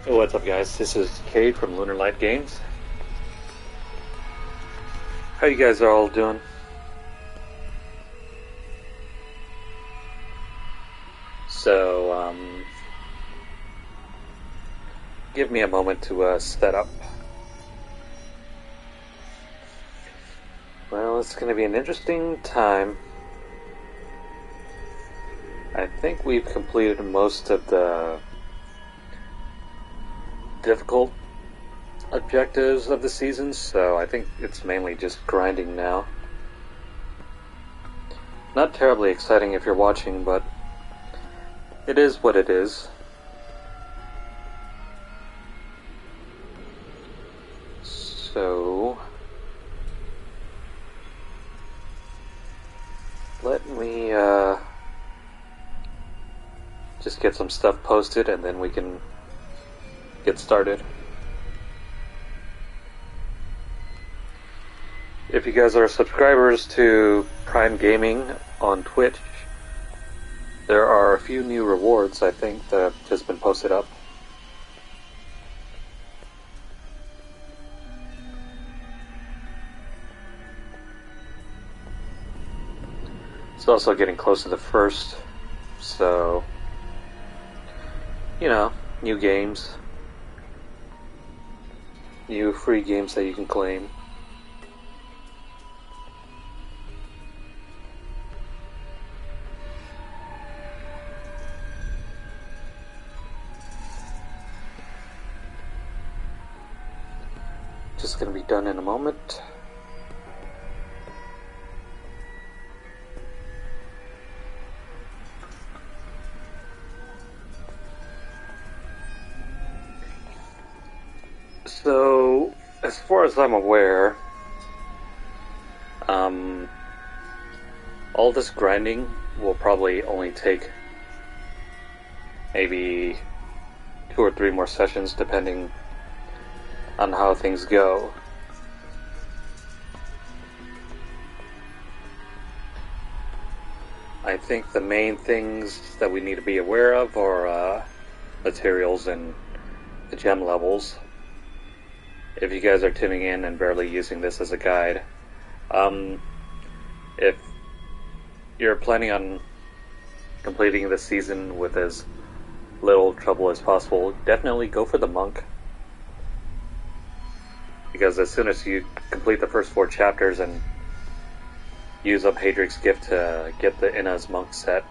What's up, guys? This is Cade from Lunarlight Games. How you guys are all doing? So, give me a moment to set up. Well, it's going to be an interesting time. I think we've completed most of the difficult objectives of the season, so I think it's mainly just grinding now. Not terribly exciting if you're watching, but it is what it is. So, let me just get some stuff posted and then we can get started. If you guys are subscribers to Prime Gaming on Twitch, there are a few new rewards, I think, that have just been posted up. It's also getting close to the first, so, you know, new games, new free games that you can claim. Just gonna be done in a moment. So, as far as I'm aware, all this grinding will probably only take maybe 2 or 3 more sessions, depending on how things go. I think the main things that we need to be aware of are materials and the gem levels. If you guys are tuning in and barely using this as a guide, if you're planning on completing the season with as little trouble as possible, definitely go for the monk. Because as soon as you complete the first 4 chapters and use up Hadric's gift to get the Inna's monk set,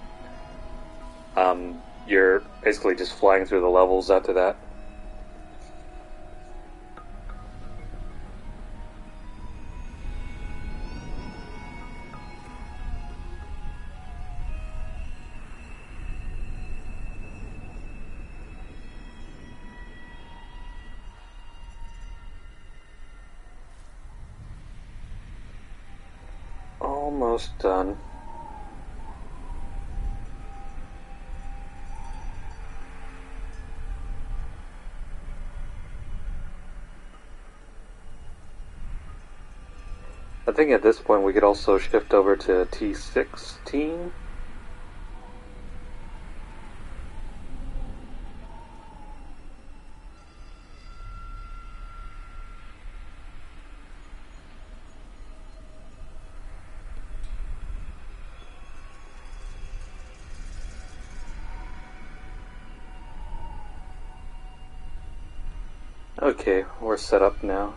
you're basically just flying through the levels after that. Almost done. I think at this point we could also shift over to T16. Okay, we're set up now.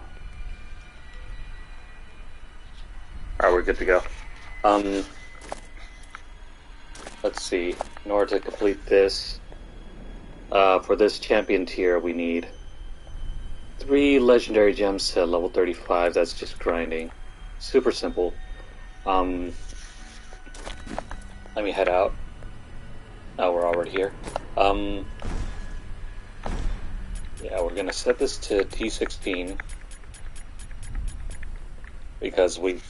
Alright, we're good to go. Let's see. In order to complete this, for this champion tier, we need 3 legendary gems to level 35. That's just grinding. Super simple. Let me head out. Oh, we're already here. Yeah, we're gonna set this to T16 because we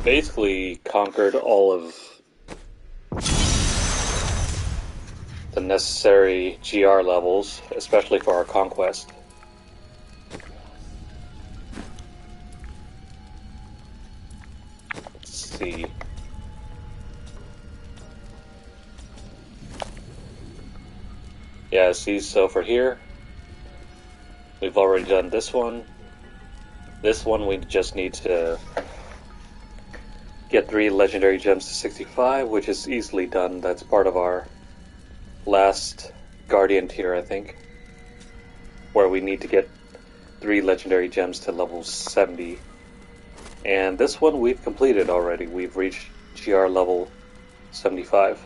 basically conquered all of the necessary GR levels, especially for our conquest. Let's see. Yeah, see, so for here, We've already done this one. This one we just need to get 3 legendary gems to 65, which is easily done. That's part of our last Guardian tier, I think, where we need to get 3 legendary gems to level 70. And this one we've completed already. We've reached GR level 75.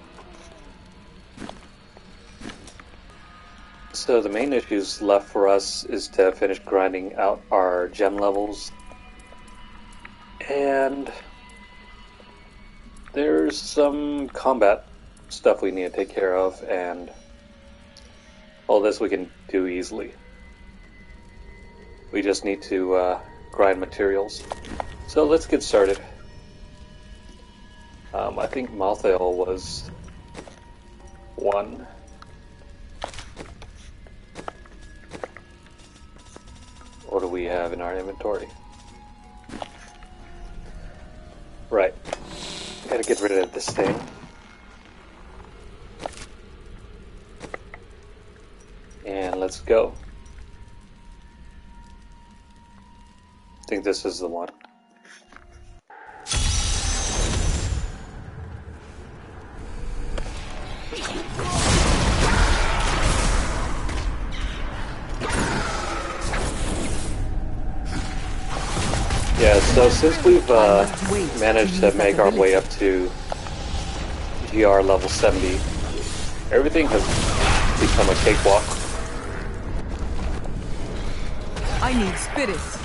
So the main issues left for us is to finish grinding out our gem levels. And there's some combat stuff we need to take care of, and all this we can do easily. We just need to grind materials. So let's get started. I think Malthael was 1. What do we have in our inventory? Right. Gotta get rid of this thing. And let's go. I think this is the one. Yeah, so since we've managed to make our way up to GR level 70, everything has become a cakewalk. I need spirits.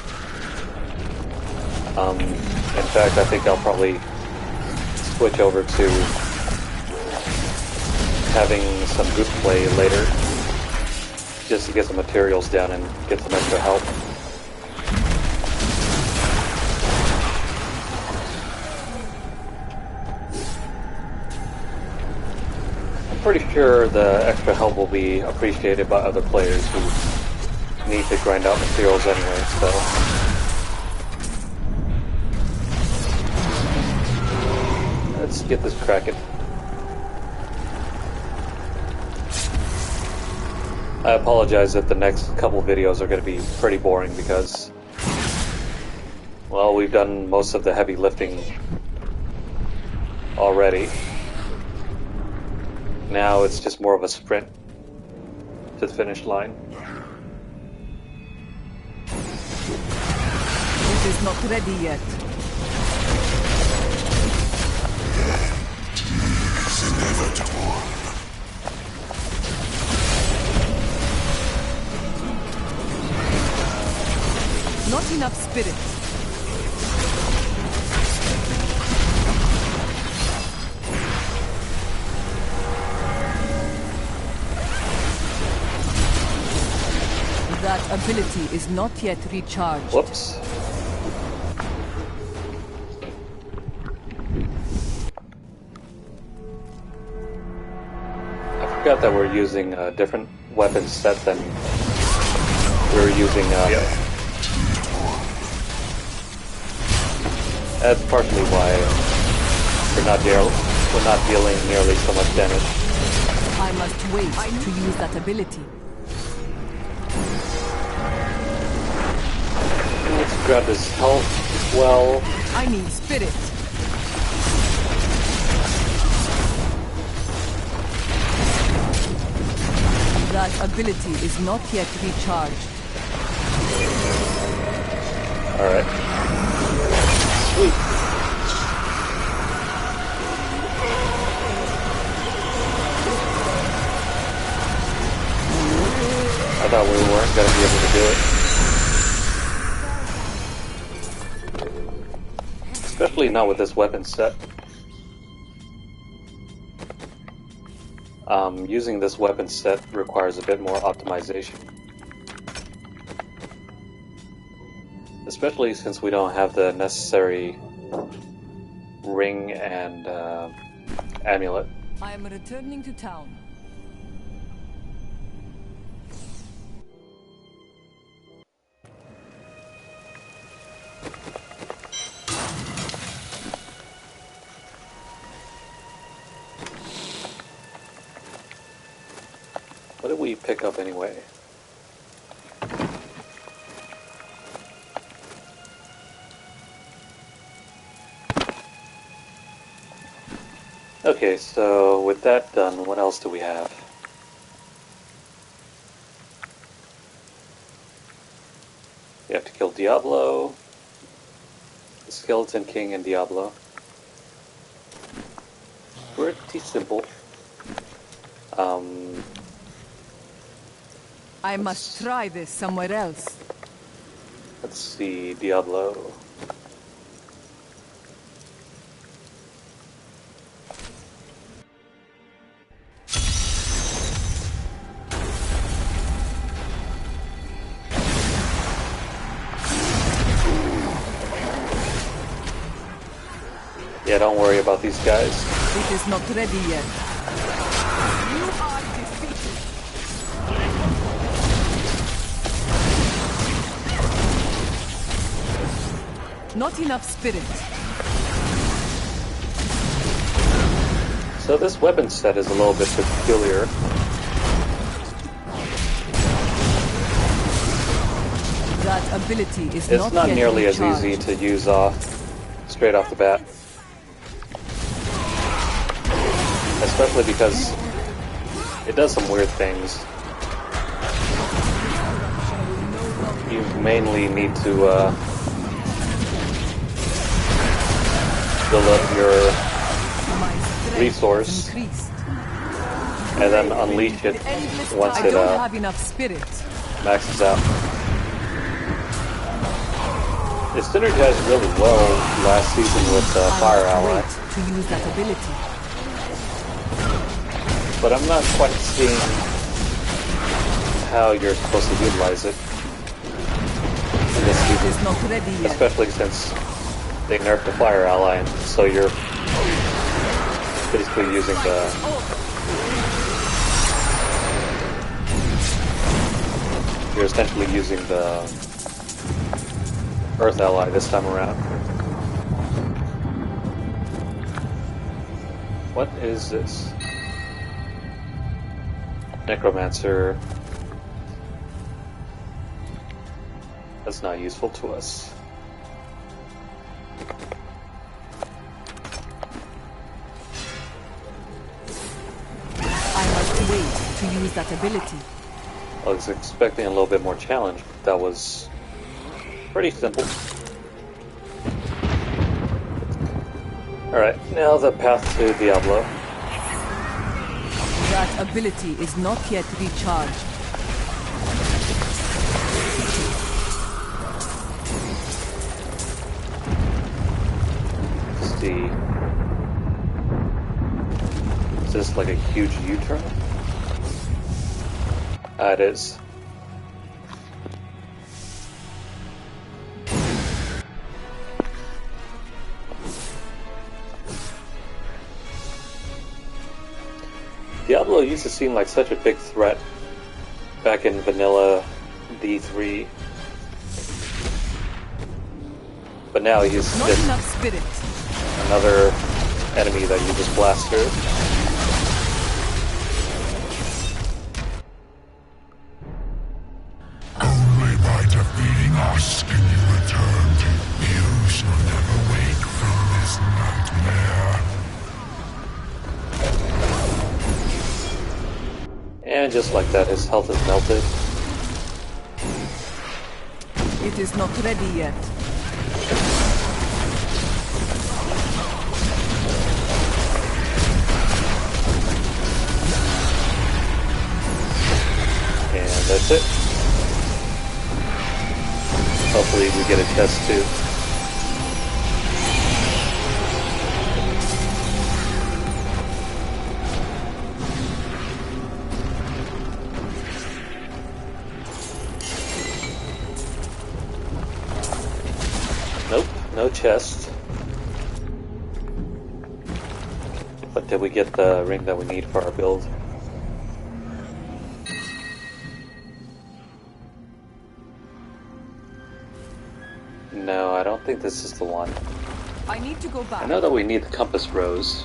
In fact, I think I'll probably switch over to having some group play later, just to get some materials down and get some extra help. I'm pretty sure the extra help will be appreciated by other players who need to grind out materials anyway, so... Let's get this cracking. I apologize that the next couple videos are going to be pretty boring because, well, we've done most of the heavy lifting already. Now it's just more of a sprint to the finish line. It is not ready yet. Not enough spirit. That ability is not yet recharged. Whoops. I forgot that we're using a different weapon set than we were using. That's partially why we're not dealing nearly so much damage. I must wait to use that ability. Let's grab this health as well. I need spirit. That ability is not yet recharged. Alright. Sweet. I thought we weren't going to be able to do it. Especially not with this weapon set. Using this weapon set requires a bit more optimization. Especially since we don't have the necessary ring and amulet. I am returning to town. What did we pick up anyway? Okay, so with that done, what else do we have? We have to kill Diablo, the Skeleton King, and Diablo. Pretty simple. I must try this somewhere else. Let's see, Diablo. Yeah, don't worry about these guys. It is not ready yet. You are defeated. Not enough spirit. So this weapon set is a little bit peculiar. That ability is It's not yet nearly as recharged. easy to use straight off the bat. Especially because it does some weird things. You mainly need to build up your My strength resource has increased. and then unleash it once I it don't have enough spirit. maxes out. It synergized really well last season with Fire I Ally, must wait to use that ability. but I'm not quite seeing how you're supposed to utilize it in this It season, is not ready yet. especially since they nerfed the Fire Ally, and so you're basically using you're essentially using the Earth Ally this time around. What is this? Necromancer. That's not useful to us. I must wait to use that ability. I was expecting a little bit more challenge, but that was pretty simple. Alright, now the path to Diablo. That ability is not yet recharged. Let's see. Is this like a huge U-turn? It is. Diablo used to seem like such a big threat back in vanilla D3. But now he's Not just enough spirit. another enemy that you just blast through. Only by defeating us can you return. You shall never wake from this nightmare. And just like that, his health is melted. It is not ready yet. And that's it. Hopefully we get a chest too. Nope, no chest. But did we get the ring that we need for our build? No, I don't think this is the one. I need to go back. I know that we need the compass rose.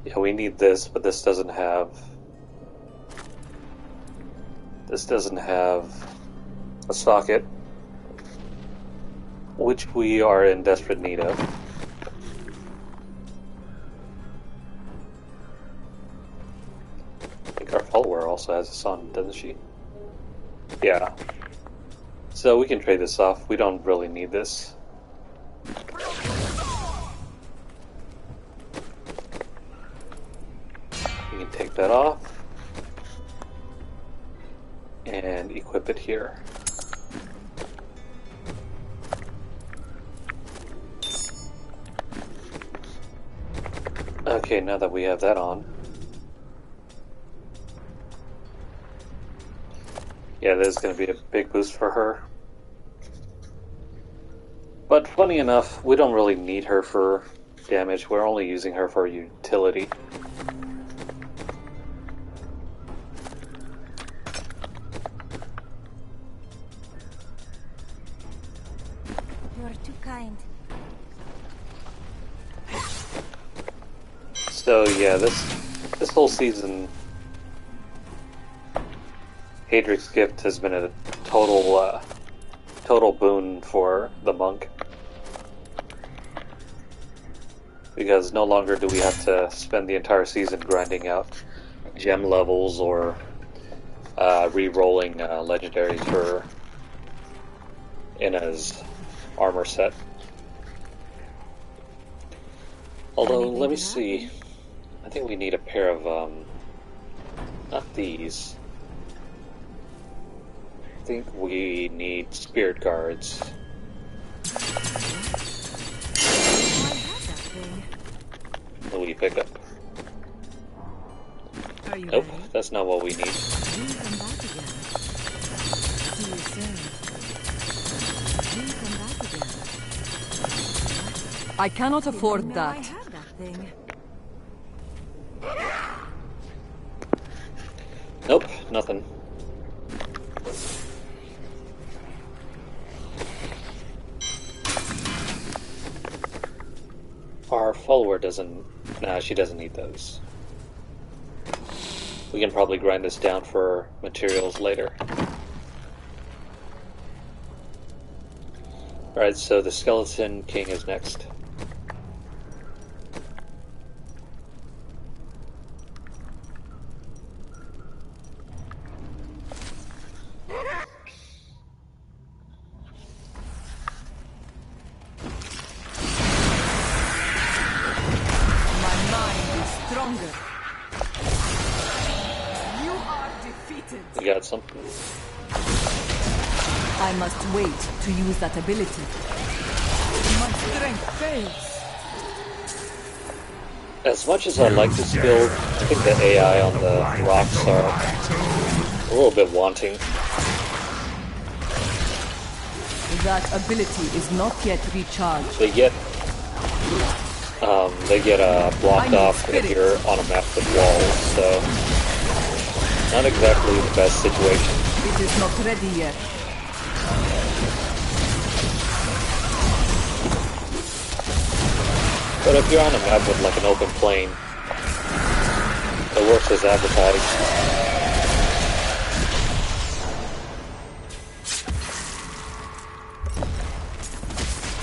Yeah, we need this, but this doesn't have... This doesn't have a socket, which we are in desperate need of. I think our follower also has this on, doesn't she? Yeah. So we can trade this off. We don't really need this. We can take that off and equip it here. Okay, now that we have that on. Yeah, this is going to be a big boost for her. But funny enough, we don't really need her for damage. We're only using her for utility. You are too kind. So yeah, this whole season, Hadric's gift has been a total boon for the monk, because no longer do we have to spend the entire season grinding out gem levels or re-rolling legendaries for Ina's armor set. Although, let me see. I think we need a pair of, not these. I think we need spirit guards. What will you pick up? Nope, that's not what we need. I cannot afford that. Nope, nothing. Our follower doesn't... Nah, she doesn't need those. We can probably grind this down for materials later. Alright, so the Skeleton King is next. We got something. I must wait to use that ability. My strength fails. As much as I like this build, I think the AI on the rocks are a little bit wanting. That ability is not yet recharged. They get blocked off if you're on a map with walls, so not exactly the best situation. It is not ready yet. But if you're on a map with like an open plain, it works as advertised.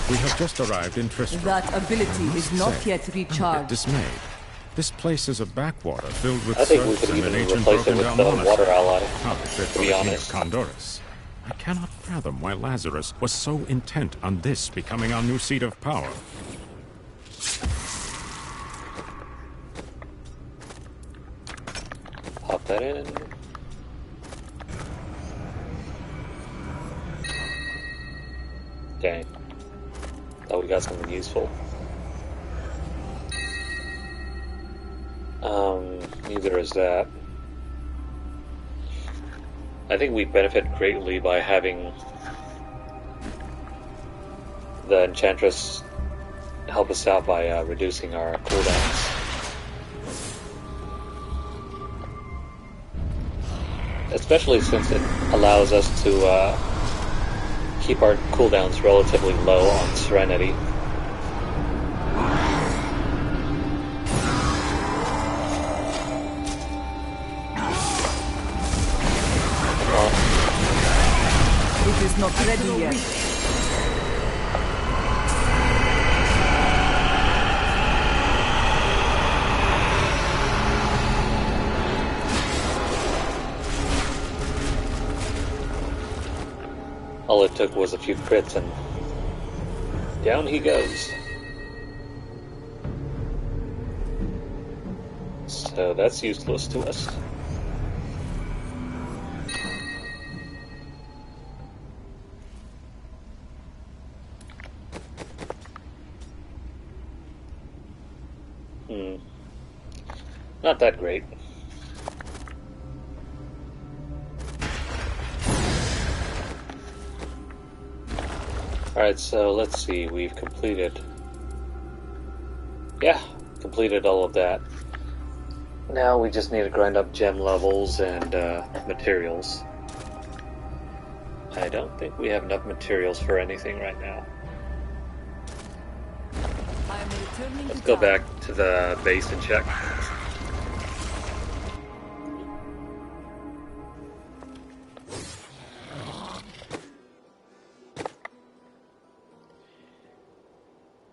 We have just arrived in Tristram. That ability is not yet I'm a bit recharged. dismayed. This place is a backwater filled with I think we serfs could and an even ancient replace it broken with down the monastery. water ally, How fit to for be the king of honest. Condorus. I cannot fathom why Lazarus was so intent on this becoming our new seat of power. Pop that in. Dang. Thought we got something useful. Neither is that. I think we benefit greatly by having the Enchantress help us out by reducing our cooldowns. Especially since it allows us to keep our cooldowns relatively low on Serenity. not ready yet. All it took was a few crits and down he goes. So that's useless to us. Not that great. Alright, so let's see, we've completed... Yeah, completed all of that. Now we just need to grind up gem levels and materials. I don't think we have enough materials for anything right now. Let's go back to the base and check.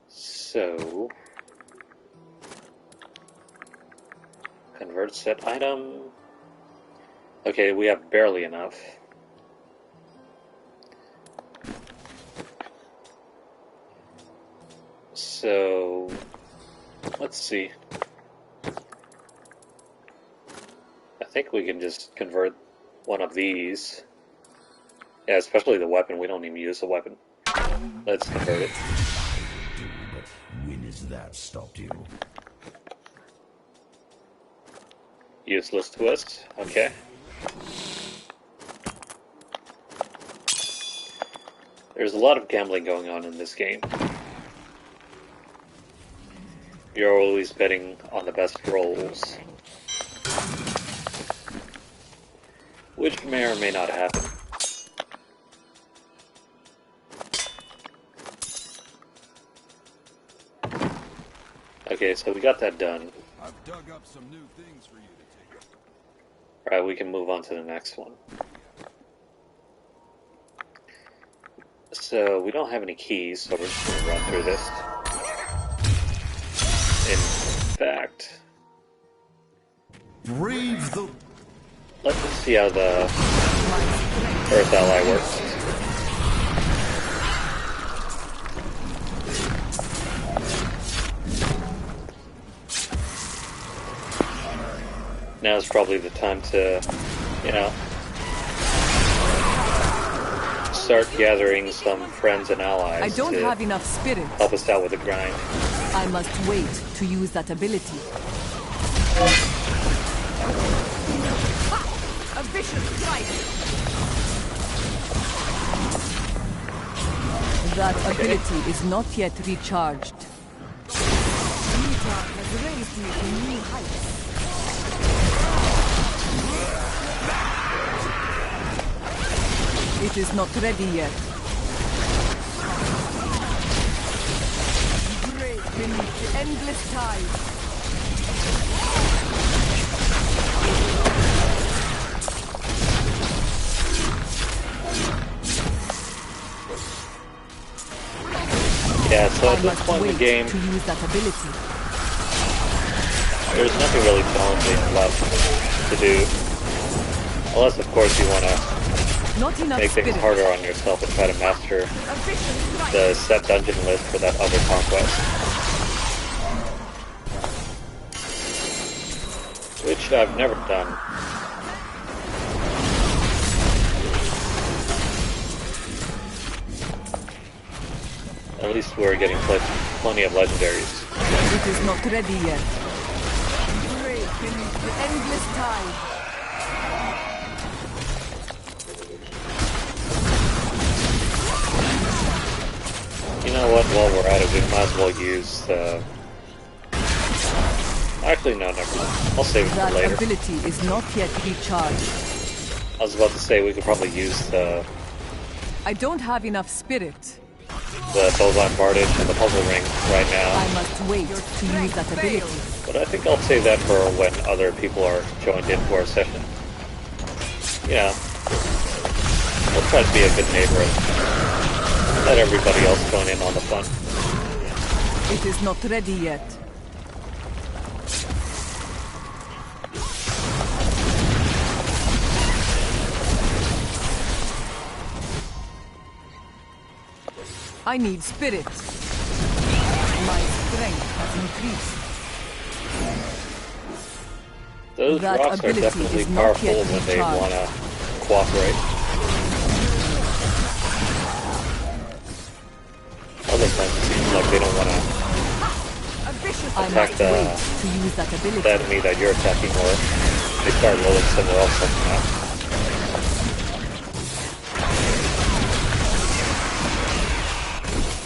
So, convert set item. Okay, we have barely enough. So, let's see. I think we can just convert one of these. Yeah, especially the weapon. We don't even use the weapon. Let's convert it. When has that stopped you? Useless to us. Okay. There's a lot of gambling going on in this game. You're always betting on the best rolls, which may or may not happen. Okay, so we got that done. I've dug up some new things for you to take. Alright, we can move on to the next one. So, we don't have any keys, so we're just going to run through this. In fact... Brave the... Let's just see how the Earth Ally works. Now's probably the time to, you know, start gathering some friends and allies. I don't have enough spirit. Help us out with the grind. I must wait to use that ability. A vicious strike! That ability is not yet recharged. Nita has raised me to new heights. It is not ready yet. Break beneath the endless tide. Yeah, so at this point in the game, to use that ability. there's nothing really challenging left to do. Unless, of course, you want to Not enough make things spirit. harder on yourself and try to master A vicious strike. the set dungeon list for that other conquest. Which I've never done. At least we're getting plenty of legendaries. It is not ready yet. Break beneath the endless tide. You know what, while we're at it, we might as well use the... Actually, no, never mind. I'll save it for That later. ability is not yet recharged. I was about to say we could probably use the I don't have enough spirit. Bovine Bardage and the Puzzle Ring right now. I must wait to use that ability. But I think I'll save that for when other people are joined into our session. You know, We'll try to be a good neighbor and let everybody else join in on the fun. It is not ready yet. I need spirit. My strength has increased. Those That rocks are ability definitely is not powerful yet when they recharged. want to cooperate. Other times it seems like they don't want to I attack must the wait to use that ability. enemy that you're attacking, or they start rolling somewhere else on the map.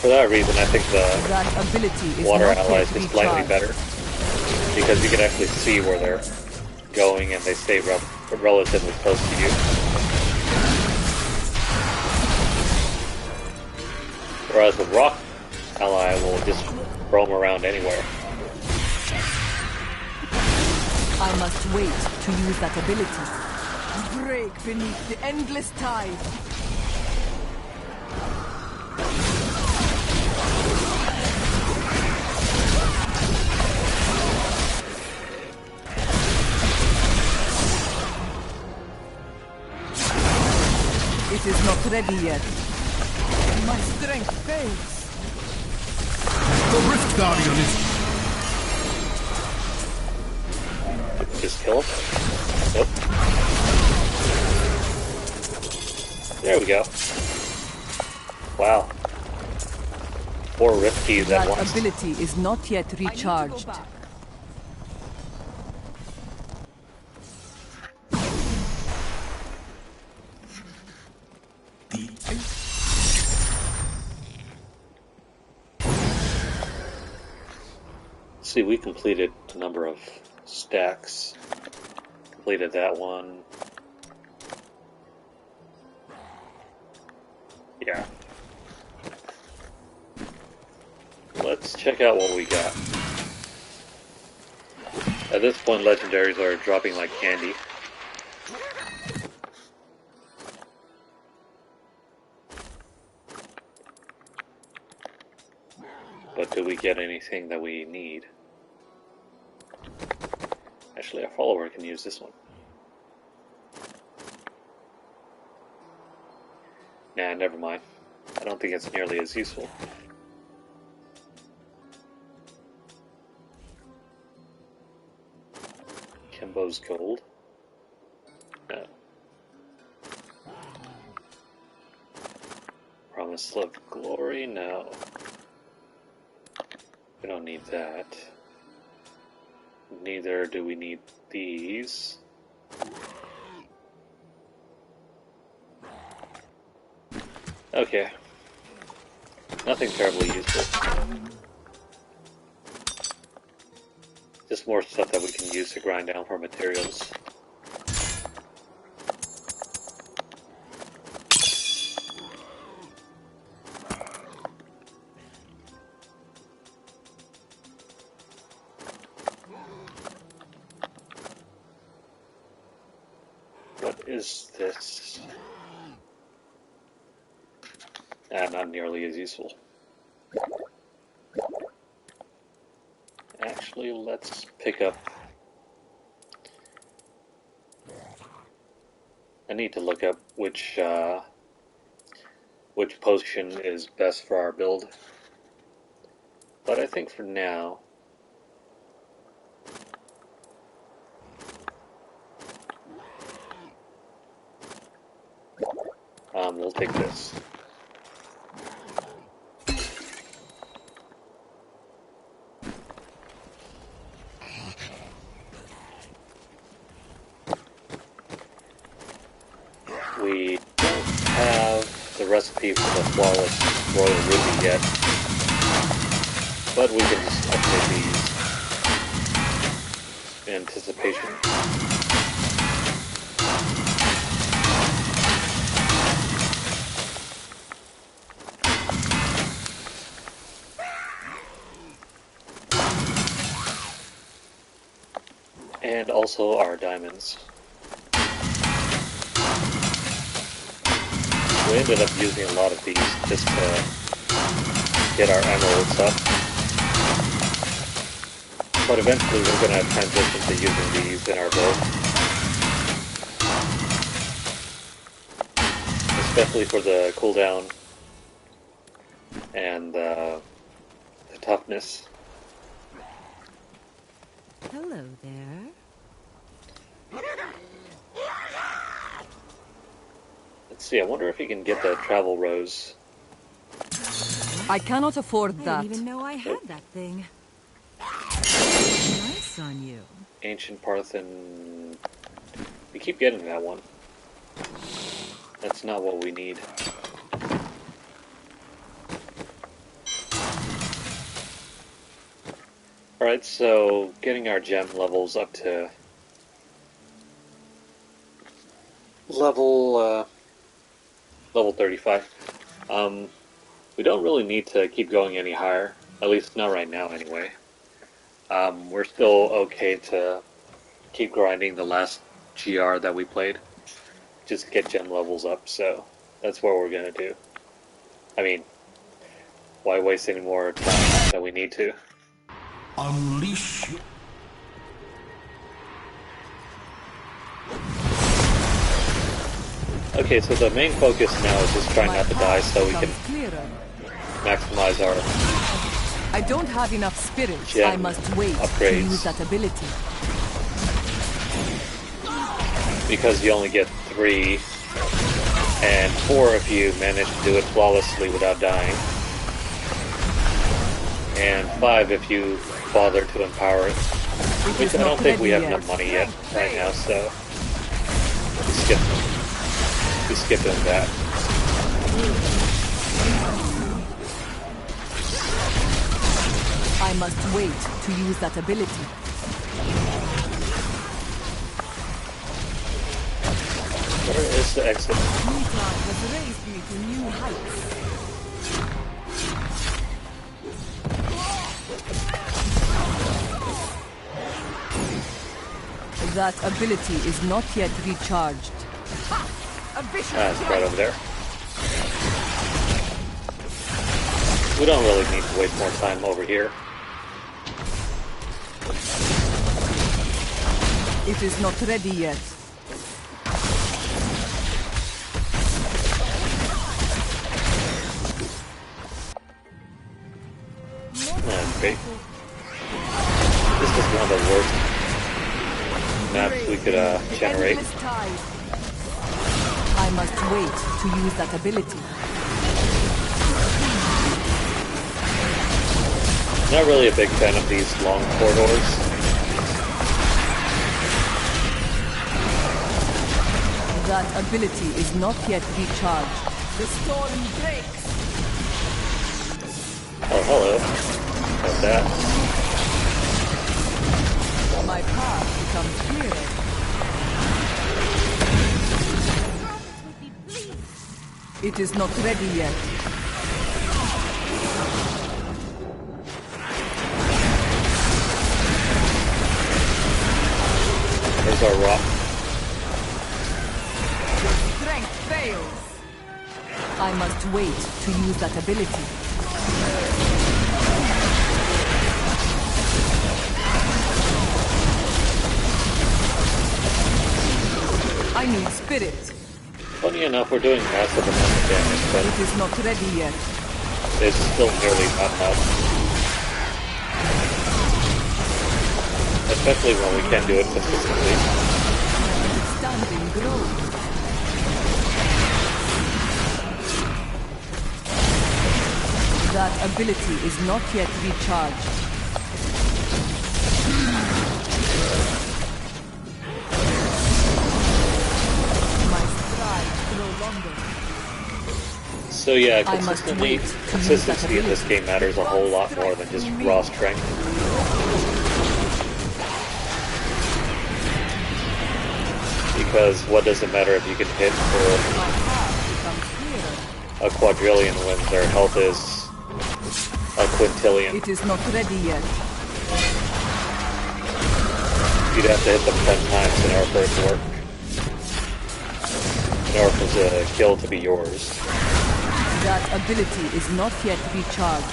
For that reason, I think the That ability is water not allies yet is slightly recharged. better, because you can actually see where they're going and they stay relatively close to you. Whereas the rock ally will just roam around anywhere. I must wait to use that ability. Break beneath the endless tide. It is not ready yet. My strength fails. The Rift Guardian is... Just kill him. Nope. There we go. Wow. 4 rift keys at That once. ability is not yet recharged. See, we completed a number of stacks. Completed that one. Yeah. Let's check out what we got. At this point, legendaries are dropping like candy. But do we get anything that we need? Actually, our follower can use this one. Nah, never mind. I don't think it's nearly as useful. Kimbo's gold? No. Promise of glory? No. We don't need that. Neither do we need these. Okay. Nothing terribly useful. Just more stuff that we can use to grind down for materials. What is this? Not nearly as useful. Actually, let's pick up... I need to look up which potion is best for our build. But I think for now... we'll take this. We don't have the recipe for the flawless royal ruby yet, but we can just update these in anticipation. And also our diamonds. We ended up using a lot of these just to get our emeralds up. But eventually we're going to transition to using these in our build. Especially for the cooldown and the toughness. Hello there. Let's see, I wonder if you can get the travel rose. I cannot afford I that. didn't even know I had that thing. Nice on you. Ancient Parthen. We keep getting that one. That's not what we need. Alright, so getting our gem levels up to level 35. We don't really need to keep going any higher, at least not right now anyway. We're still okay to keep grinding the last GR that we played. Just get gem levels up, so that's what we're gonna do. I mean, why waste any more time than we need to? Unleash your... Okay, so the main focus now is just trying not to die so we can maximize our I don't have enough spirit. gem I must wait to upgrades. use that ability. Because you only get 3 and 4 if you manage to do it flawlessly without dying, and 5 if you bother to empower it. Which I don't think we have enough money yet right now, so we skip doing that. I must wait to use that ability. Where is the exit? Newton has raised me to new heights. That ability is not yet recharged. A vicious It's right over there. We don't really need to waste more time over here. It is not ready yet. Okay. This is one of the worst maps we could generate. Endless tide. I must wait to use that ability. Not really a big fan of these long corridors. That ability is not yet recharged. The storm breaks. Oh, hello. What's that? My path becomes clearer. It is not ready yet. There's our rock. Strength fails. I must wait to use that ability. I need spirit. Funny enough, we're doing massive amount of damage, but It is not ready yet. it's still nearly not enough. Especially when we can't do it consistently. Standing growth. That ability is not yet recharged. My stride no longer. So yeah, I must wait to use consistency that in this game matters a whole lot more than just raw strength. Because what does it matter if you can hit for My path becomes clearer. a quadrillion when their health is a quintillion? It is not ready yet. You'd have to hit them 10 times in order for it to work. in order for the kill to be yours. That ability is not yet recharged.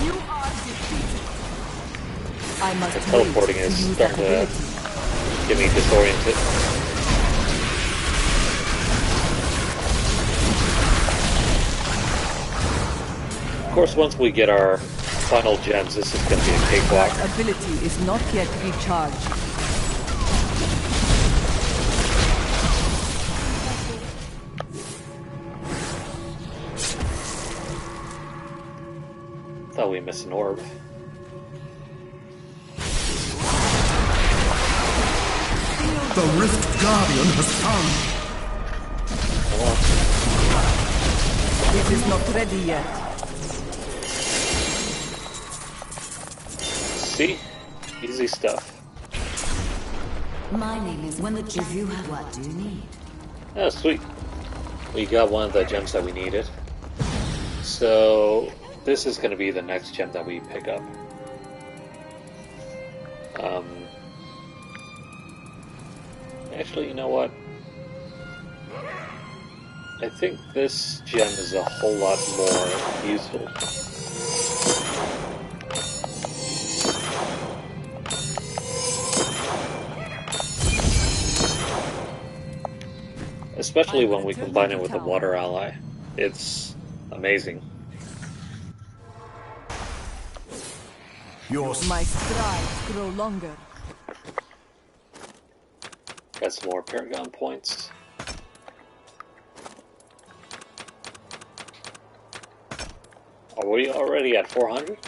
You are defeated. I must The teleporting wait is to use starting that to ability. get me disoriented. Of course, once we get our final gems, this is going to be a cakewalk. That ability is not yet recharged. Thought we missed an orb. The Rift Guardian has come. Come on. It is not ready yet. See? Easy stuff. My name is when the you have what do you need? Oh, sweet. We got one of the gems that we needed. So, this is going to be the next gem that we pick up. Actually, you know what? I think this gem is a whole lot more useful. Especially when we combine it with the water ally. It's amazing. My strides grow longer. Got some more Paragon points. Are we already at 400?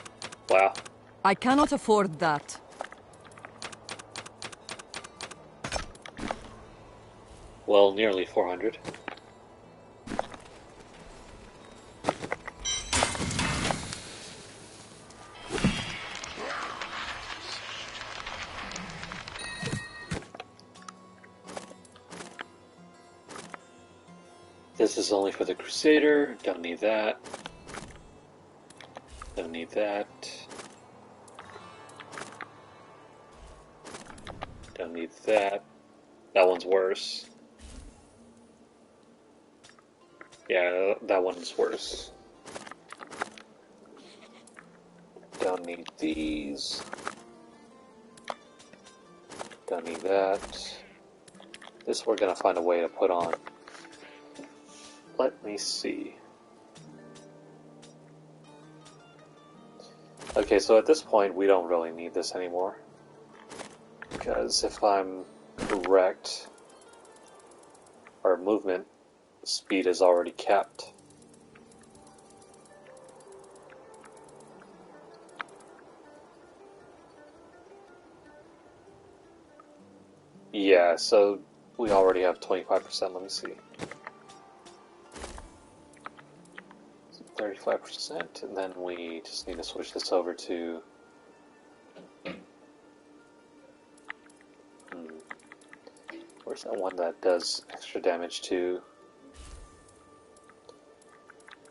Wow. I cannot afford that. Well, nearly 400. This is only for the Crusader. Don't need that. Don't need that. Don't need that. That one's worse. Yeah, that one's worse. Don't need these. Don't need that. This we're gonna find a way to put on. Let me see. Okay, so at this point we don't really need this anymore. Because if I'm correct, our movement speed is already capped. Yeah, so we already have 25%, let me see. 35%, and then we just need to switch this over to... Where's that one that does extra damage to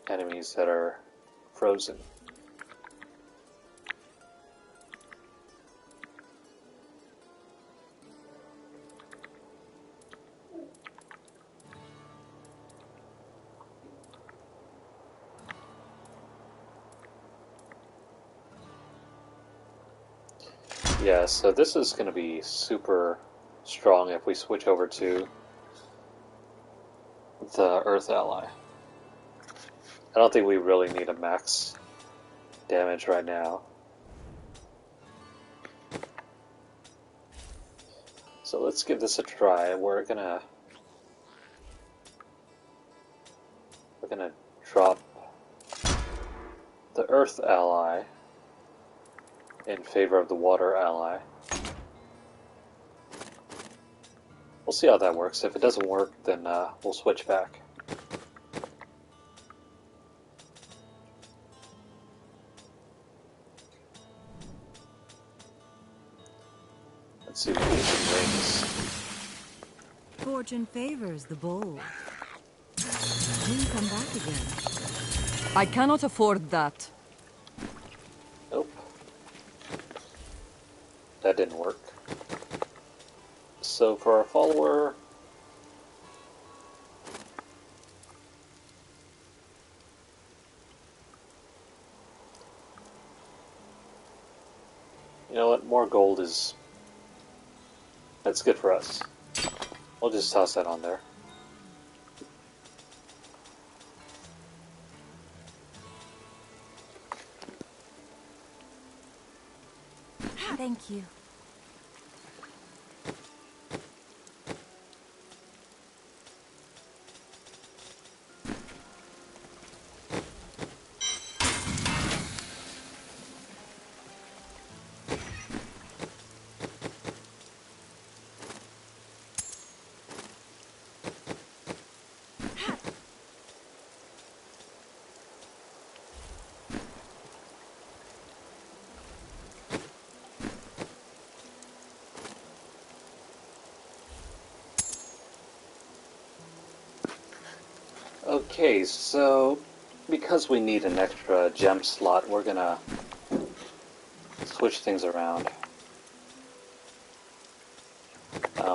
enemies that are frozen? Yeah, so this is going to be super strong if we switch over to the Earth Ally. I don't think we really need a max damage right now. So let's give this a try. We're gonna drop the Earth Ally in favor of the Water Ally. We'll see how that works. If it doesn't work, then we'll switch back. Let's see if we can get some rings. Fortune favors the bold. Please come back again. I cannot afford that. Nope. That didn't work. So for our follower... You know what? More gold is... That's good for us. We'll just toss that on there. Thank you. Okay, so because we need an extra gem slot, we're gonna switch things around.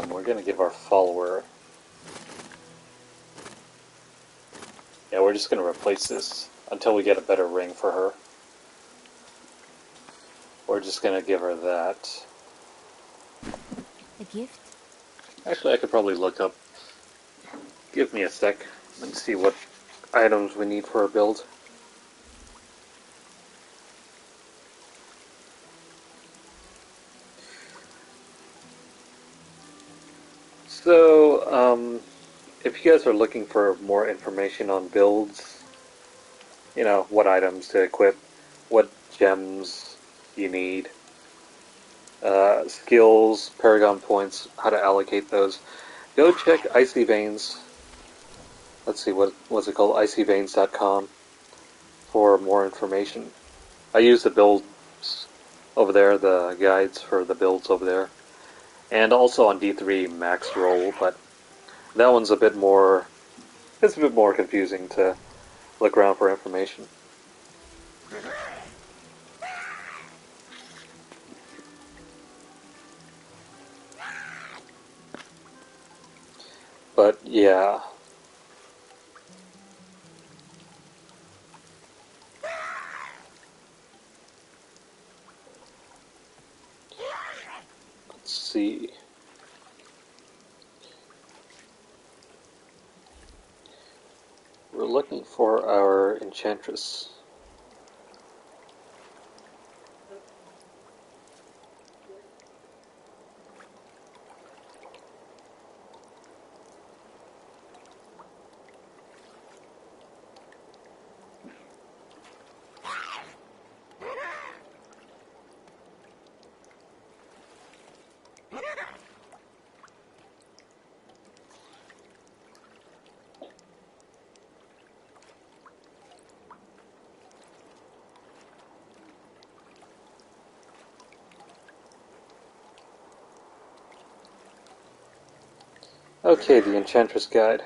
We're gonna give our follower... Yeah, we're just gonna replace this until we get a better ring for her. We're just gonna give her that. A gift? Actually, I could probably look up... Give me a sec and see what items we need for our build. So, if you guys are looking for more information on builds, you know, what items to equip, what gems you need, skills, paragon points, how to allocate those, go check Icy Veins. Let's see, what's it called? icyveins.com for more information. I use the builds over there, the guides for the builds over there. And also on D3 Max Roll, but that one's a bit more... It's a bit more confusing to look around for information. But, yeah. Let's see. We're looking for our Enchantress. Okay, the Enchantress Guide.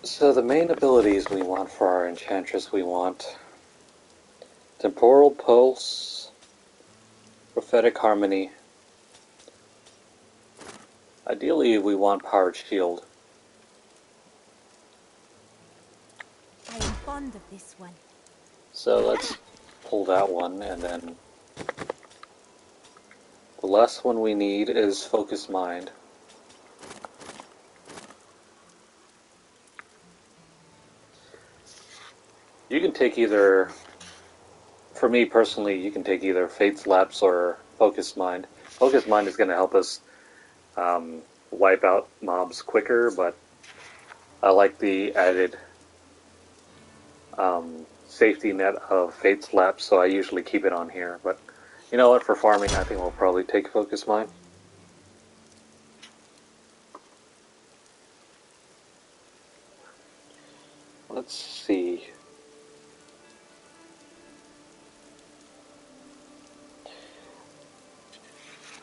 So the main abilities we want for our Enchantress, we want Temporal Pulse, Prophetic Harmony. Ideally, we want Powered Shield. I am fond of this one. So let's pull that one, and then the last one we need is Focus Mind. You can take either, for me personally, you can take either Fate's Lapse or Focus Mind. Focus Mind is going to help us wipe out mobs quicker, but I like the added safety net of Fate's Lapse, so I usually keep it on here. But you know what, for farming, I think we'll probably take Focus Mind. Let's see.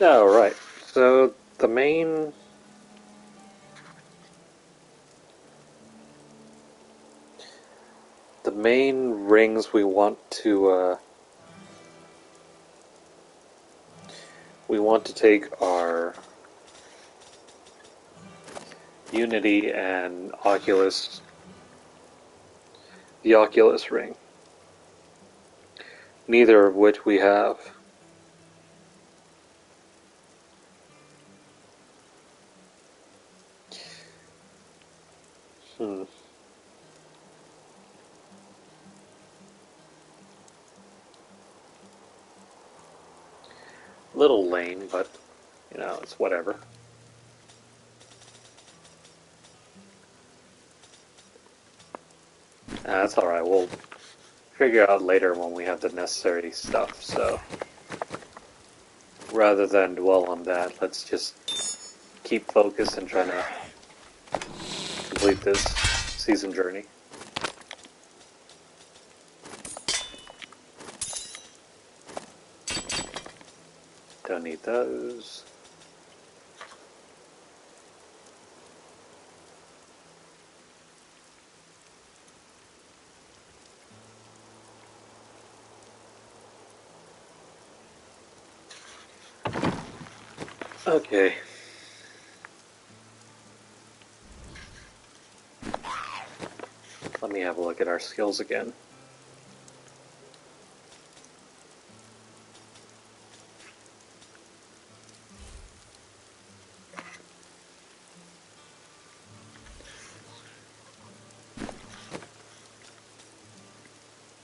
Alright, so the main main rings we want to take our Unity and Oculus, the Oculus ring, neither of which we have. Little lame, but you know, it's whatever. That's alright, we'll figure out later when we have the necessary stuff, so rather than dwell on that, let's just keep focused and try to complete this season journey. Don't need those. Okay. Let me have a look at our skills again.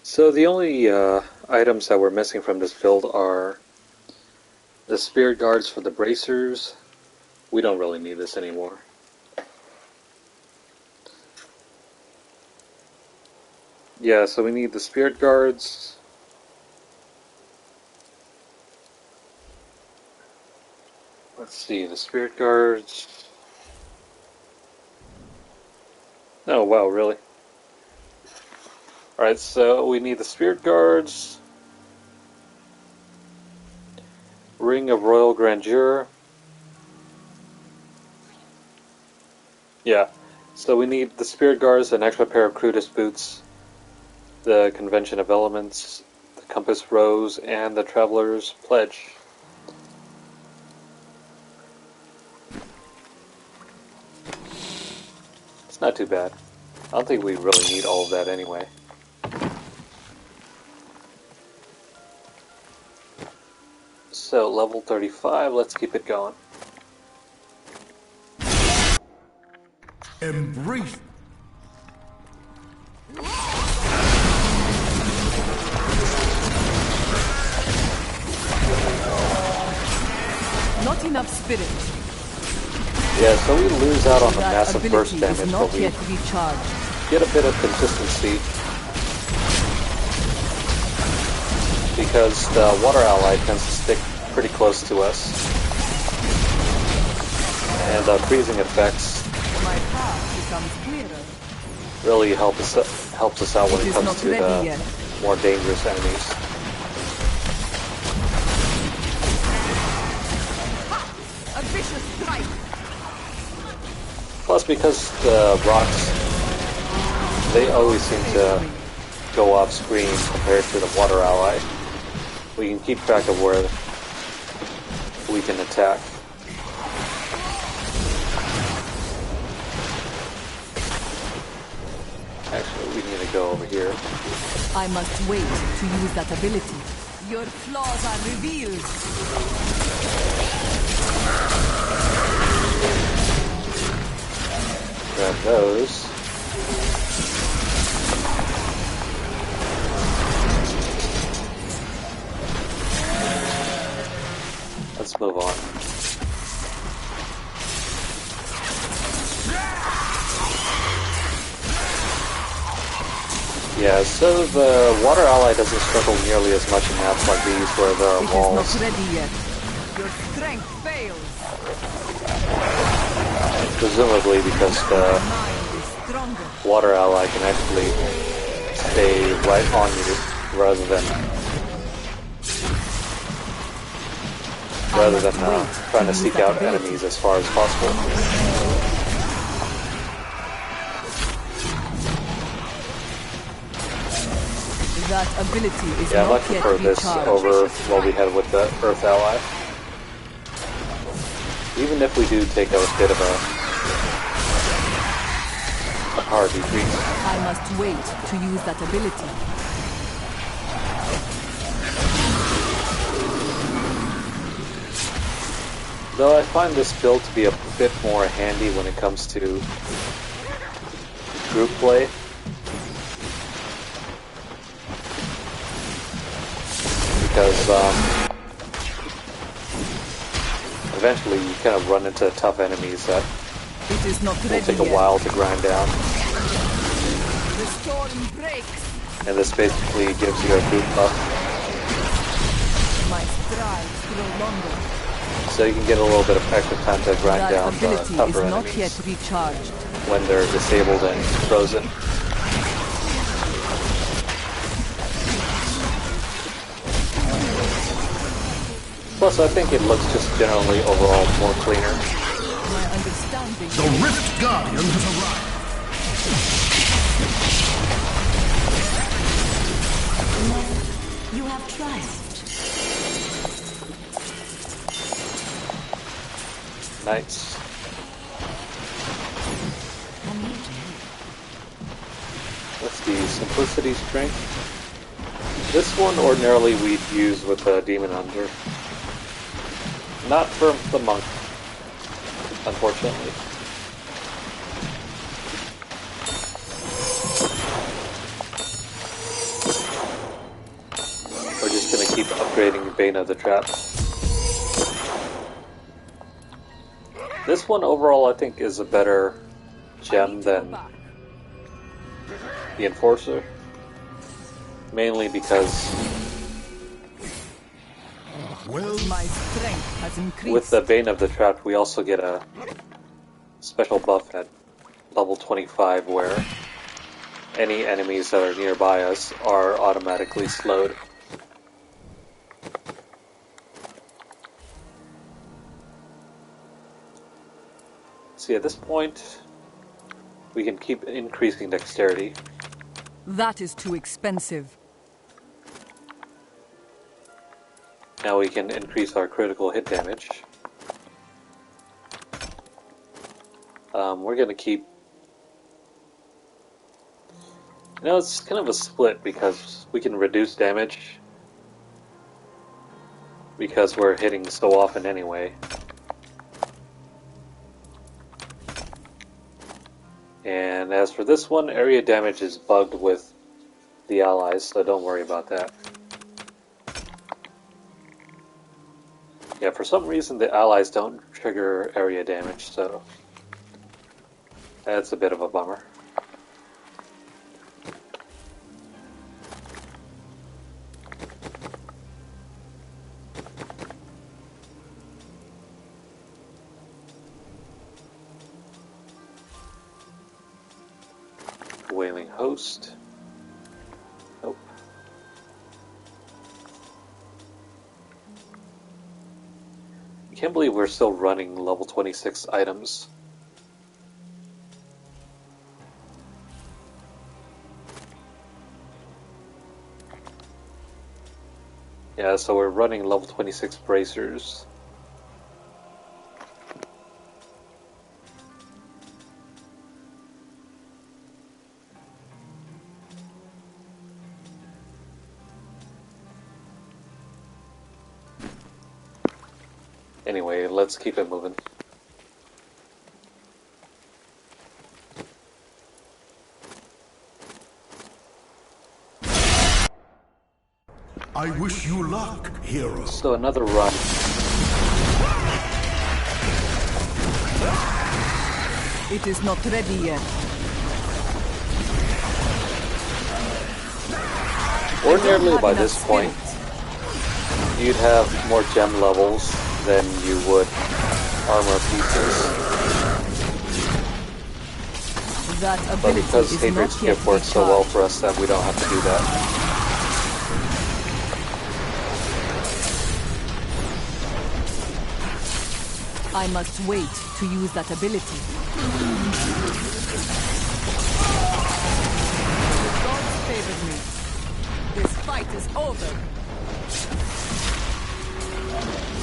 So the only items that we're missing from this build are the spirit guards for the bracers. We don't really need this anymore. Yeah, so we need the spirit guards. Let's see, the spirit guards. Oh wow, really? Alright, so we need the spirit guards, Ring of Royal Grandeur. Yeah, so we need the spirit guards, an extra pair of crudest boots, the Convention of Elements, the Compass Rose, and the Traveler's Pledge. It's not too bad. I don't think we really need all of that anyway. So, level 35, let's keep it going. Embrace. Not enough spirit. Yeah, so we lose out on the That massive burst ability damage, is but not we yet recharged. get a bit of consistency. Because the water ally tends to stick pretty close to us. And the freezing effects My path becomes clearer. really helps us out when It it is comes not to ready the yet. more dangerous enemies. A vicious strike. Plus, because the rocks, they always seem to go off screen compared to the water ally, we can keep track of where we can attack. Actually, we need to go over here. I must wait to use that ability. Your flaws are revealed. Grab those. Let's move on. Yeah, so the water ally doesn't struggle nearly as much in maps like these where there are It is walls. not ready yet. Your strength fails. Presumably because the Mind is stronger. water ally can actually stay right on you rather than trying to seek out enemies as far as possible. That ability is Yeah, I not much yet prefer this recharged. over what we had with the Earth Ally. Even if we do take a bit of a power decrease. I must wait to use that ability. Though I find this build to be a bit more handy when it comes to group play. Because eventually you kind of run into tough enemies that It is not will ready take a yet. while to grind down. The storm breaks. And this basically gives you a group buff, My strides grow longer. so you can get a little bit of extra time to grind That down ability is tougher not enemies yet recharged. when they're disabled and frozen. Plus, I think it looks just generally overall more cleaner. My understanding. The Rift Guardian has arrived. You have trust. Nice. I'm here to help. What's the Simplicity Strength? This one ordinarily we'd use with the Demon Hunter. Not for the Monk, unfortunately. We're just gonna keep upgrading Bane of the Trap. This one overall I think is a better gem than the Enforcer. Mainly because Well, My strength has increased. with the Bane of the Trap we also get a special buff at level 25 where any enemies that are nearby us are automatically slowed. See, at this point, we can keep increasing dexterity. That is too expensive. Now we can increase our critical hit damage. We're gonna keep... You know, it's kind of a split because we can reduce damage because we're hitting so often anyway. And as for this one, area damage is bugged with the allies, so don't worry about that. Yeah, for some reason the allies don't trigger area damage, so that's a bit of a bummer. Wailing Host. Nope. I can't believe we're still running level 26 items. Yeah, so we're running level 26 bracers. Anyway, let's keep it moving. I wish you luck, hero. So another run. It is not ready yet. Ordinarily by this point, you'd have more gem levels than you would armor pieces. That But ability because is Hatred not yet Skip works so well recharged. for us that we don't have to do that. I must wait to use that ability. The gods favored me. This fight is over.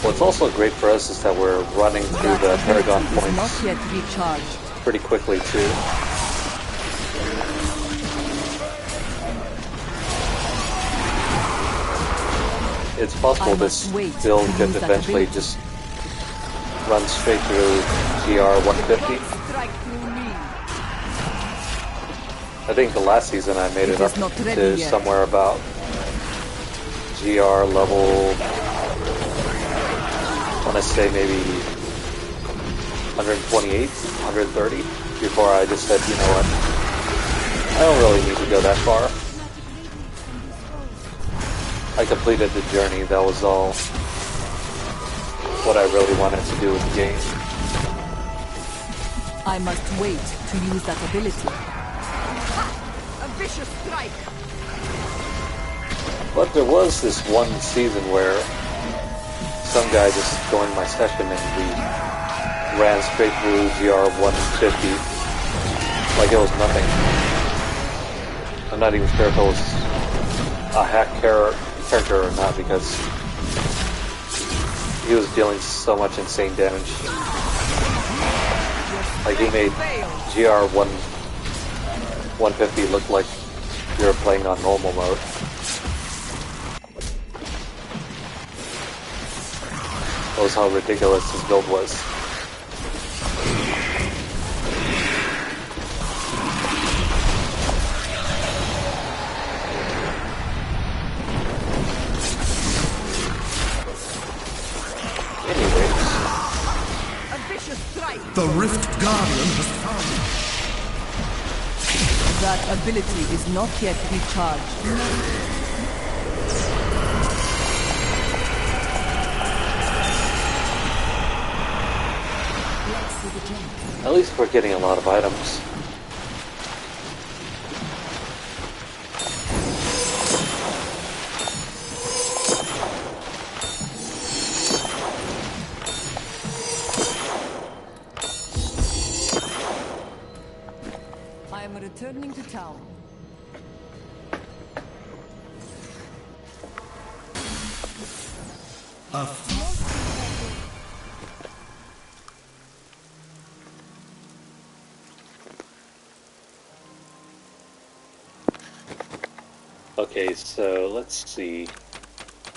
What's also great for us is that we're running through the Paragon Ability is not points yet recharged. pretty quickly too. It's possible this build could eventually just run straight through GR 150. Strike through me. I think the last season I made it up is not ready to yet. somewhere about GR level, I want to say maybe 128, 130, before I just said, you know what, I don't really need to go that far. I completed the journey, that was all what I really wanted to do with the game. I must wait to use that ability. A vicious strike. But there was this one season where some guy just joined my session and we ran straight through GR 150 like it was nothing. I'm not even sure if it was a hack character or not, because he was dealing so much insane damage. Like he made GR 150 look like you were playing on normal mode. That was how ridiculous his build was. The Rift Guardian has found it. That ability is not yet recharged. At least we're getting a lot of items. I am returning to town. Okay, so let's see.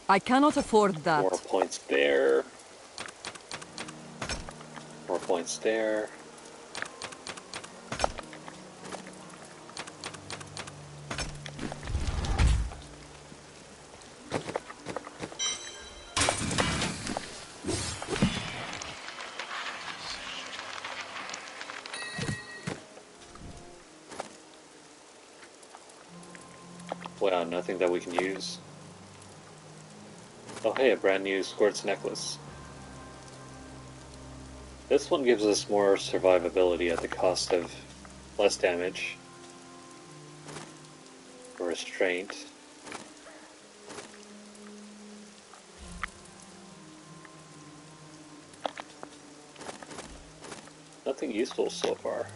I cannot afford that. More points there. More points there. Wow, nothing that we can use. Oh hey, a brand new Squirt's necklace. This one gives us more survivability at the cost of less damage. Restraint. Nothing useful so far.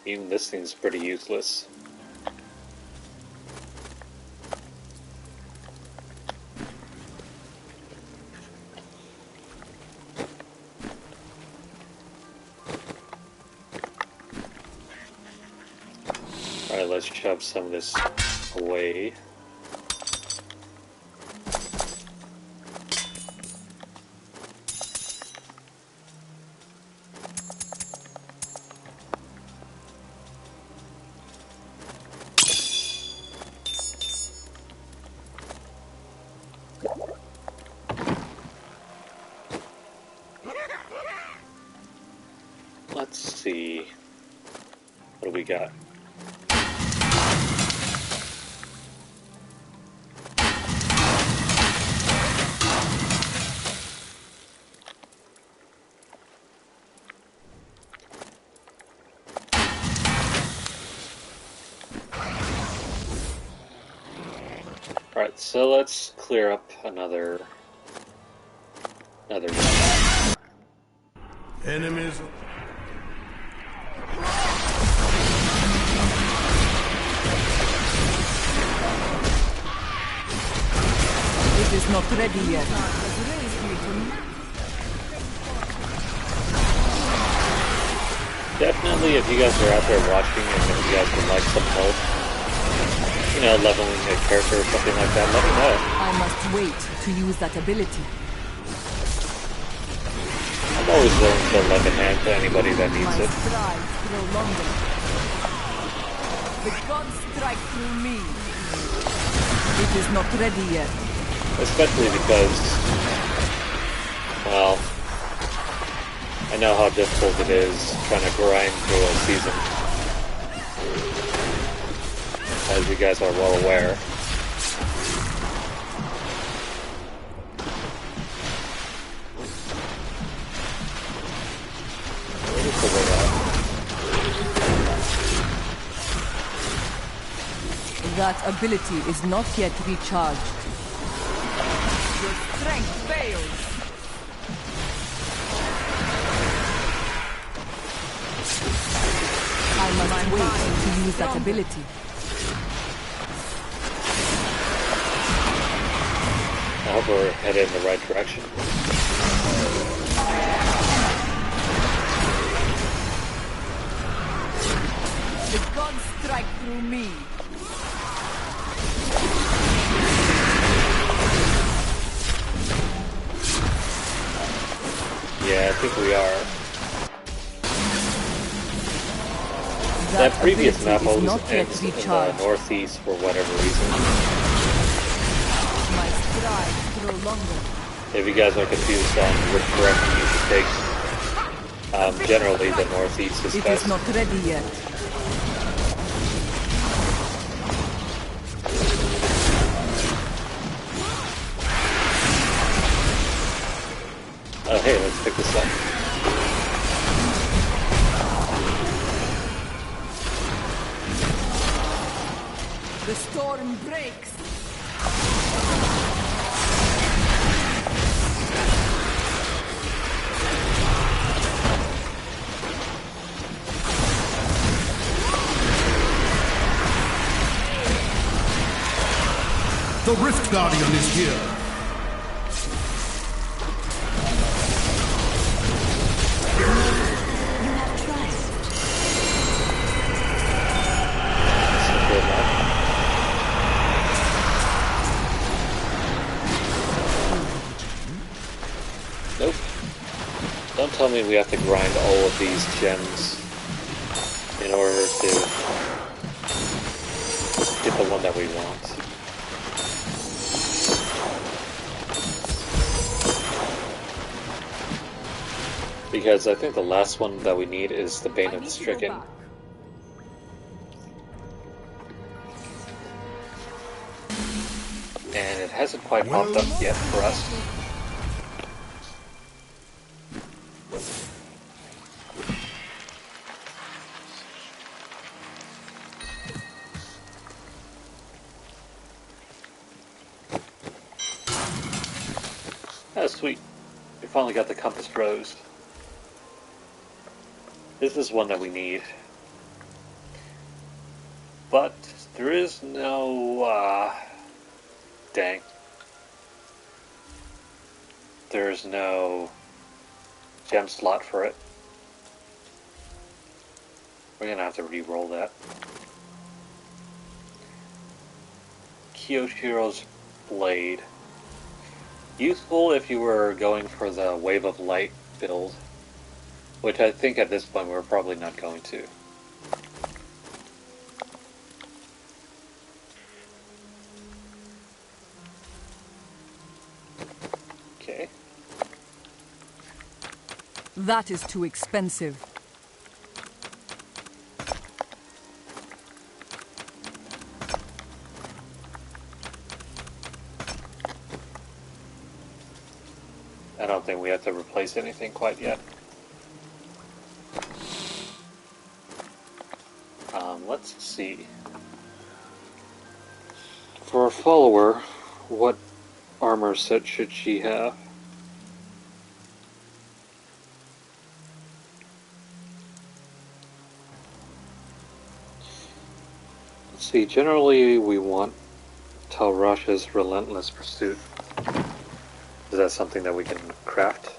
Even this thing's pretty useless. Alright, let's shove some of this away. Let's see. What do we got? Alright, so let's clear up another room. Enemies. is not ready yet. Definitely, if you guys are out there watching and if you guys would like some help, you know, leveling a character or something like that, let me know. I must wait to use that ability. I'm always willing to lend a hand to anybody that needs My it. strides grow longer. The gods strike through me. It is not ready yet. Especially because, well, I know how difficult it is trying to grind through a season. As you guys are well aware. Where is the way out? That ability is not yet recharged. Your strength fails. I must wait to use that ability. I hope we're headed in the right direction. The gods strike through me. Yeah, I think we are. That previous map is always not yet ends in the recharged. northeast for whatever reason. My strides grow longer. If you guys are confused on which direction you should take, generally the northeast is It best. is not ready yet. Oh, hey, let's pick this up. The storm breaks. The Rift Guardian is here. You have trust. Simple enough. Nope. Don't tell me we have to grind all of these gems in order to get the one that we want. Because I think the last one that we need is the Bane of the Stricken. And it hasn't quite popped up yet for us. Oh, sweet. We finally got the Compass Rose. This is one that we need. But there is no, dang. There's no gem slot for it. We're gonna have to re-roll that. Kiyoshiro's Blade. Useful if you were going for the Wave of Light build. Which I think at this point we're probably not going to. Okay. That is too expensive. I don't think we have to replace anything quite yet. Let's see. For a follower, what armor set should she have? Let's see, generally we want Talrasha's Relentless Pursuit. Is that something that we can craft?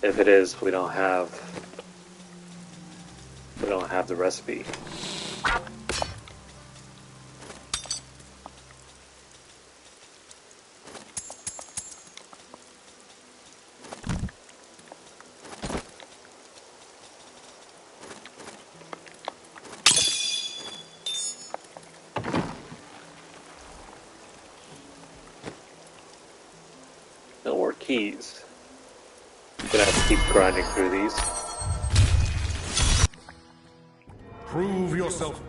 If it is, we don't have the recipe. No more keys. Gonna have to keep grinding through these. Prove yourself.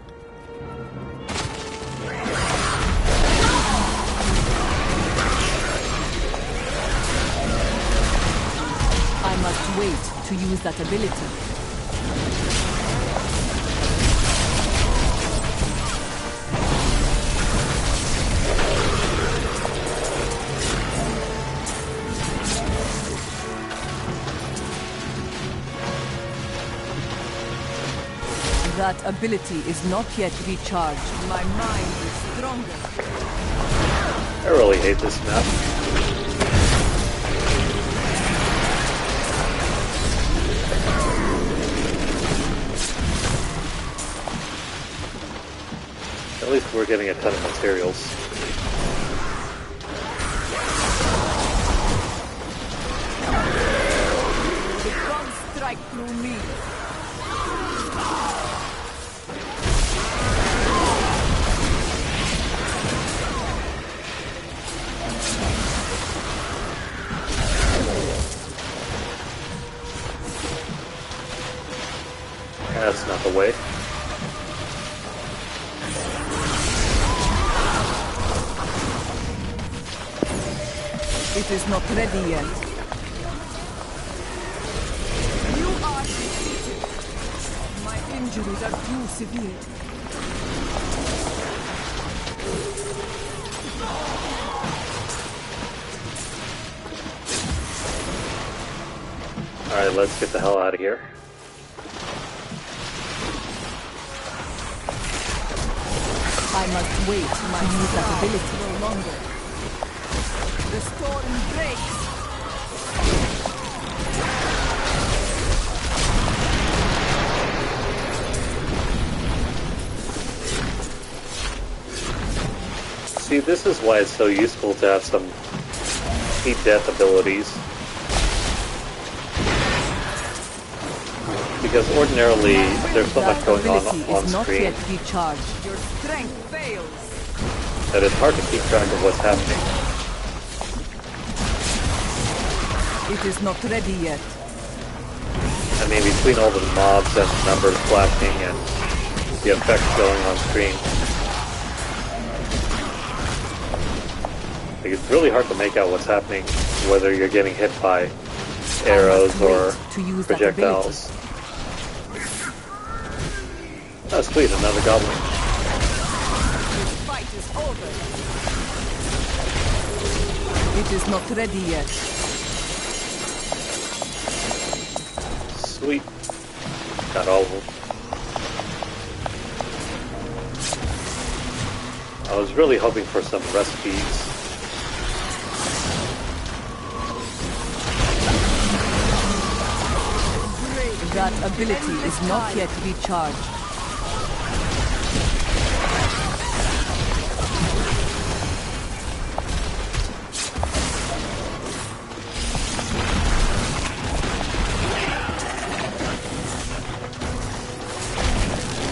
I must wait to use that ability. That ability is not yet recharged. My mind is stronger. I really hate this map. At least we're getting a ton of materials. The guns strike through me. That's not the way. It is not ready yet. You are defeated. My injuries are too severe. Alright, let's get the hell out of here. I must wait to use that ability no longer. The storm breaks. See, this is why it's so useful to have some heat death abilities. Because ordinarily, there's so much going on not screen yet recharged. Your strength fails. that it's hard to keep track of what's happening. It is not ready yet. I mean, between all the mobs and numbers flashing and the effects going on screen, like, it's really hard to make out what's happening, whether you're getting hit by arrows or projectiles. Oh, sweet, another goblin. This fight is over. It is not ready yet. Sweet. Got all of them. I was really hoping for some recipes. That ability is not yet recharged.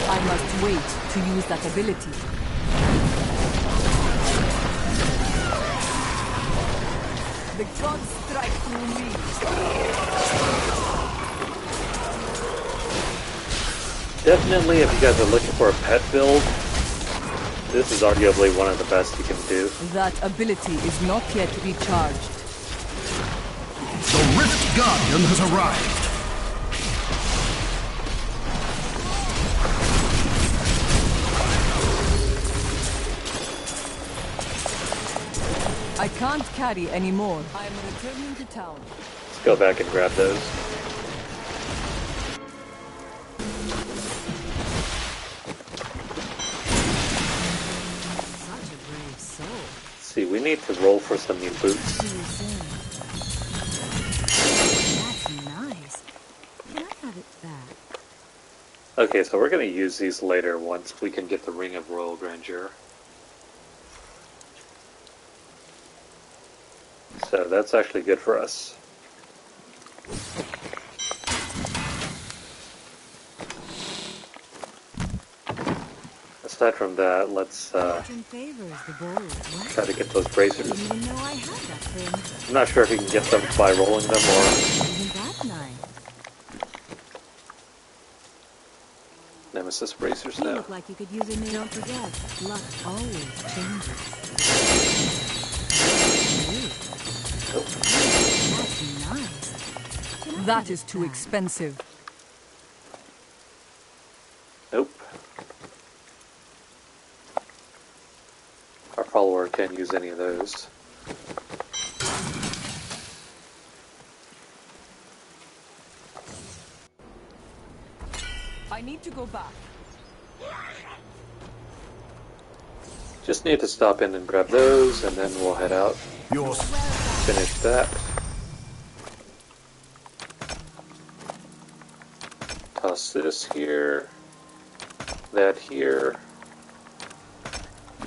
I must wait to use that ability. The gods strike through me. Definitely, if you guys are looking for a pet build, this is arguably one of the best you can do. That ability is not yet recharged. The Rift Guardian has arrived. I can't carry anymore. I'm returning to town. Let's go back and grab those. see, we need to roll for some new boots. That's nice. Can I have it back? Okay, so we're going to use these later once we can get the Ring of Royal Grandeur. So that's actually good for us. Aside from that, let's Fortune favors the bold. What? try to get those I bracers. didn't even know I had that thing. I'm not sure if you can get them by rolling them or... Isn't that nice? Nemesis bracers You now. look like you could use a new. Don't forget, luck always changes. Nope. That's nice. That is too expensive. Nope. Our follower can't use any of those. I need to go back. Just need to stop in and grab those, and then we'll head out. Yours. Finish that. Toss this here. That here.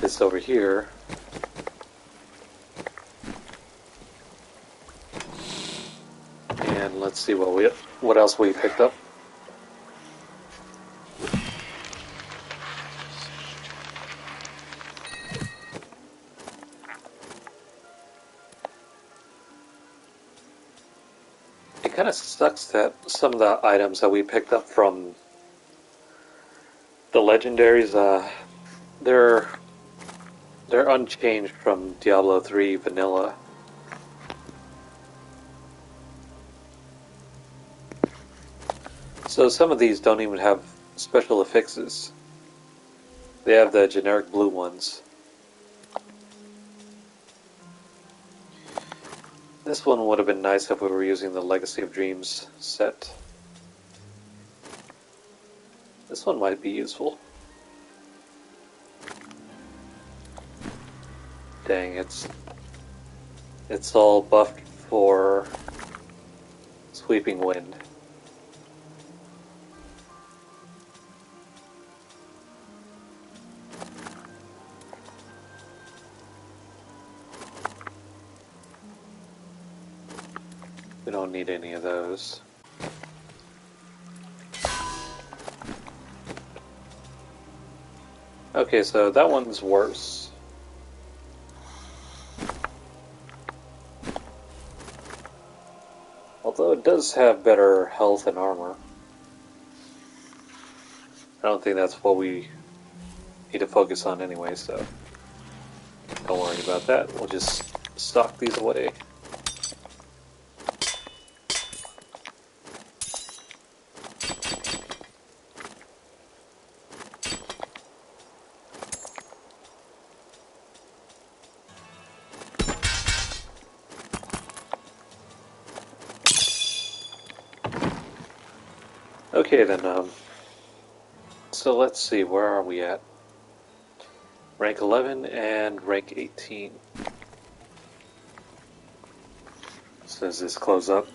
This over here. And let's see what else we picked up. It kind of sucks that some of the items that we picked up from the legendaries, they're unchanged from Diablo 3 vanilla. So some of these don't even have special affixes. They have the generic blue ones. This one would have been nice if we were using the Legacy of Dreams set. This one might be useful. Dang, it's all buffed for Sweeping Wind. We don't need any of those. Okay, so that one's worse. Although it does have better health and armor. I don't think that's what we need to focus on anyway, so don't worry about that. We'll just stock these away. Okay then, so let's see, where are we at? Rank 11 and rank 18. So does this close up?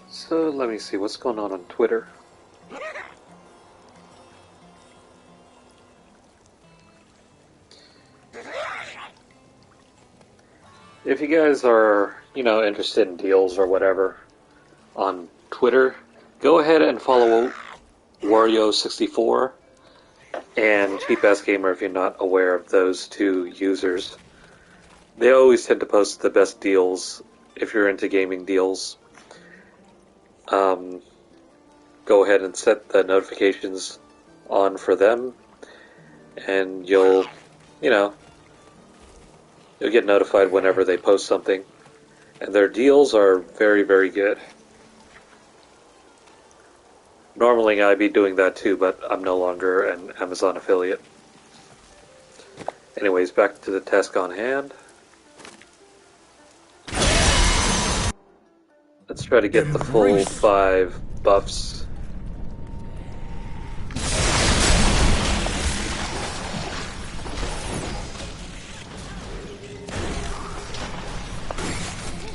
So let me see, what's going on Twitter? If you guys are, interested in deals or whatever on Twitter, go ahead and follow Wario64 and Cheap Ass Gamer if you're not aware of those two users. They always tend to post the best deals if you're into gaming deals. Go ahead and set the notifications on for them, and you'll get notified whenever they post something. And their deals are very, very good. Normally I'd be doing that too, but I'm no longer an Amazon affiliate. Anyways, back to the task on hand. Let's try to get the full 5 buffs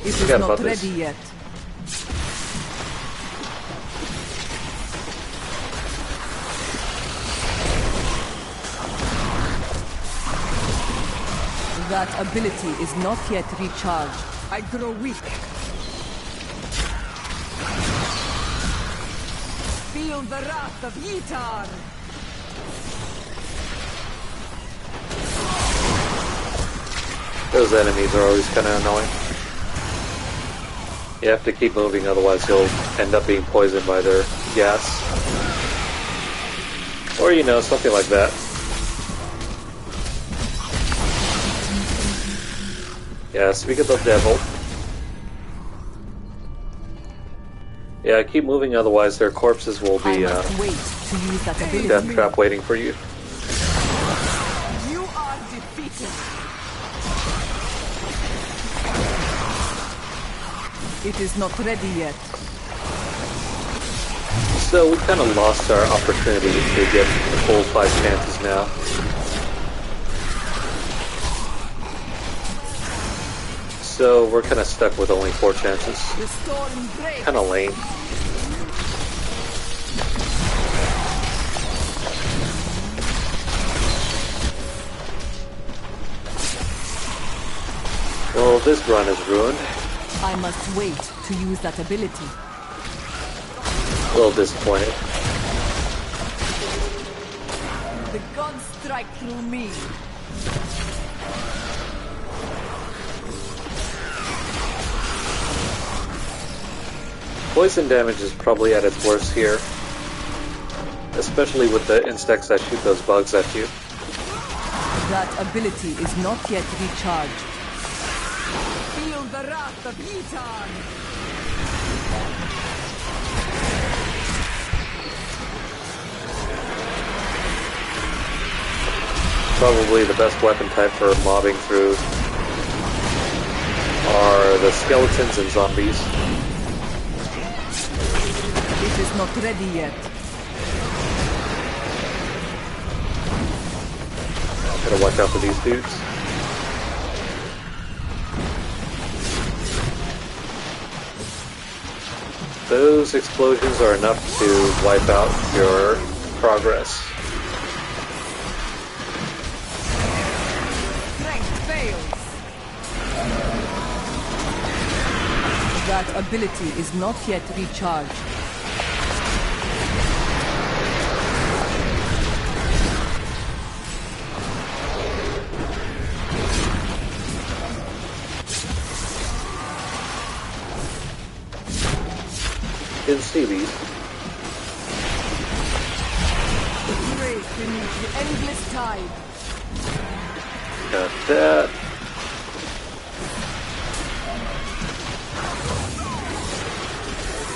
It is Forgot not about ready this. yet. That ability is not yet recharged. I grow weak. Feel the wrath of Yitar! Those enemies are always kind of annoying. You have to keep moving, otherwise you'll end up being poisoned by their gas. Or, you know, something like that. Yeah, speak of the devil. Yeah, keep moving, otherwise their corpses will I be must wait to use that ability. death trap waiting for you. You are defeated. It is not ready yet. So we kind of lost our opportunity to get the full 5 chances now. So we're kind of stuck with only 4 chances. The storm breaks. Kind of lame. Well, this run is ruined. I must wait to use that ability. A little disappointed. The gods strike through me. Poison damage is probably at its worst here. Especially with the insects that shoot those bugs at you. That ability is not yet recharged. Feel the wrath of Yitar! Probably the best weapon type for mobbing through are the skeletons and zombies. It is not ready yet. Gotta watch out for these dudes. Those explosions are enough to wipe out your progress. Strength fails. That ability is not yet recharged. Didn't see these. Break beneath the endless tide. Got that.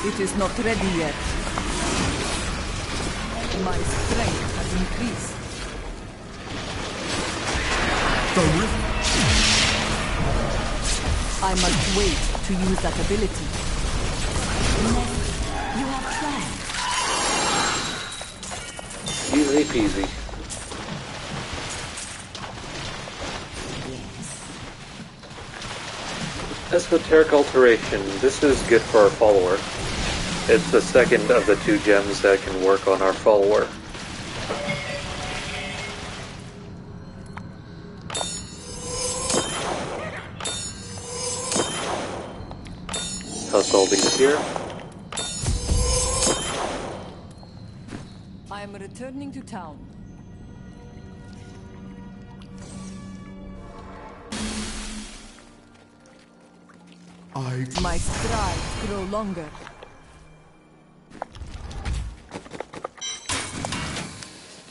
It is not ready yet. My strength has increased. The rift. I must wait to use that ability. You have tried. Easy peasy. Esoteric Alteration. This is good for our follower. It's the second of the 2 gems that can work on our follower. Toss all these here. I am returning to town. My strides grow longer.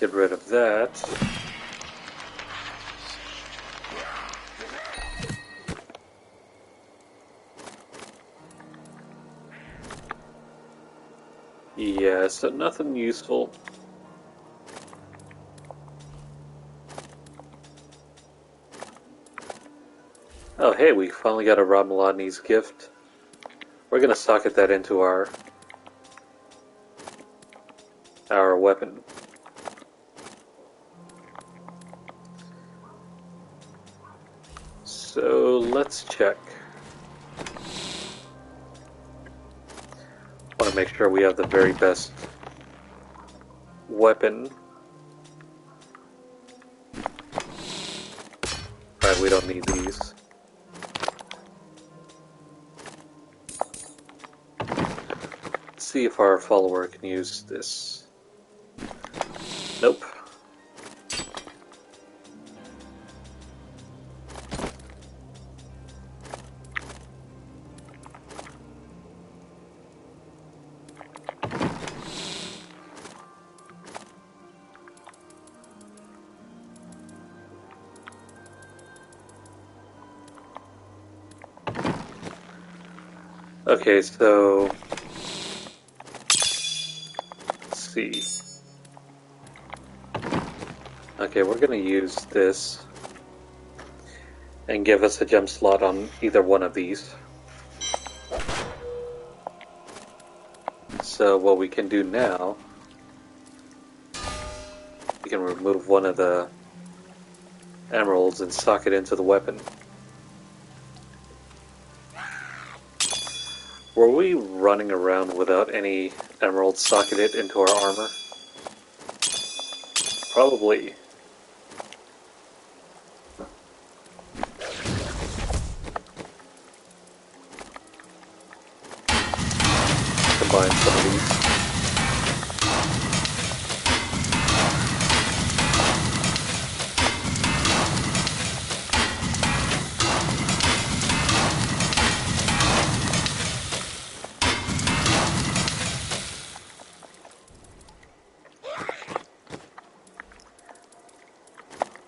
Get rid of that. Yeah, so nothing useful. Oh hey, we finally got a Rob Malodny's gift. We're gonna socket that into our weapon. So let's check. make sure we have the very best weapon. Right, we don't need these. Let's see if our follower can use this. Nope. Okay, so let's see. Okay, we're gonna use this and give us a gem slot on either one of these. So what we can do now, we can remove one of the emeralds and sock it into the weapon. Were we running around without any emeralds socketed into our armor? Probably. Combine some of these.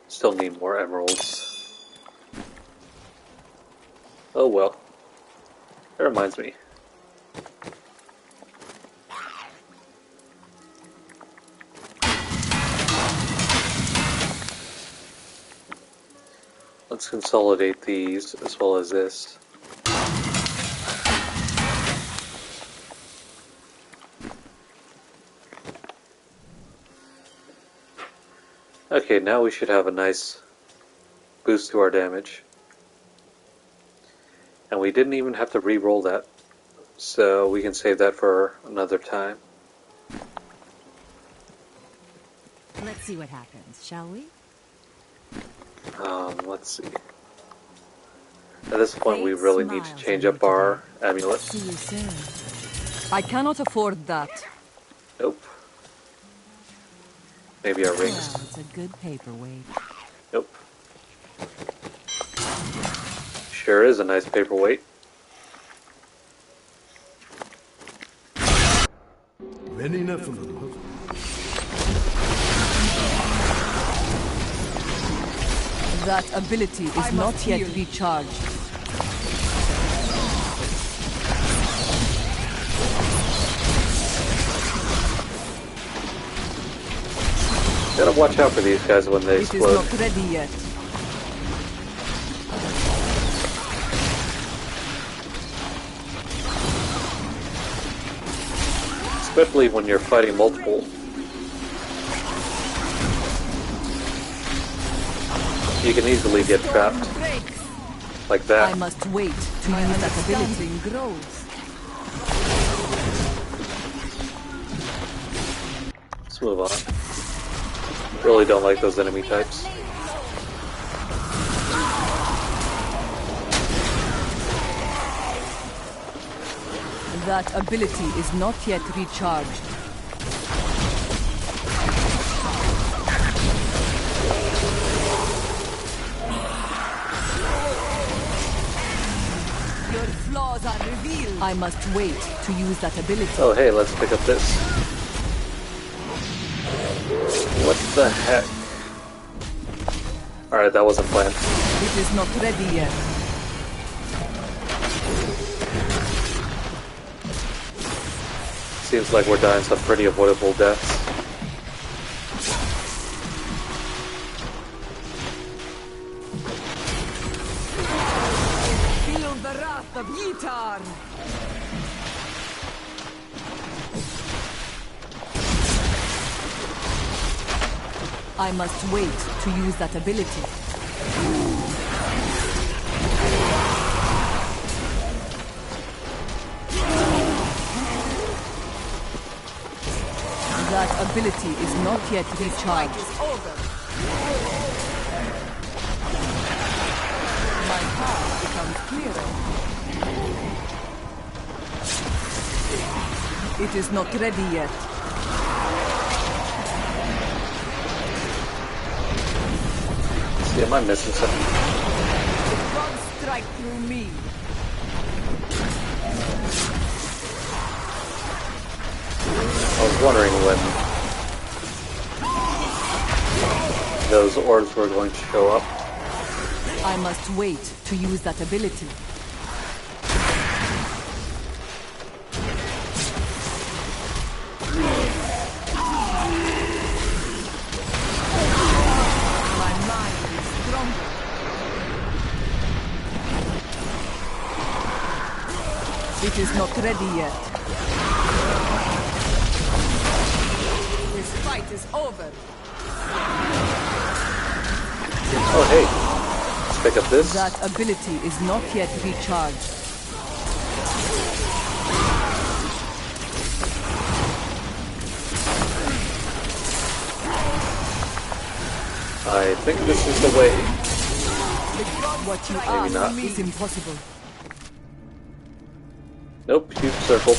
Still need more emeralds. Oh well. That reminds me. Let's consolidate these as well as this. Okay, now we should have a nice boost to our damage. And we didn't even have to re-roll that, so we can save that for another time. Let's see what happens, shall we? Let's see. At this point, we really need to change up our amulet. See you soon. I cannot afford that. Nope. Maybe our rings. Well, it's a good paperweight. Nope. Sure is a nice paperweight. Many Nephilim. That ability is not yet recharged. Gotta watch out for these guys when they It is explode. not ready yet. Especially when you're fighting multiple. You can easily get trapped. Like I that. must wait to use that ability. Grows. Let's move on. Really don't like those enemy types. That ability is not yet recharged. Your flaws are revealed. I must wait to use that ability. Oh hey, let's pick up this. What the heck? Alright, that wasn't planned. It is not ready yet. Seems like we're dying some pretty avoidable deaths. Feel the wrath of Yitar. I must wait to use that ability. That ability is not yet recharged. My path becomes clearer. It is not ready yet. See, am I missing something? The gods strike through me. I was wondering when those orbs were going to show up. I must wait to use that ability. My mind is stronger. It is not ready yet. This fight is over. Oh, hey. Let's pick up this. That ability is not yet recharged. I think this is the way. What you Maybe ask not. is impossible. Nope, huge circle.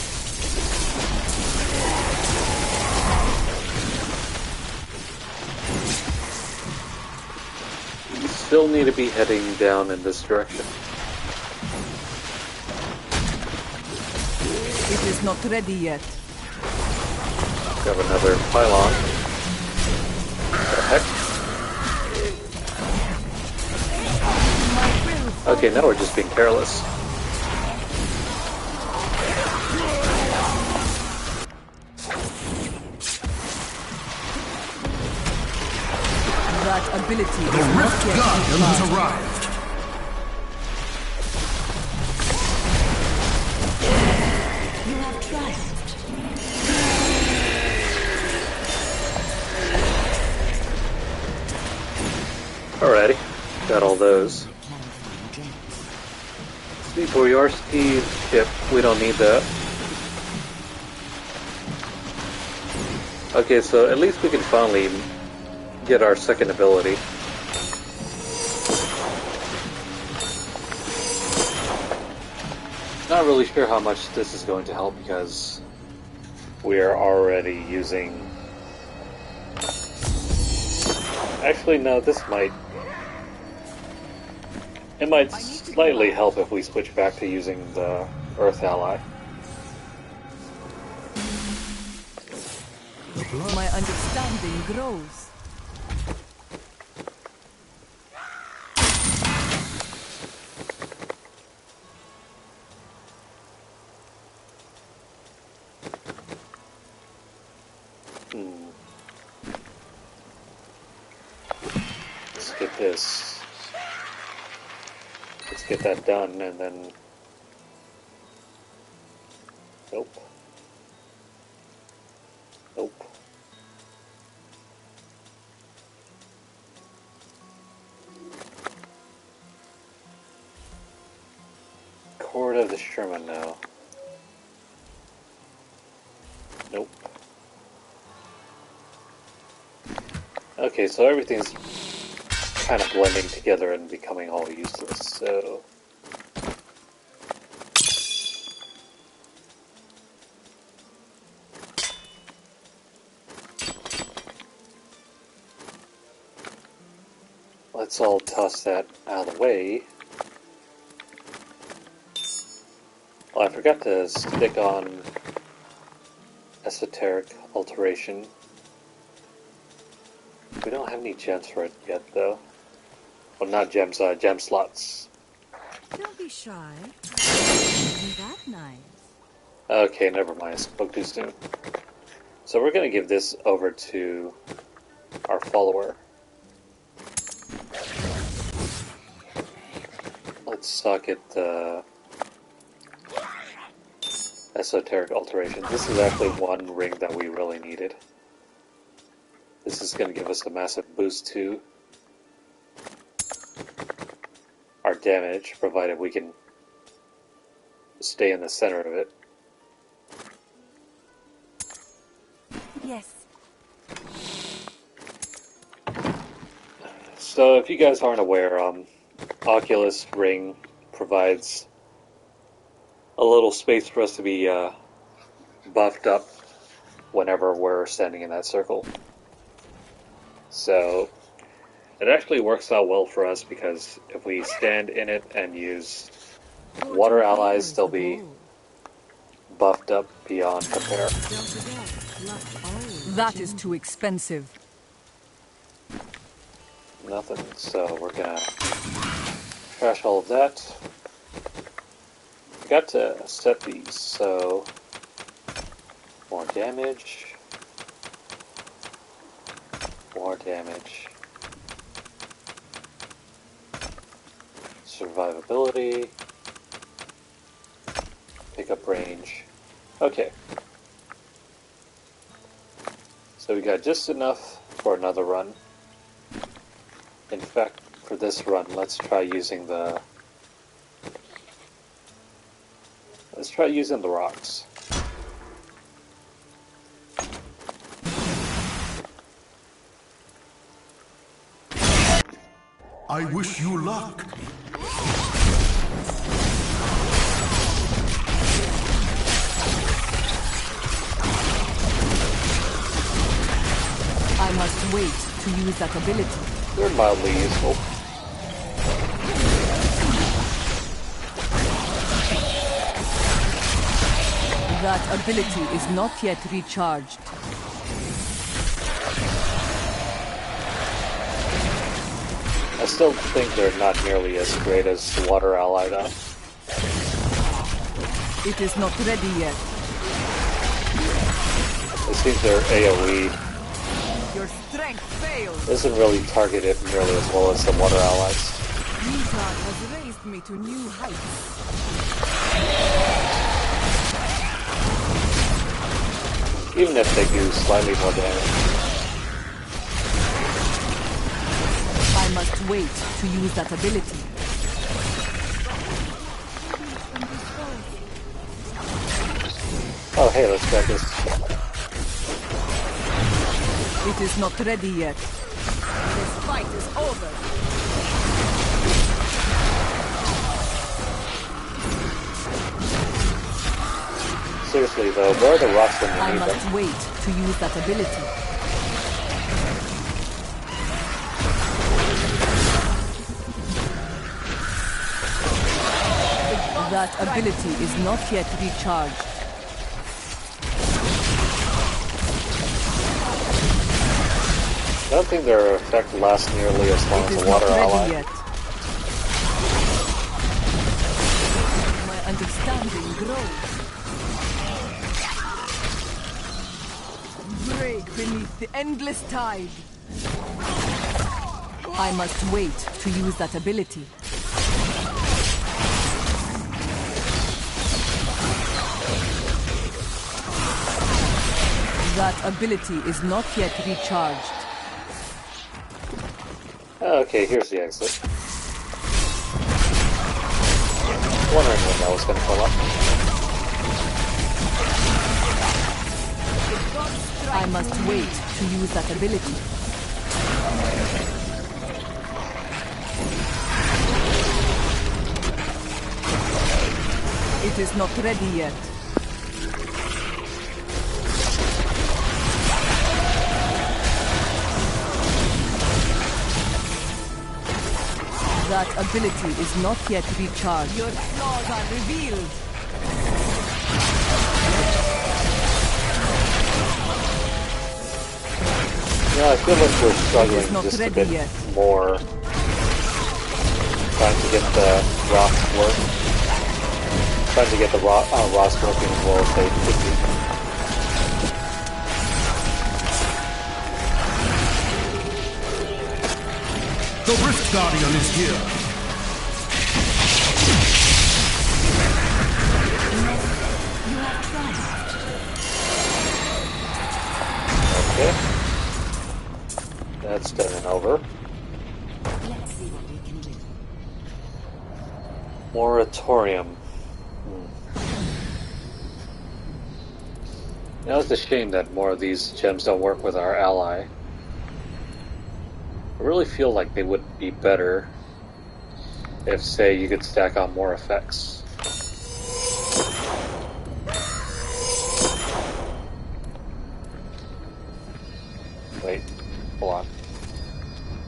We still need to be heading down in this direction. It is not ready yet. Grab another pylon. What the heck? Okay, now we're just being careless. That ability The is not Rift yet Guardian has recharged. arrived. You have trust. Alrighty, got all those. C4RC ship, we don't need that. Okay, so at least we can finally get our second ability. Not really sure how much this is going to help because we are already using... Actually, no, this might... It might slightly help if we switch back to using the Earth Ally. My understanding grows. Let's get this. Let's get that done and then... Nope. Nope. Cord of the Sherman now. Nope. Okay, so everything's kind of blending together and becoming all useless, so... Let's all toss that out of the way. Oh, I forgot to stick on Esoteric Alteration. We don't have any gems for it yet, though. Well, not gems, gem slots. Don't be shy. Isn't that nice? Okay, never mind. I spoke too soon. So we're gonna give this over to our follower. Let's socket the Esoteric Alteration. This is actually one ring that we really needed. This is going to give us a massive boost to our damage, provided we can stay in the center of it. Yes. So if you guys aren't aware, Oculus Ring provides a little space for us to be buffed up whenever we're standing in that circle. So it actually works out well for us because if we stand in it and use water allies, they'll be buffed up beyond compare. That is too expensive. Nothing, so we're gonna trash all of that. Forgot to set these, so more damage, more damage, survivability, pickup range. Okay. So we got just enough for another run. In fact, for this run, let's try using the rocks. I wish you luck. I must wait to use that ability. They're mildly useful. That ability is not yet recharged. I still think they're not nearly as great as the water ally though. It is not ready yet. It seems their AoE Your strength fails. isn't really targeted nearly as well as the water allies. Nita has raised me to new heights. Even if they do slightly more damage. I must wait to use that ability. Oh hey, let's check this. It is not ready yet. This fight is over. Seriously though, where are the rocks when you I need must them? wait to use that ability. That ability is not yet recharged. I don't think their effect lasts nearly as long It as is the not water ready ally. yet. My understanding grows. Break beneath the endless tide. I must wait to use that ability. That ability is not yet recharged. Okay, here's the exit. Wondering when that was going to come up. I must wait to use that ability. It is not ready yet. That ability is not yet recharged. Your flaws are revealed. Yeah, I feel like we're It struggling is not just a ready bit yet. more trying to get the rocks work. Trying to get the rocks working as well as they could be. The Rift Guardian is here. You have trust. Okay. That's done and over. Let's see what we can do. Moratorium. Now it's a shame that more of these gems don't work with our ally. I really feel like they would be better if, say, you could stack on more effects. Wait, hold on.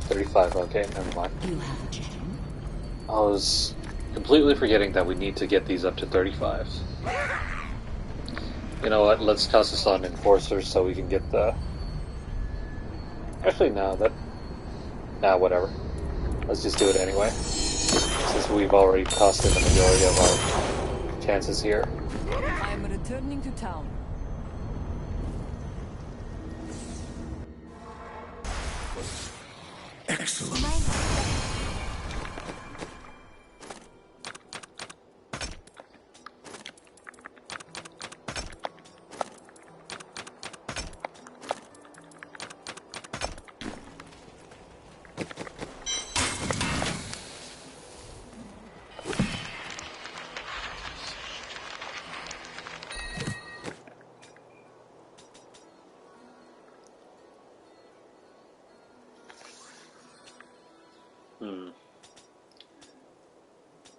35, okay, never mind. You have a gem. I was completely forgetting that we need to get these up to 35s. You know what, let's toss this on Enforcers so we can get the... Actually, no, nah, whatever. Let's just do it anyway. Since we've already tossed in the majority of our chances here. I am returning to town. Excellent.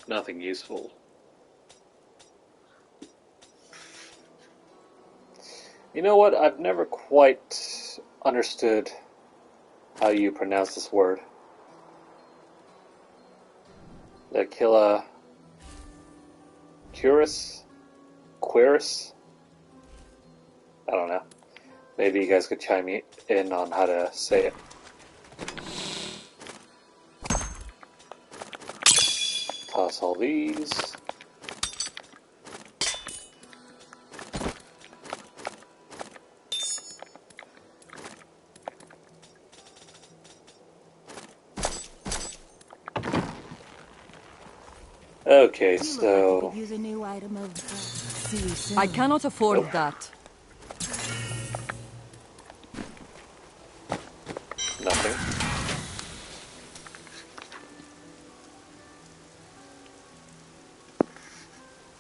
Nothing useful. You know what? I've never quite understood how you pronounce this word. The Killa Quirus? I don't know. Maybe you guys could chime in on how to say it. Toss all these. Okay, so... Use a new item of see you soon. I cannot afford that. Nothing.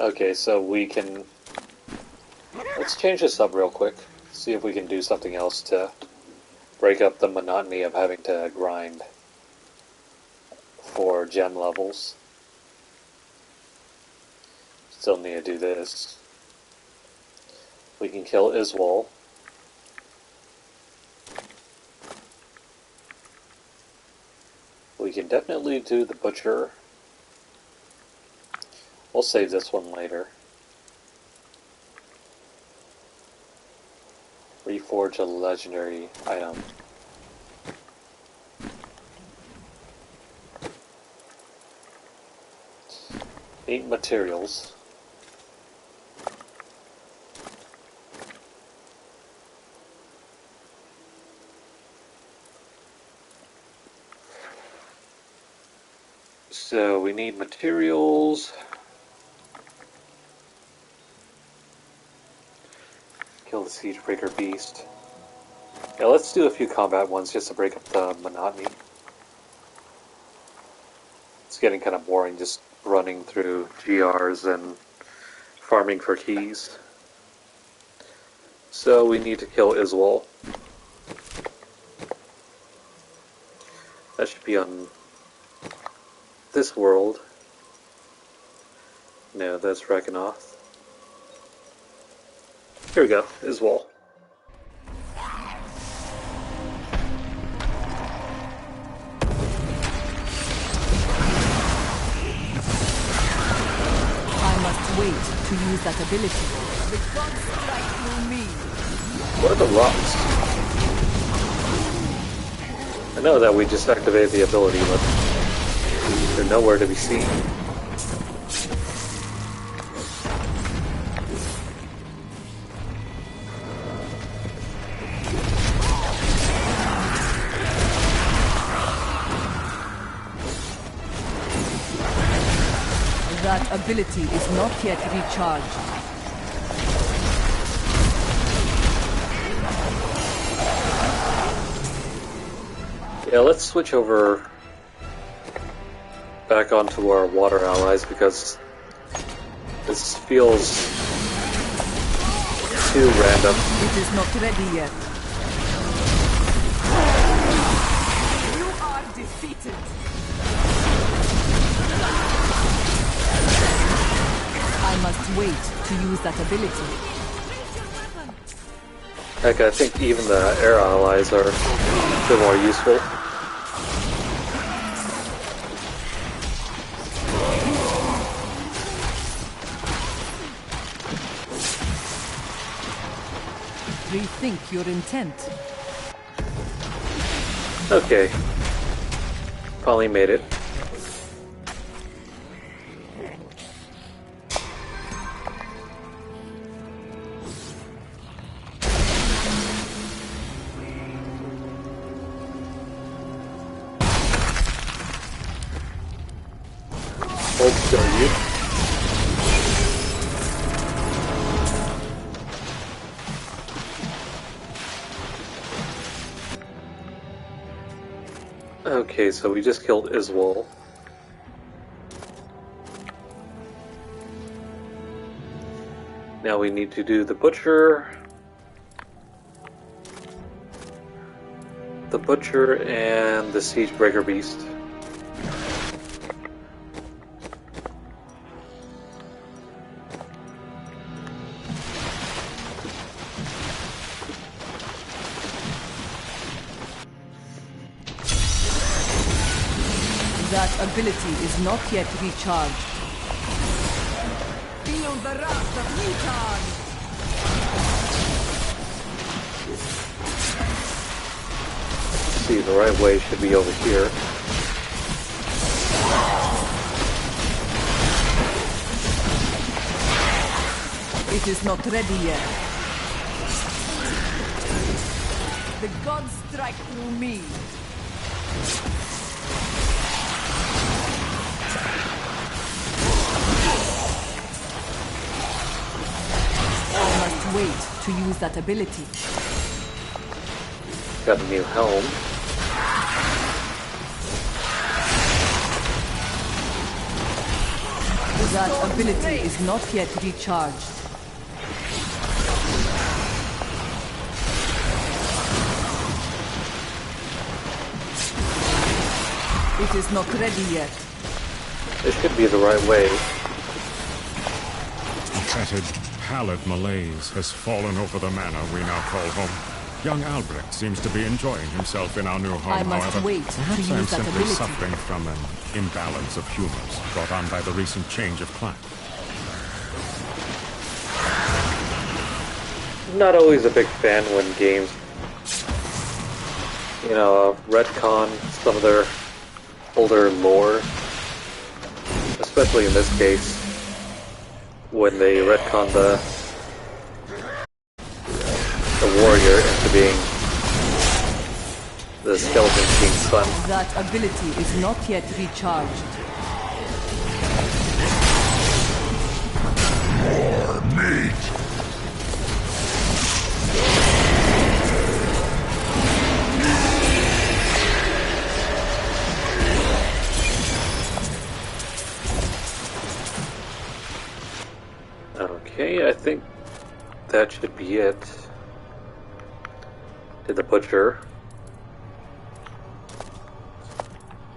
Okay, so we can... Let's change this up real quick. See if we can do something else to break up the monotony of having to grind for gem levels. Still need to do this. We can kill Iswal. We can definitely do the Butcher. We'll save this one later. Reforge a legendary item. Need materials. So we need materials. Kill the Siegebreaker Beast. Yeah, let's do a few combat ones just to break up the monotony. It's getting kind of boring just running through GRs and farming for keys. So we need to kill Iswal. That should be on this world. No, that's Rakanoth. Here we go, Iswal. I must wait to use that ability. The gods strike through me. What are the rocks? I know that we just activated the ability, but they're nowhere to be seen. That ability is not yet recharged. Yeah, let's switch over back onto our water allies because this feels too random. It is not ready yet. You are defeated. I must wait to use that ability. Heck, I think even the air allies are a bit more useful. Rethink your intent. Okay. Finally made it. Hold still, you. Okay, so we just killed Iswal. Now we need to do the Butcher. The Butcher and the Siegebreaker Beast. That ability is not yet recharged. Feel the wrath of Newton! See, the right way should be over here. It is not ready yet. The gods strike through me. I must wait to use that ability. Got a new helm. That ability is not yet recharged. It is not ready yet. This should be the right way. A fetid, pallid malaise has fallen over the manor we now call home. Young Albrecht seems to be enjoying himself in our new home, I must however. wait to Perhaps I'm use that simply ability. suffering from an imbalance of humors brought on by the recent change of climate. Not always a big fan when games, retcon some of their older lore. Especially in this case, when they retcon the warrior into being the Skeleton King's son. That ability is not yet recharged. Meat! Okay, I think that should be it. Did the Butcher.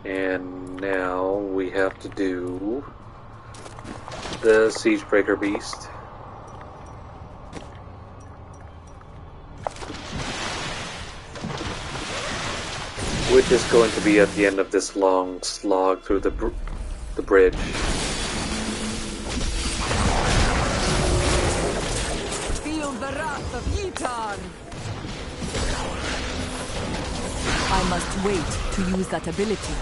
And now we have to do the Siegebreaker Beast. Which is going to be at the end of this long slog through the bridge. Feel the wrath of Yitan! I must wait to use that ability.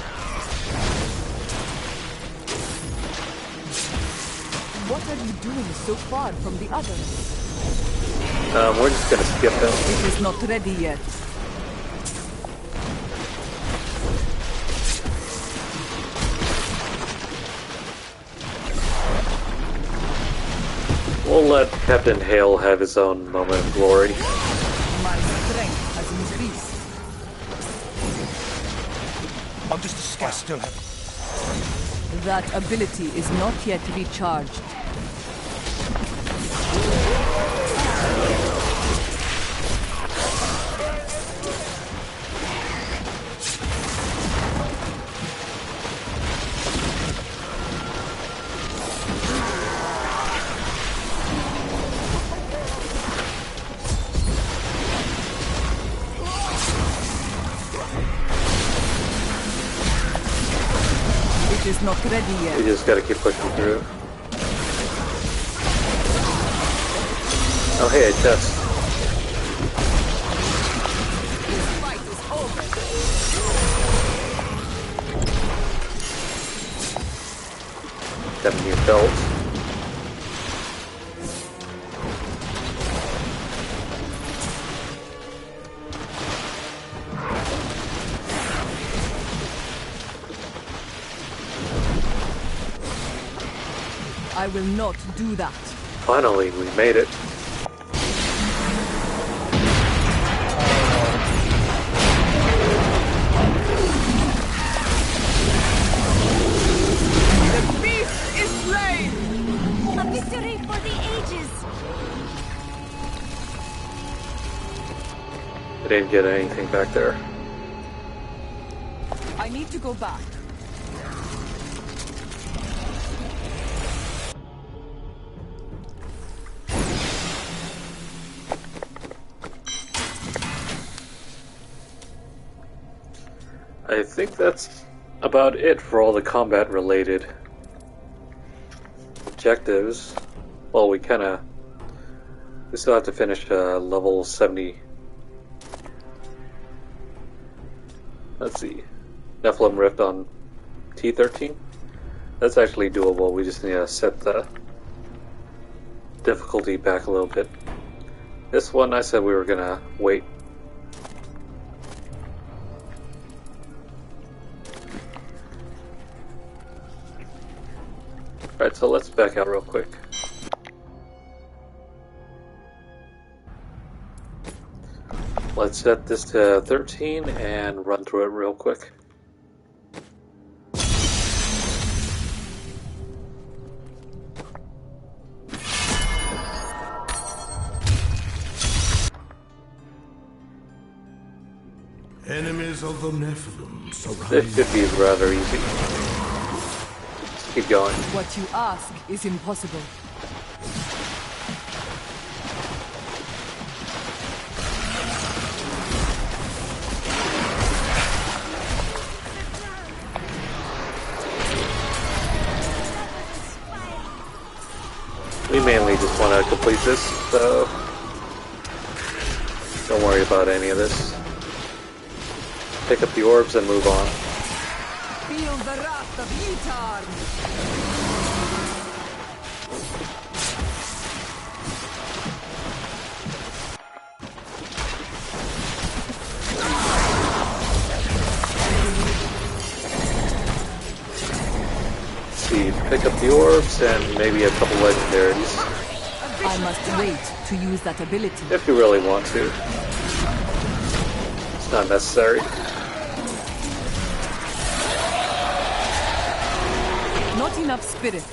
What are you doing so far from the others? We're just gonna skip him. It is not ready yet. We'll let Captain Hale have his own moment of glory. My strength has increased. I'm just a scout. Still have. That ability is not yet recharged. It is not ready We yet. just gotta keep pushing through. Oh hey, a chest. This fight is over. 7 new belt. I will not do that. Finally, we made it. The beast is slain! A victory for the ages! I didn't get anything back there. I need to go back. I think that's about it for all the combat related objectives. Well, we still have to finish level 70. Let's see. Nephilim Rift on T13. That's actually doable. We just need to set the difficulty back a little bit. This one I said we were gonna wait. Alright, so let's back out real quick. Let's set this to 13 and run through it real quick. Enemies of the Nephilim surround. This should be rather easy. Just keep going. What you ask is impossible. We mainly just want to complete this, so don't worry about any of this. Pick up the orbs and move on. Feel the wrath of Yitarn! See, pick up the orbs and maybe a couple legendaries, I must wait to use that ability. if you really want to. It's not necessary. Not enough spirit.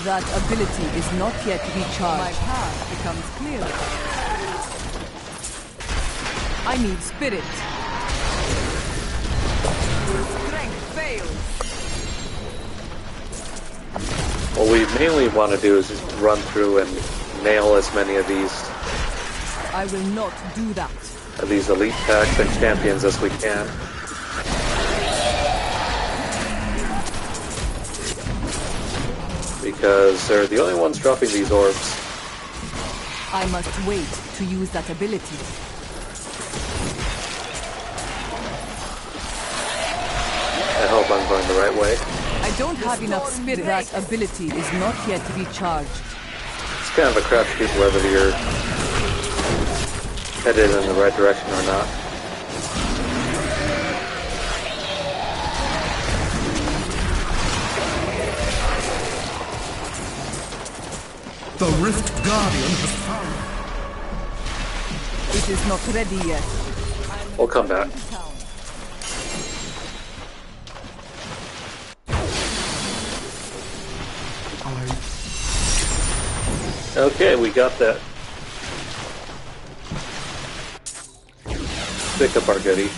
That ability is not yet recharged. My path becomes clearer. I need spirit. Strength fails. What we mainly want to do is just run through and nail as many of these I will not do that. elite packs and champions as we can. Because they're the only ones dropping these orbs. I must wait to use that ability. I hope I'm going the right way. I don't have enough spirit. That ability is not yet recharged. It's kind of a crapshoot whether you're headed in the right direction or not. The Rift Guardian has found. It is not ready yet. We'll come back. Okay, we got that. Pick up our goodie.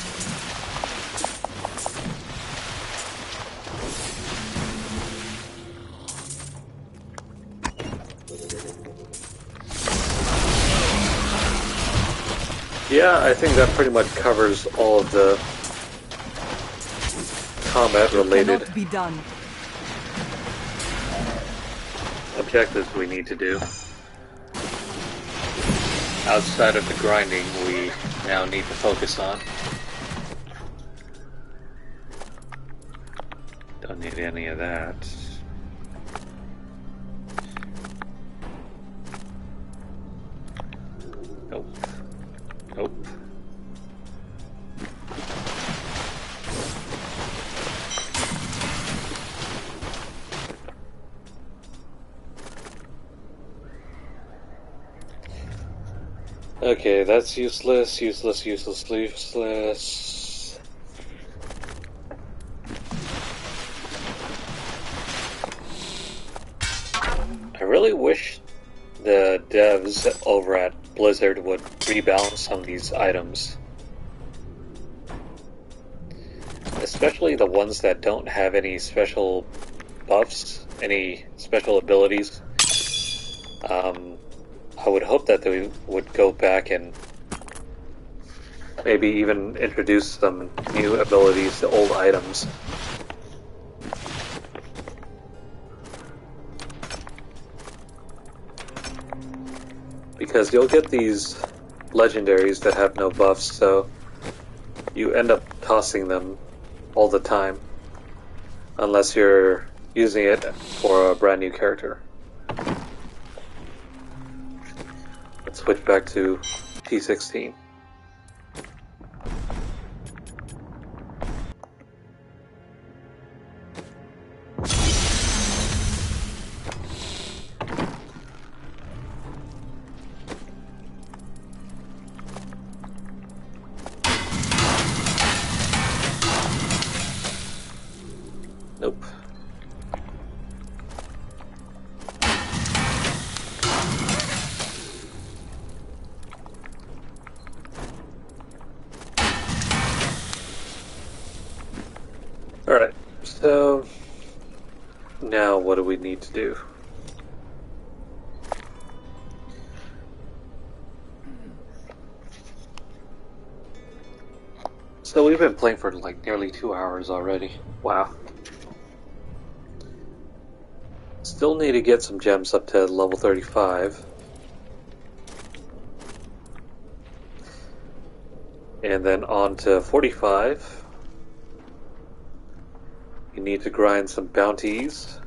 Yeah, I think that pretty much covers all of the combat related Cannot be done. objectives we need to do. Outside of the grinding, we now need to focus on. Don't need any of that. Nope. Nope. Okay, that's useless, useless, useless, useless. I really wish the devs over at Blizzard would rebalance some of these items. Especially the ones that don't have any special buffs, any special abilities. I would hope that they would go back and maybe even introduce some new abilities to old items. Because you'll get these legendaries that have no buffs, so you end up tossing them all the time. Unless you're using it for a brand new character. Let's switch back to T16. Nope. Alright, so now what do we need to do? So we've been playing for like nearly 2 hours already. Wow. Still need to get some gems up to level 35. And then on to 45. You need to grind some bounties.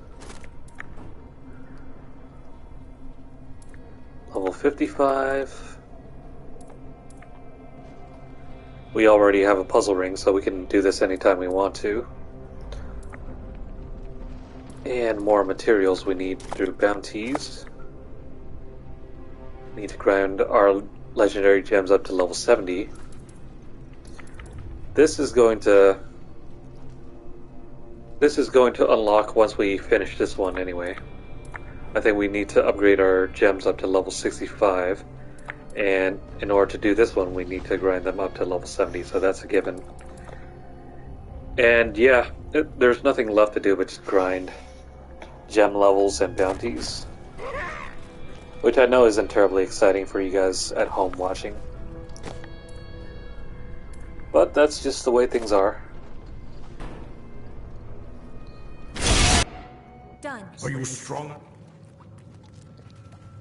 Level 55. We already have a puzzle ring, so we can do this anytime we want to. And more materials we need through bounties. Need to grind our legendary gems up to level 70. This is going to unlock once we finish this one anyway. I think we need to upgrade our gems up to level 65. And in order to do this one, we need to grind them up to level 70, so that's a given. And yeah, there's nothing left to do but just grind gem levels and bounties. Which I know isn't terribly exciting for you guys at home watching. But that's just the way things are. Done. Are you strong?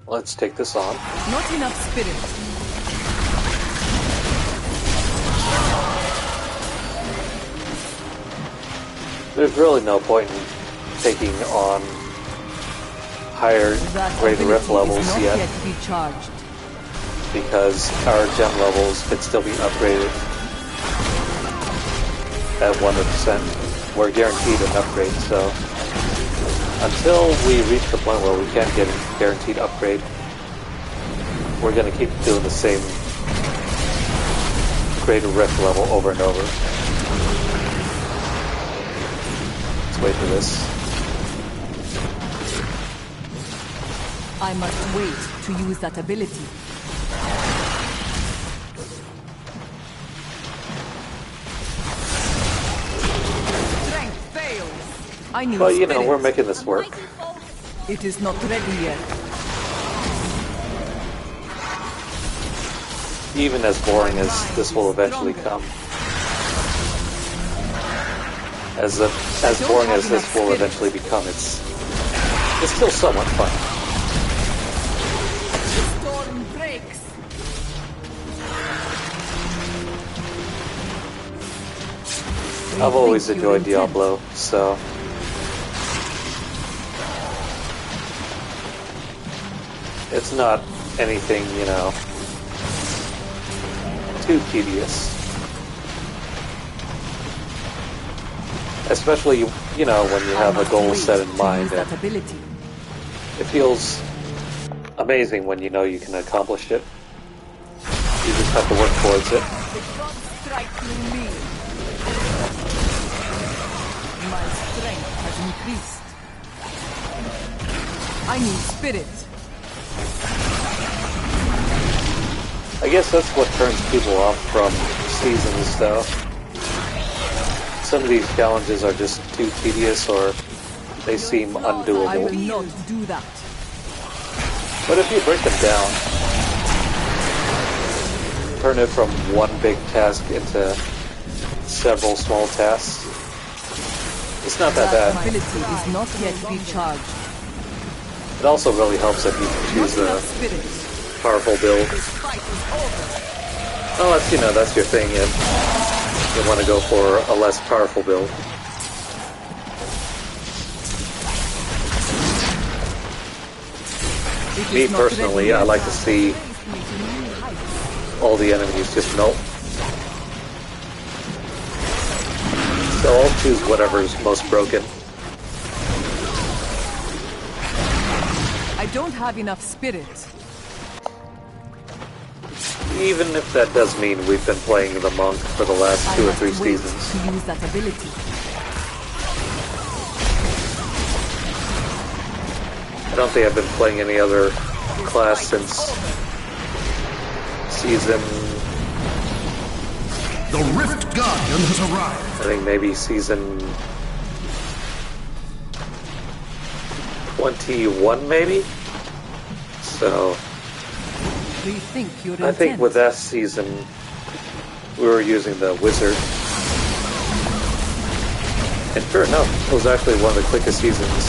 Let's take this on. Not enough spirit. There's really no point in taking on higher grade rift levels yet, be charged. because our gem levels could still be upgraded at 100%. We're guaranteed an upgrade, so until we reach the point where we can't get a guaranteed upgrade, we're going to keep doing the same grade rift level over and over. Let's wait for this. I must wait to use that ability. Strength fails. I need But you know, spirit. we're making this work. It is not ready yet. Even as boring as this will eventually come. As boring as this will eventually become, it's still somewhat fun. Storm breaks. I've always enjoyed Diablo, so it's not anything, you know, too tedious. Especially, you know, when you have a goal set in mind, and it feels amazing when you know you can accomplish it. You just have to work towards it. The gods strike through me. My strength has increased. I need spirit. I guess that's what turns people off from seasons, though. Some of these challenges are just too tedious, or they seem undoable. I will not do that. But if you break them down, turn it from one big task into several small tasks, it's not that bad. Ability is not yet recharged. It also really helps if you can choose a powerful build. Oh, that's, you know, that's your thing. You want to go for a less powerful build. Me personally, I like to see all the enemies just melt. So I'll choose whatever's most broken. I don't have enough spirit. Even if that does mean we've been playing the monk for the last 2 or 3 seasons. To use that ability. I don't think I've been playing any other class since season... The Rift Guardian has arrived. I think maybe season 21, maybe? So... I think with that season, we were using the wizard. And sure enough, it was actually one of the quickest seasons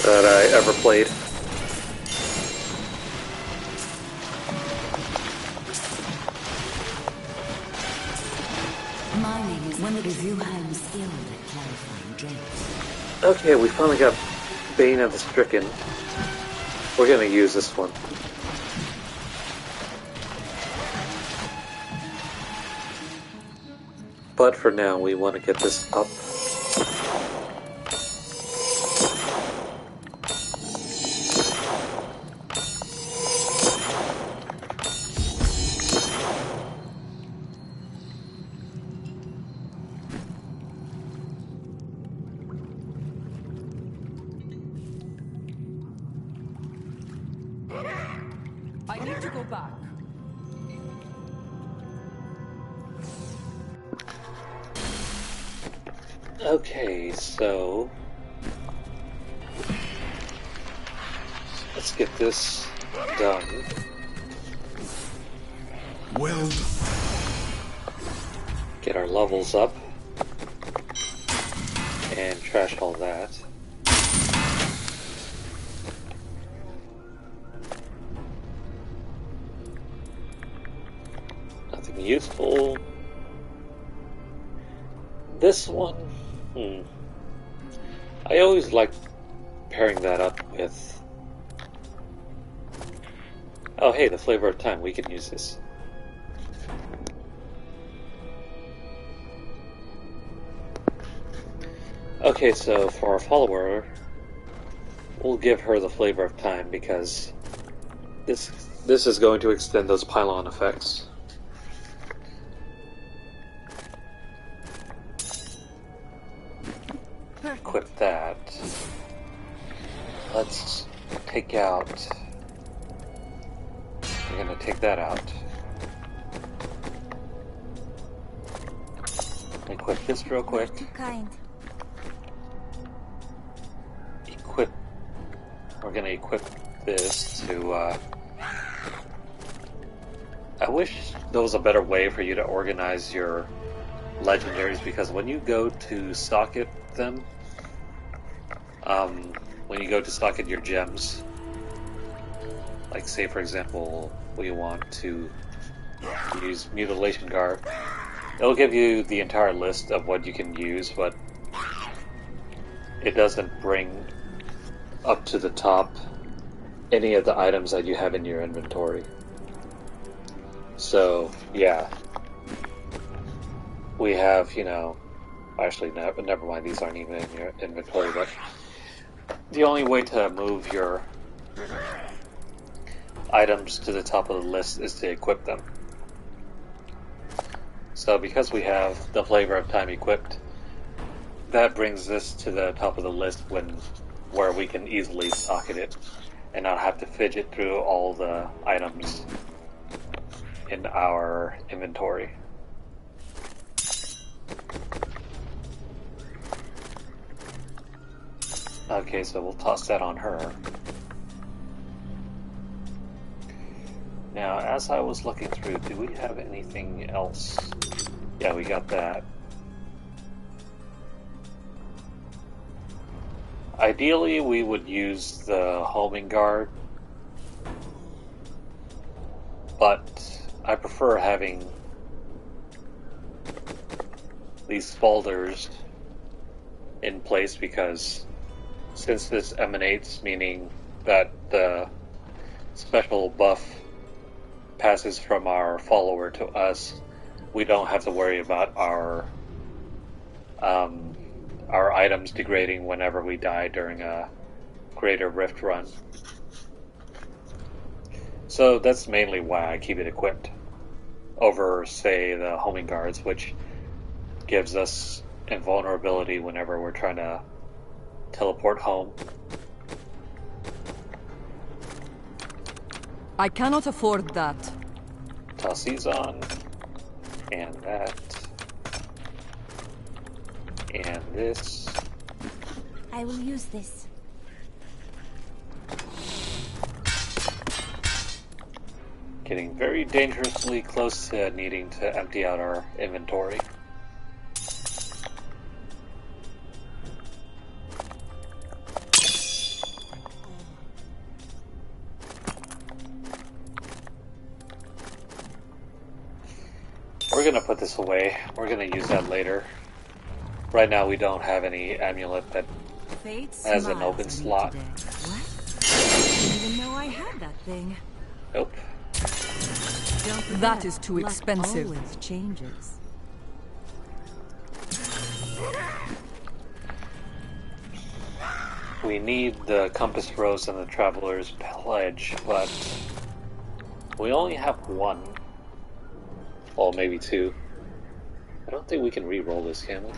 that I ever played. My name is one of you I'm skilled at clarifying drinks. Okay, we finally got Bane of the Stricken. We're gonna use this one. But for now, we want to get this up. I need to go back. Okay, so let's get this done. Well done. Get our levels up and trash all that. Nothing useful. This one, I always like pairing that up with... Oh hey, the flavor of time, we can use this. Okay, so for our follower, we'll give her the flavor of time because this is going to extend those pylon effects. Equip that. Let's take out... We're gonna take that out. Equip this real quick. Too kind. Equip... We're gonna equip this to, I wish there was a better way for you to organize your legendaries because when you go to socket them, when you go to socket your gems, like say for example we want to use Mutilation Guard, it'll give you the entire list of what you can use, but it doesn't bring up to the top any of the items that you have in your inventory. So, yeah. We have, you know, actually, never mind, these aren't even in your inventory, but the only way to move your items to the top of the list is to equip them. So because we have the Flavor of Time equipped, that brings this to the top of the list where we can easily socket it and not have to fidget through all the items in our inventory. Okay, so we'll toss that on her. Now, as I was looking through, do we have anything else? Yeah, we got that. Ideally, we would use the homing guard, but I prefer having these folders in place because since this emanates, meaning that the special buff passes from our follower to us, we don't have to worry about our items degrading whenever we die during a Greater Rift run. So that's mainly why I keep it equipped over, say, the homing guards, which gives us invulnerability whenever we're trying to teleport home. I cannot afford that. Toss these on, and that, and this. I will use this. Getting very dangerously close to needing to empty out our inventory. We're gonna put this away. We're gonna use that later. Right now we don't have any amulet that has an open slot. What? I didn't even know I had that thing. Nope. Don't forget, That is too luck expensive. always changes. We need the Compass Rose and the Traveler's Pledge, but we only have one. Well, maybe two. I don't think we can re-roll this, can we?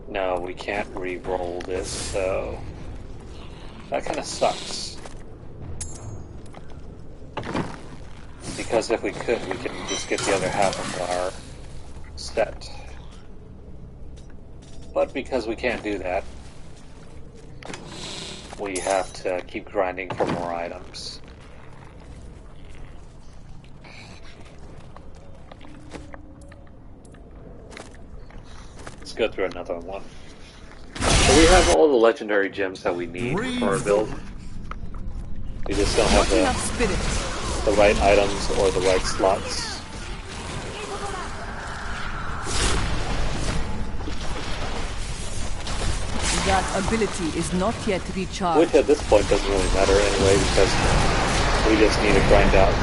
No, we can't re-roll this, so that kind of sucks. Because if we could, we can just get the other half of our set. But because we can't do that, we have to keep grinding for more items. Let's go through another one. So we have all the legendary gems that we need for our build. We just don't have Enough spirit. the right items or the right slots. That ability is not yet recharged. Which at this point doesn't really matter anyway because we just need to grind out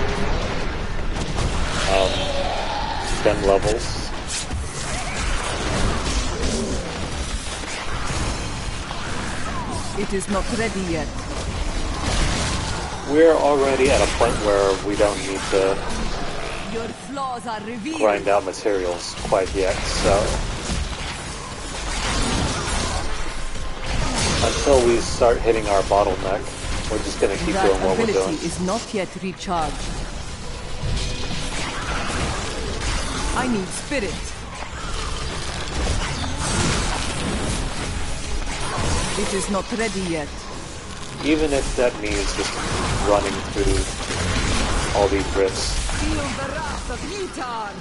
gem levels. It is not ready yet. We're already at a point where we don't need to Your flaws are revealed. grind out materials quite yet, so until we start hitting our bottleneck, we're just going to keep doing That what we're ability doing. is not yet recharged. I need spirit. It is not ready yet. Even if that means just running through all these rifts. Feel the wrath of Newton!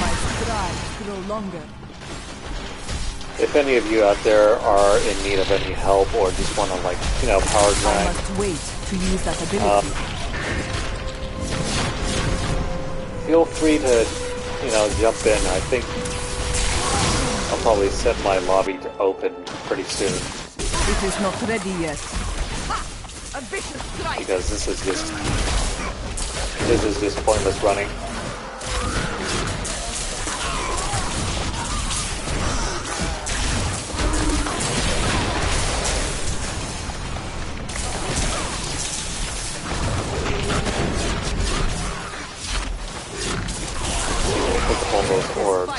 My strides grow longer. If any of you out there are in need of any help or just want to, like, power I grind, must wait to use that ability. feel free to, jump in. I think I'll probably set my lobby to open pretty soon. It is not ready yet. Ha! A vicious strike! Because this is just pointless running. Put all those orbs. I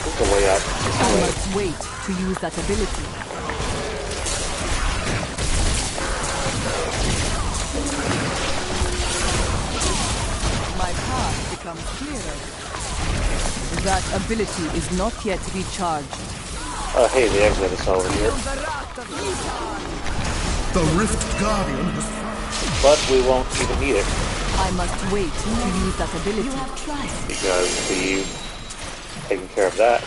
think the way out is I the way. must wait to use that ability. My path becomes clearer. That ability is not yet recharged. Oh, hey, the exit is over here. The wrath of Newton! The Rift Guardian has But we won't even need it. I must wait to use that ability. You have tried. Because we've taken care of that.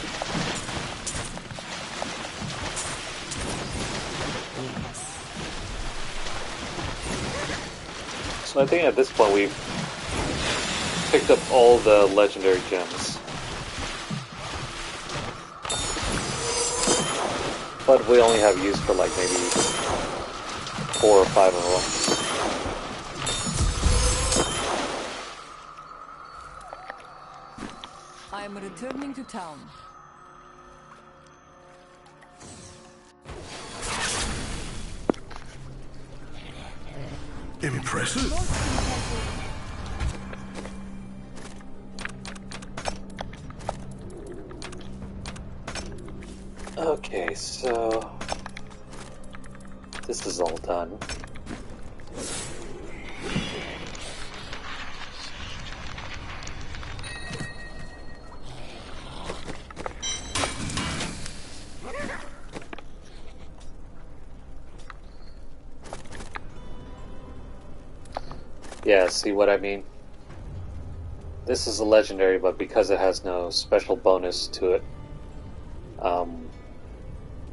So I think at this point we've picked up all the legendary gems. But we only have use for like maybe 4 or 5 of them. I am returning to town. impressive. Okay, so this is all done. Yeah, see what I mean? This is a legendary, but because it has no special bonus to it,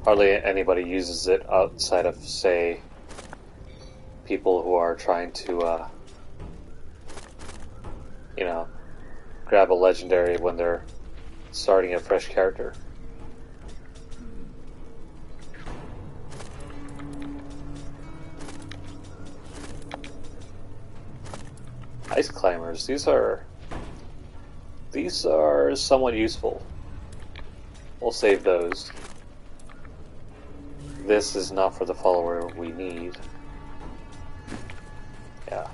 hardly anybody uses it outside of, say, people who are trying to, grab a legendary when they're starting a fresh character. Ice climbers, these are somewhat useful. We'll save those. This is not for the follower we need. Yeah.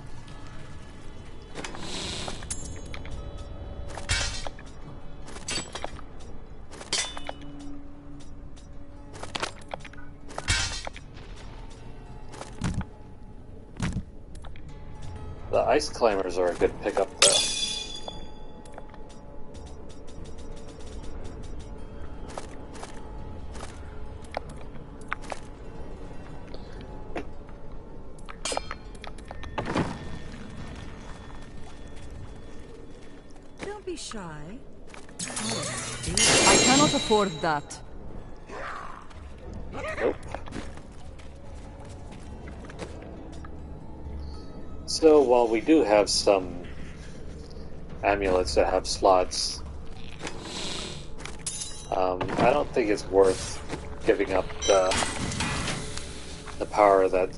The ice climbers are a good pickup, though. Don't be shy. I cannot afford that. Nope. So while we do have some amulets that have slots, I don't think it's worth giving up the power that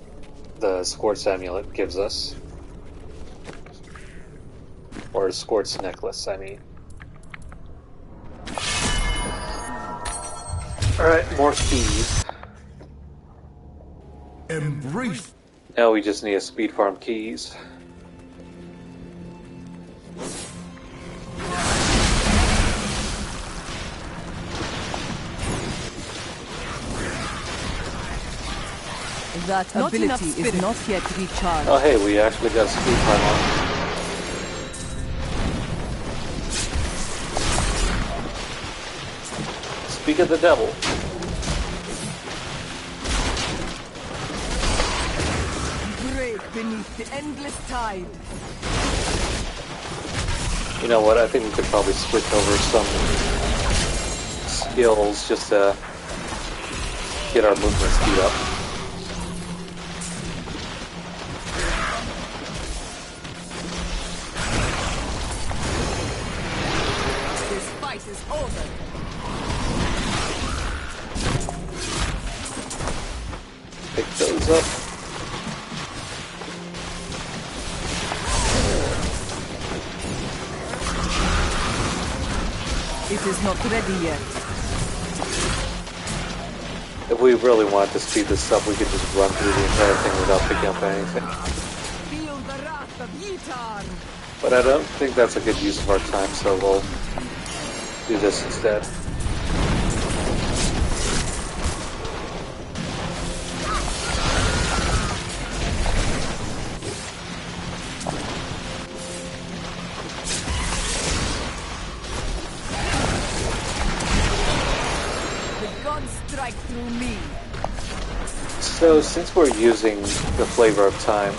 the Squartz amulet gives us. Or Squartz necklace, I mean. Alright, more keys. Embrace. Now we just need a speed farm keys. That ability is not yet recharged. Oh hey, we actually got a speed pylon. Speak of the devil. Break beneath the endless tide. You know what, I think we could probably switch over some skills just to get our movement speed up. This fight is over. Pick those up. It is not ready yet. If we really wanted to speed this up, we could just run through the entire thing without picking up anything. Feel the wrath of Yitar. But I don't think that's a good use of our time, so we'll do this instead. Strike through me. So, since we're using the flavor of time,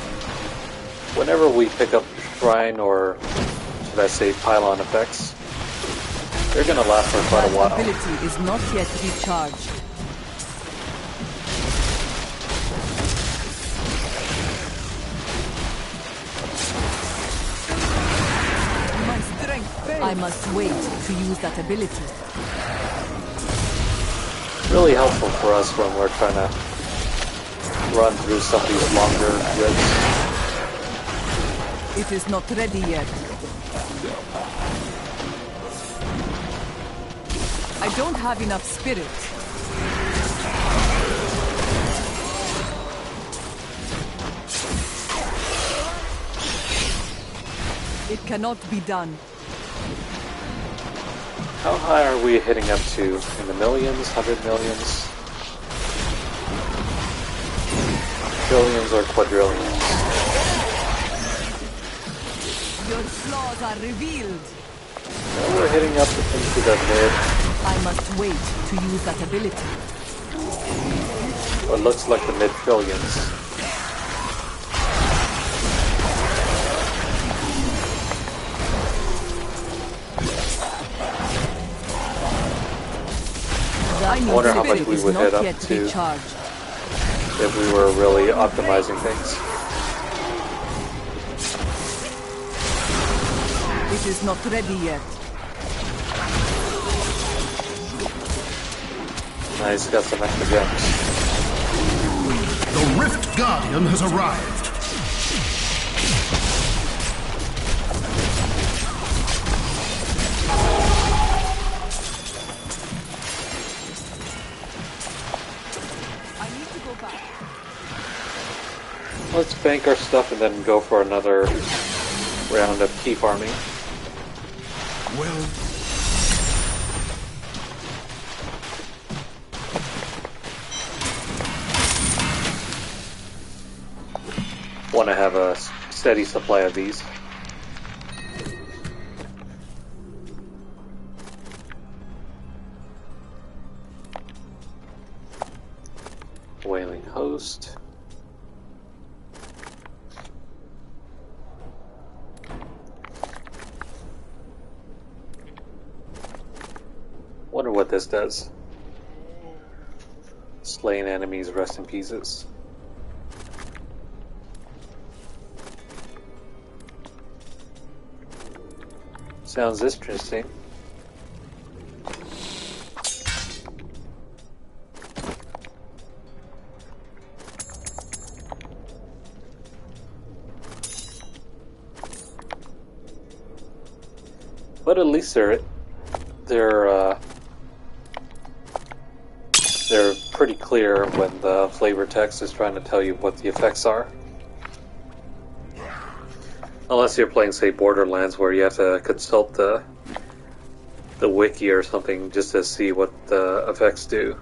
whenever we pick up shrine or, should I say, pylon effects, they're going to last for quite a while. That ability is not yet recharged. My strength fails. I must wait to use that ability. Really helpful for us when we're trying to run through some of these longer rifts. It is not ready yet. I don't have enough spirit. It cannot be done. How high are we hitting up to? In the millions? 100 millions? Billions or quadrillions? Your flaws are revealed. Well, we're hitting up into the mid. I must wait to use that ability. What looks like the mid-trillions. I wonder how much we would hit up to if we were really optimizing things. It is not ready yet. Nice, got some extra gems. The Rift Guardian has arrived. Let's bank our stuff and then go for another round of key farming. Well, Want to have a steady supply of these. Wailing Host. Wonder what this does. Slain enemies rest in pieces. Sounds interesting. But at least they're pretty clear when the flavor text is trying to tell you what the effects are. Unless you're playing, say, Borderlands, where you have to consult the wiki or something just to see what the effects do.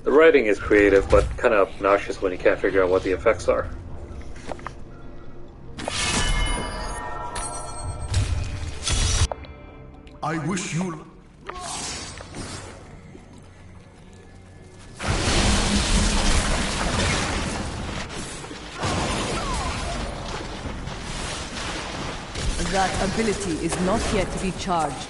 The The writing is creative, but kind of obnoxious when you can't figure out what the effects are. I wish you... That ability is not yet recharged.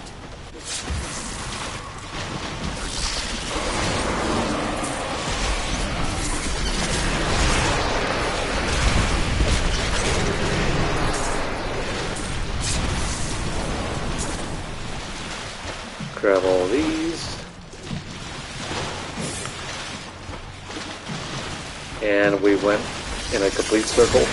Grab all these. And we went in a complete circle.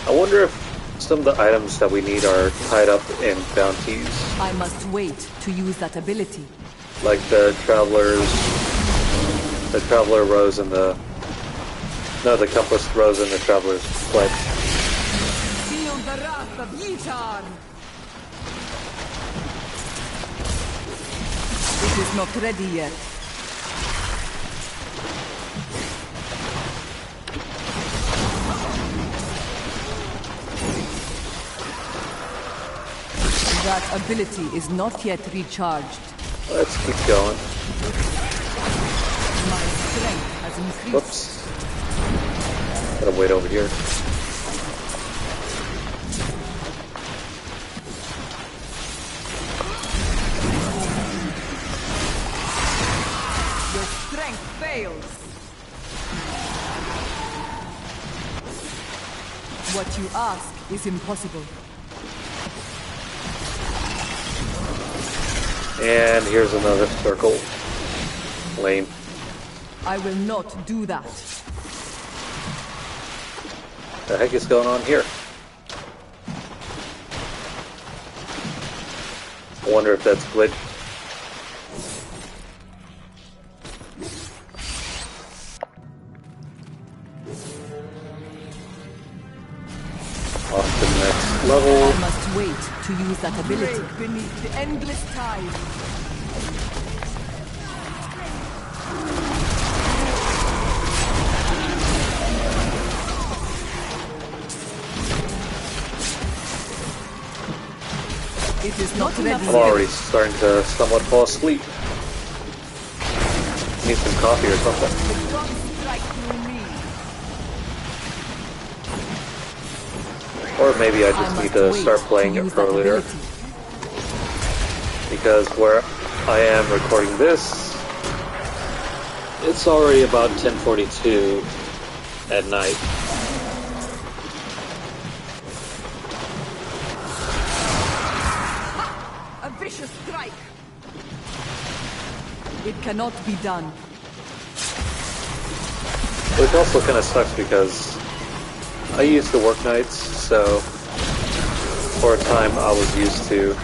I wonder if some of the items that we need are tied up in bounties. I must wait to use that ability. Like the traveler rose and the compass rose in the traveler's pledge. Feel the wrath of Yitar! It is not ready yet. That ability is not yet recharged. Let's keep going. My strength has increased. Whoops. Gotta wait over here. Your strength fails. What you ask is impossible. And here's another circle. Lame. I will not do that. The heck is going on here? I wonder if that's glitch. On to the next level. I must wait to use that ability. Beneath the endless tide. It is not ready. I'm already starting to somewhat fall asleep. Need some coffee or something. Or maybe I just need to start playing it earlier. Because where I am recording this, it's already about 10:42 at night. A vicious strike. It cannot be done. Which also kind of sucks because I used to work nights, so for a time I was used to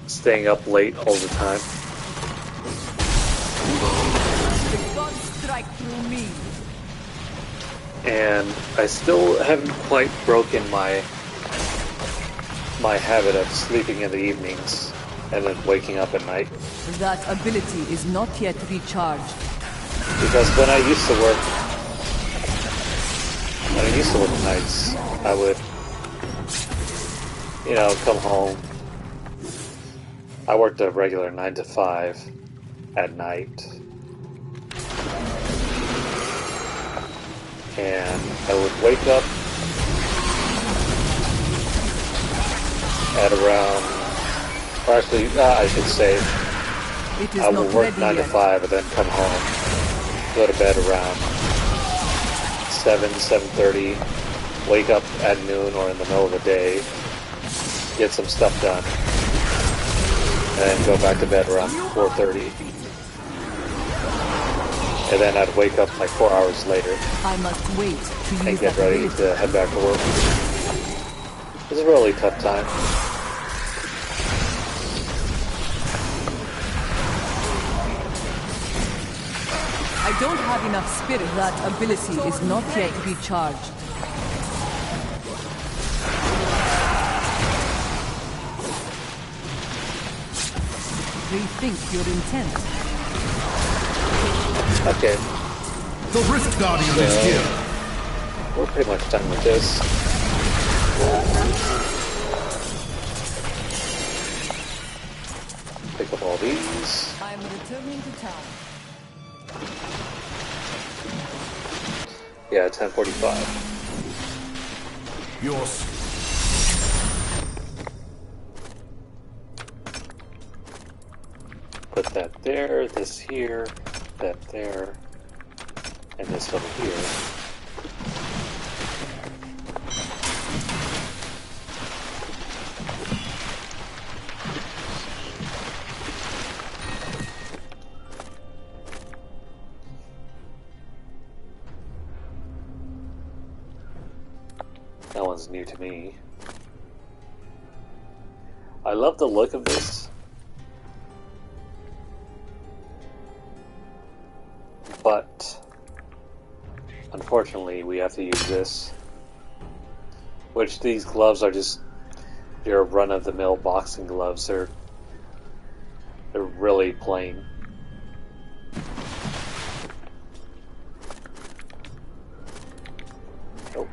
staying up late all the time. The gods strike through me. And I still haven't quite broken my habit of sleeping in the evenings and then waking up at night. That ability is not yet recharged. Because when I used to work nights, I would, come home. I worked a regular 9 to 5 at night. And I would wake up at around, or actually, I should say, I would work 9 to 5 and then come home, go to bed around 7:30, wake up at noon or in the middle of the day, get some stuff done, and then go back to bed around 4:30. And then I'd wake up like 4 hours later I must wait to use and get that ready ability. to head back to work. It was a really tough time. I don't have enough spirit. That ability is not yet recharged. rethink your intent. Okay, The Rift Guardian is here. we're pretty much done with this. Pick up all these. I am returning to town. Yeah, 10:45. Yours. Put that there, this here, that there, and this over here. That one's new to me. I love the look of this. But unfortunately we have to use this. Which these gloves are just your run-of-the-mill boxing gloves. They're really plain. Nope.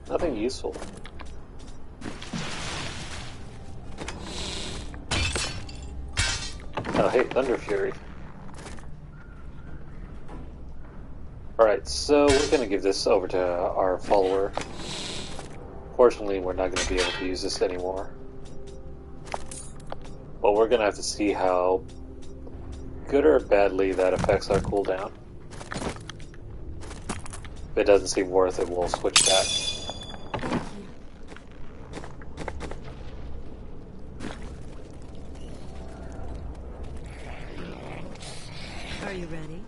Nothing useful. Oh hey, Thunder Fury. Alright, so we're going to give this over to our follower. Fortunately, we're not going to be able to use this anymore. But we're going to have to see how good or badly that affects our cooldown. If it doesn't seem worth it, we'll switch back. Are you ready?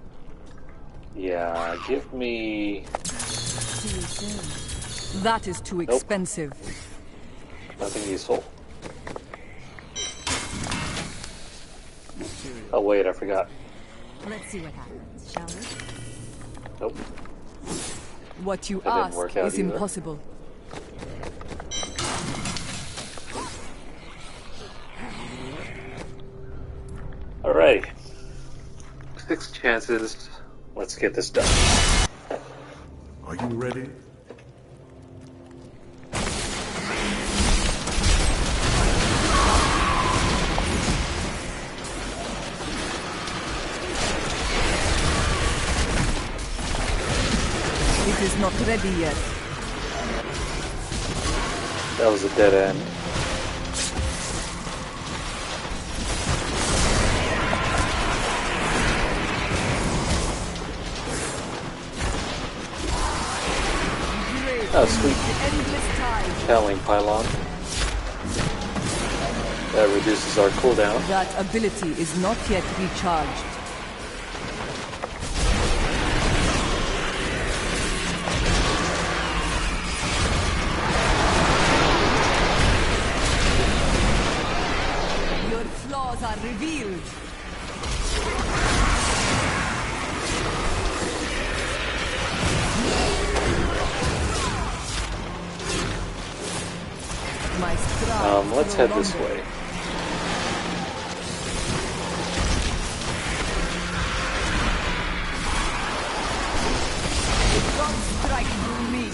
Yeah, give me... See you soon. That is too expensive. nothing useful. Oh wait, I forgot. Let's see what happens, shall we? Nope. What you That didn't ask work out is either. impossible. Alright. 6 chances. Let's get this done. Are you ready? It is not ready yet. That was a dead end. Oh, sweet. The endless tide. Channeling Pylon. That reduces our cooldown. That ability is not yet recharged. Your flaws are revealed. My strides Let's no head this longer. way. God strike through me.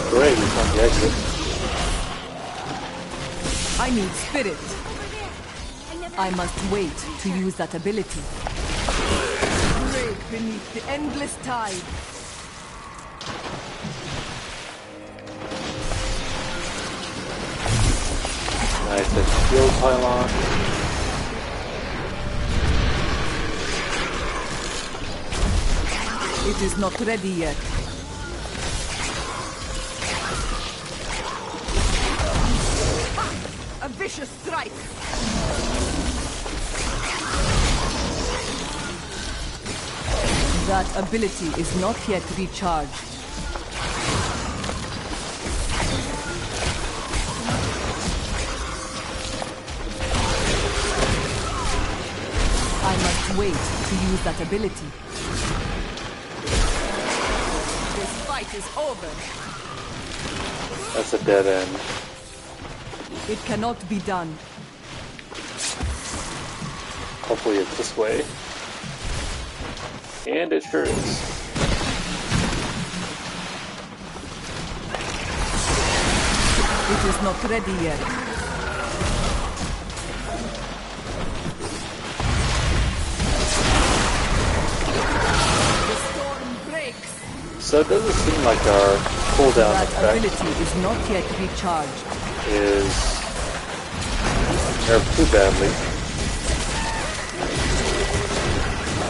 Great, we found the exit. I need spirit. I must wait to use that ability. Brave beneath the endless tide. Nice, a shield pylon. It is not ready yet. A vicious strike. That ability is not yet recharged. wait to use that ability. This fight is over. That's a dead end. It cannot be done. Hopefully it's this way. And it sure is. It is not ready yet. The storm breaks. So it doesn't seem like our cooldown That effect ability is not yet recharged. is nerfed too badly.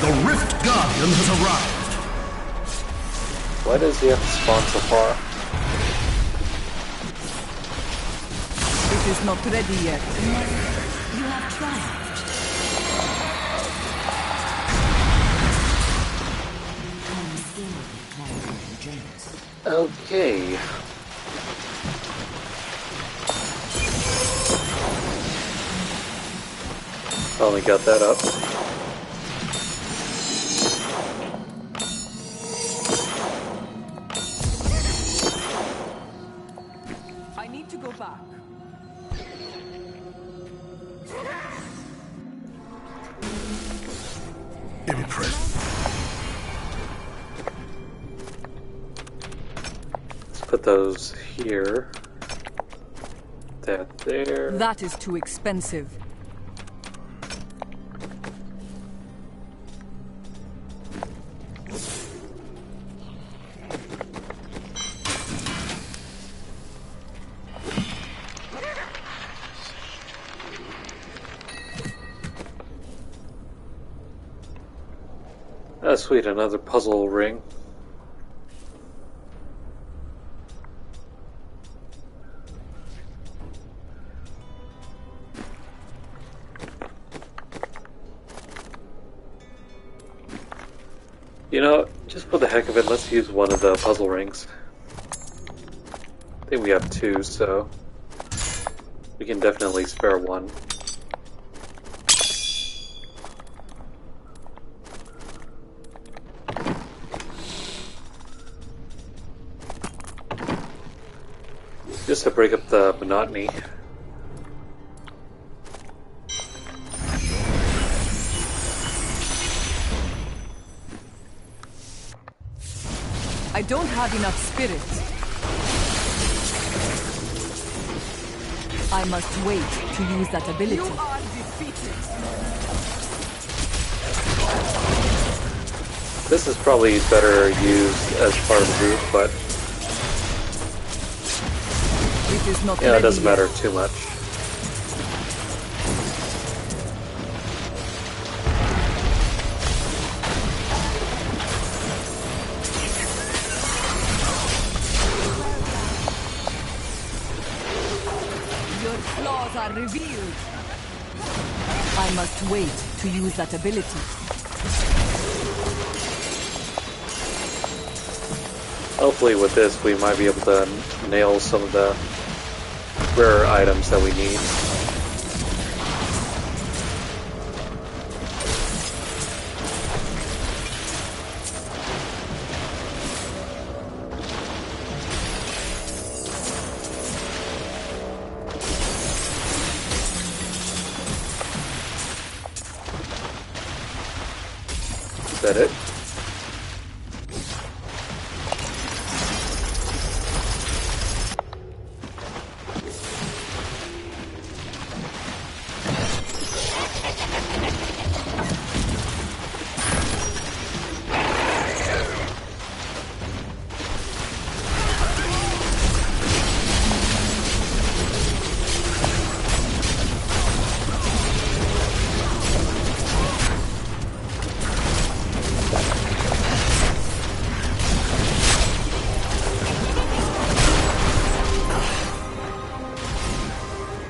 The Rift Guardian has arrived. Why does he have to spawn so far? It is not ready yet. You have triumphed. I'm skilled at clarifying dreams. Okay. Finally got that up. I need to go back. Impressive. Let's put those here. That there. That is too expensive. Oh, sweet, another puzzle ring. You know, just for the heck of it, let's use one of the puzzle rings. I think we have two, so we can definitely spare one. Just to break up the monotony. I don't have enough spirit. I must wait to use that ability. You are defeated. This is probably better used as part of the group, but It is not yeah, it ready doesn't yet. matter too much. Your flaws are revealed. I must wait to use that ability. Hopefully with this we might be able to nail some of the rare items that we need. Is that it?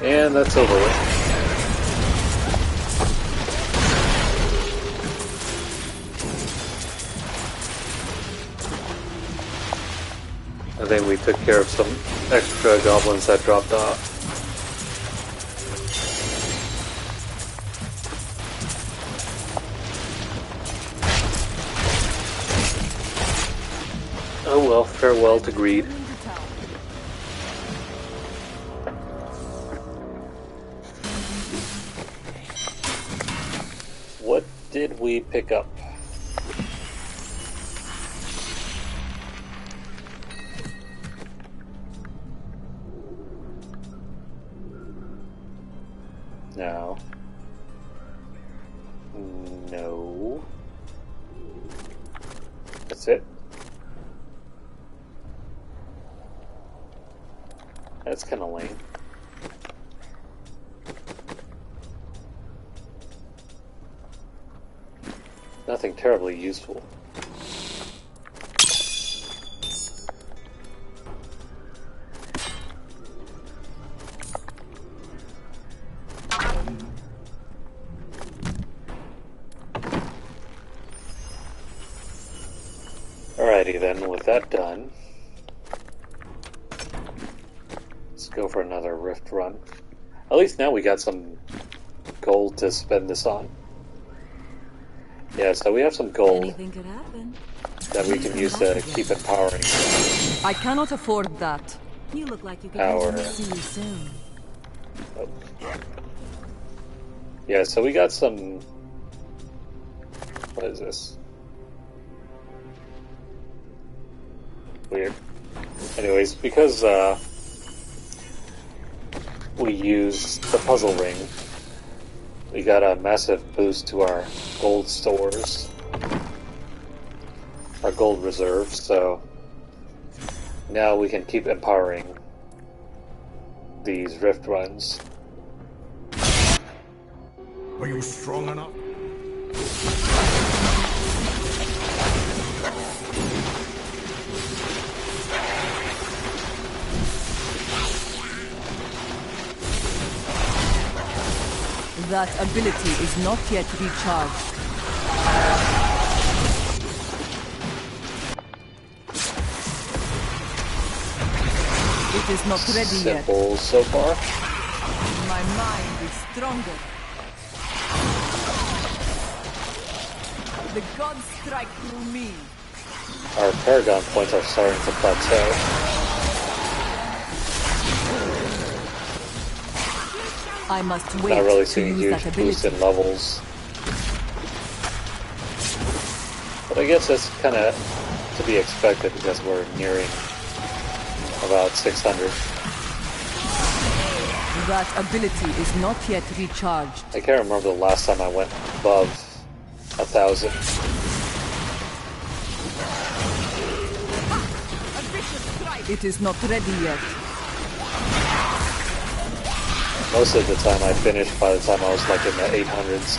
And that's over with. I think we took care of some extra goblins that dropped off. well, farewell to greed. What did we pick up? No. No. That's it? That's kind of lame. Nothing terribly useful. Alrighty then, with that done, let's go for another rift run. At least now we got some gold to spend this on. Yeah, so we have some gold Anything could happen. that we can use to keep empowering I cannot afford that. You look like you could our... see you soon. Oh. Yeah, so we got some... What is this? Weird. Anyways, because we used the puzzle ring, we got a massive boost to our gold stores, our gold reserves, so now we can keep empowering these rift runs. Are you strong enough? That ability is not yet recharged. It is not ready yet. Simple so far. My mind is stronger. The gods strike through me. Our Paragon points are starting to plateau. I must wait Not really to seeing a use that huge ability. boost in levels. But I guess that's kind of to be expected because we're nearing about 600. That ability is not yet recharged. I can't remember the last time I went above 1,000. It is not ready yet. Most of the time I finished by the time I was like in the 800s.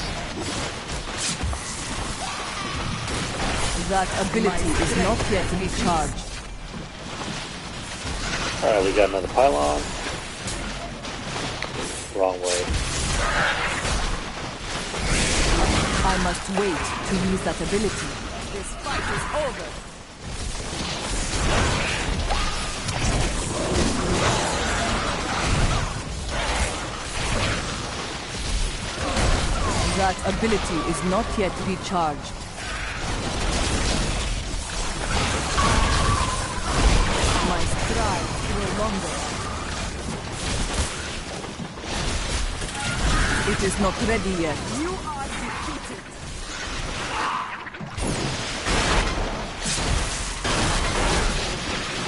That ability is not yet recharged. Alright, we got another pylon. Wrong way. I must wait to use that ability. This fight is over. That ability is not yet recharged. My strides grow longer. It is not ready yet. You are defeated.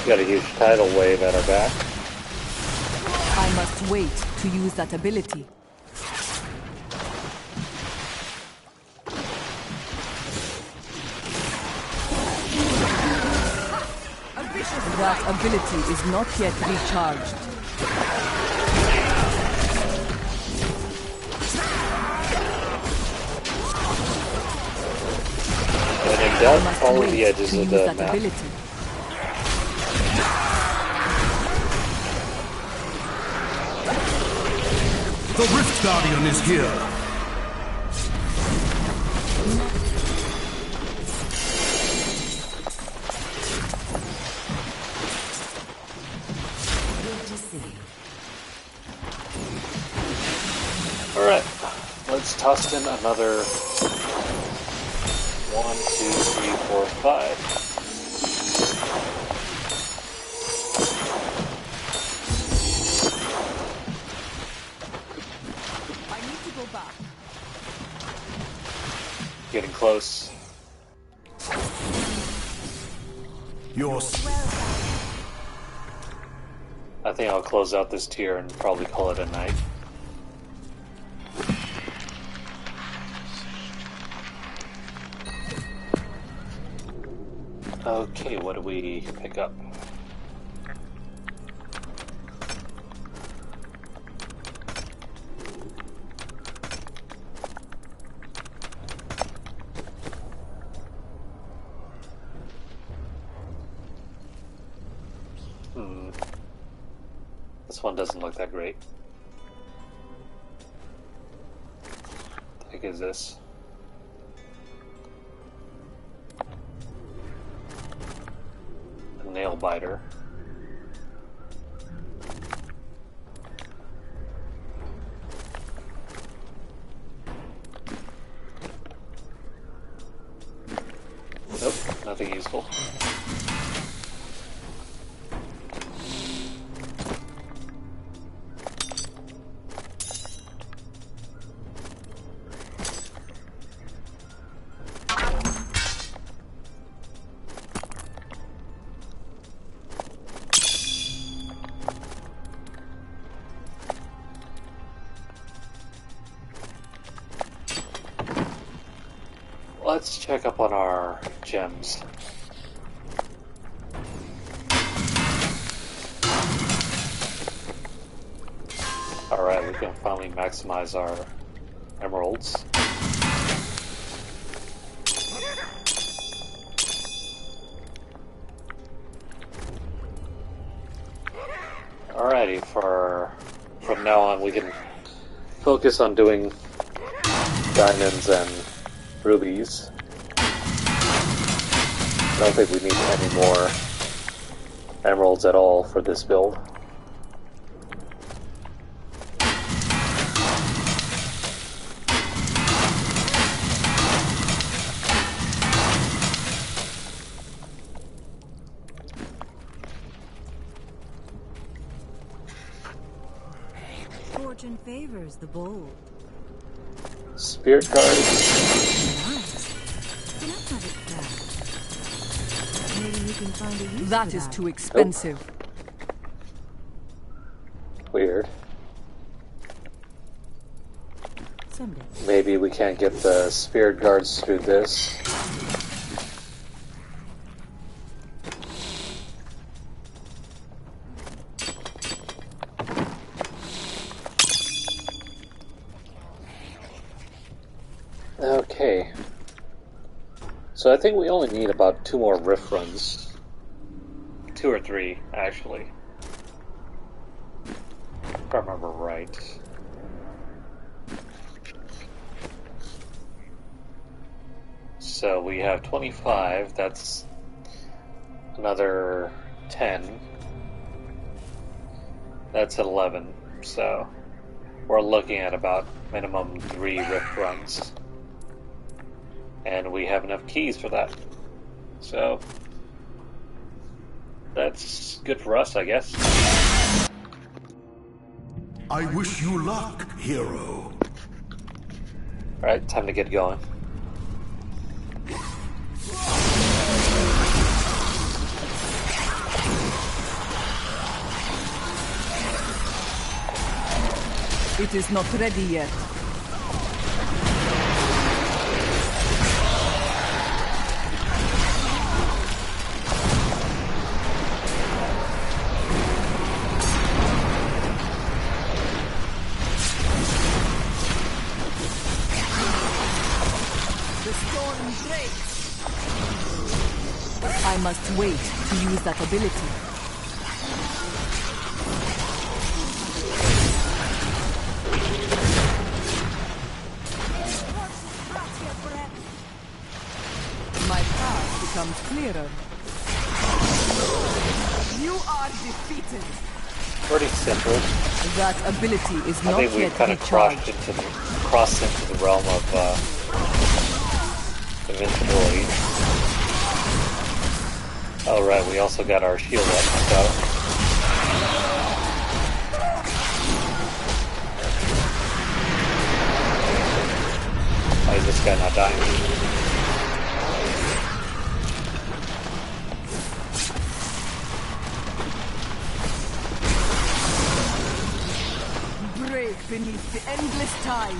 We got a huge tidal wave at our back. I must wait to use that ability. That ability is not yet recharged. And in doubt, follow the edges of the map. Ability. The Rift Guardian is here. Alright, let's toss in another 1, 2, 3, 4, 5. Your I think I'll close out this tier and probably call it a night. Okay, what do we pick up? This one doesn't look that great. What the heck is this? A nail biter. Nope, nothing useful. Let's check up on our gems. Alright, we can finally maximize our emeralds. Alrighty, from now on we can focus on doing diamonds and rubies. I don't think we need any more emeralds at all for this build. Fortune favors the bold. Spirit cards. Nice. Enough of it back. Maybe you can find a use That for is too expensive. Weird. Someday. Maybe we can't get the spirit guards through this. Okay. So I think we only need about 2 more rift runs. 2 or 3, actually. If I remember right. So we have 25, that's another 10. That's 11, so we're looking at about minimum 3 rift runs. And we have enough keys for that. So that's good for us, I guess. I wish you luck, hero. Alright, time to get going. It is not ready yet. The storm breaks. I must wait to use that ability. My path becomes clearer. You are defeated. Pretty simple. That ability is I not think we yet kind of recharged. crossed into the realm of invincibility. Oh right, we also got our shield up, so why is this guy not dying? beneath the endless tide.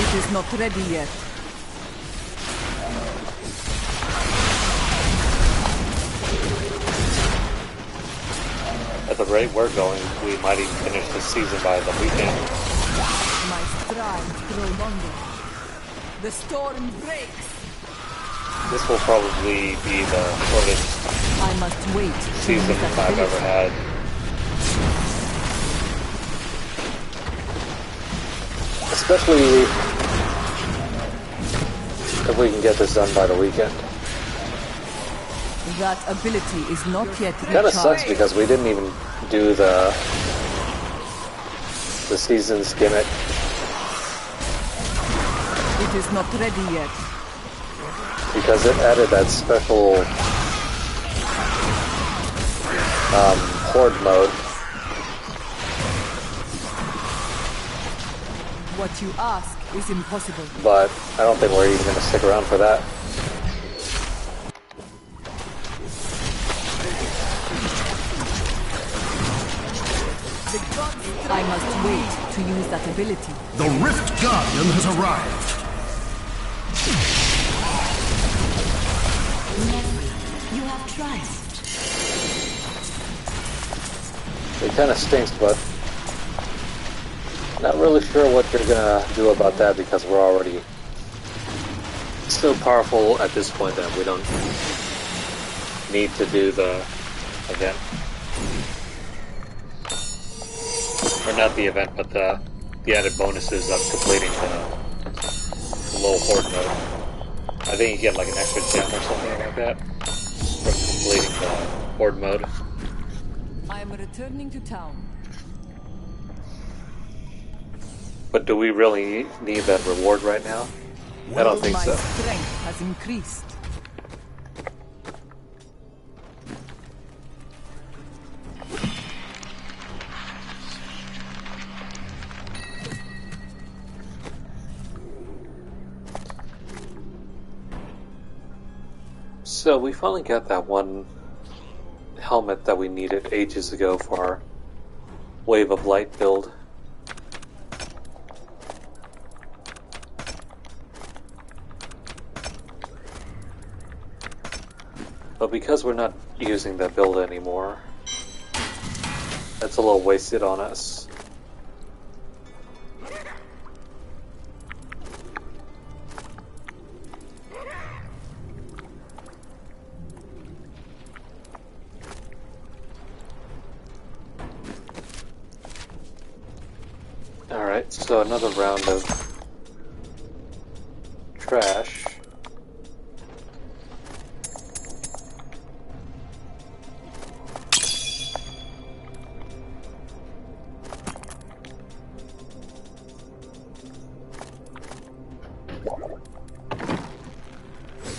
It is not ready yet. At the rate we're going, we might even finish the season by the weekend. My strides grow longer. The storm breaks. This will probably be the shortest I must wait. season I've ever had. Especially if we can get this done by the weekend. That ability is not yet It kind of sucks because we didn't even do the season's gimmick. It is not ready yet. Because it added that special horde mode. What you ask is impossible. But I don't think we're even going to stick around for that. I must wait to use that ability. The Rift Guardian has arrived. You have triumphed. It kind of stinks, but not really sure what they're gonna do about that because we're already so powerful at this point that we don't need to do the event. Or not the event, but the added bonuses of completing the low horde mode. I think you get like an extra gem or something like that from completing the horde mode. I am returning to town. But do we really need that reward right now? I don't think My so. strength has increased. So we finally got that one helmet that we needed ages ago for our Wave of Light build. But because we're not using that build anymore, that's a little wasted on us. Alright, so another round of trash.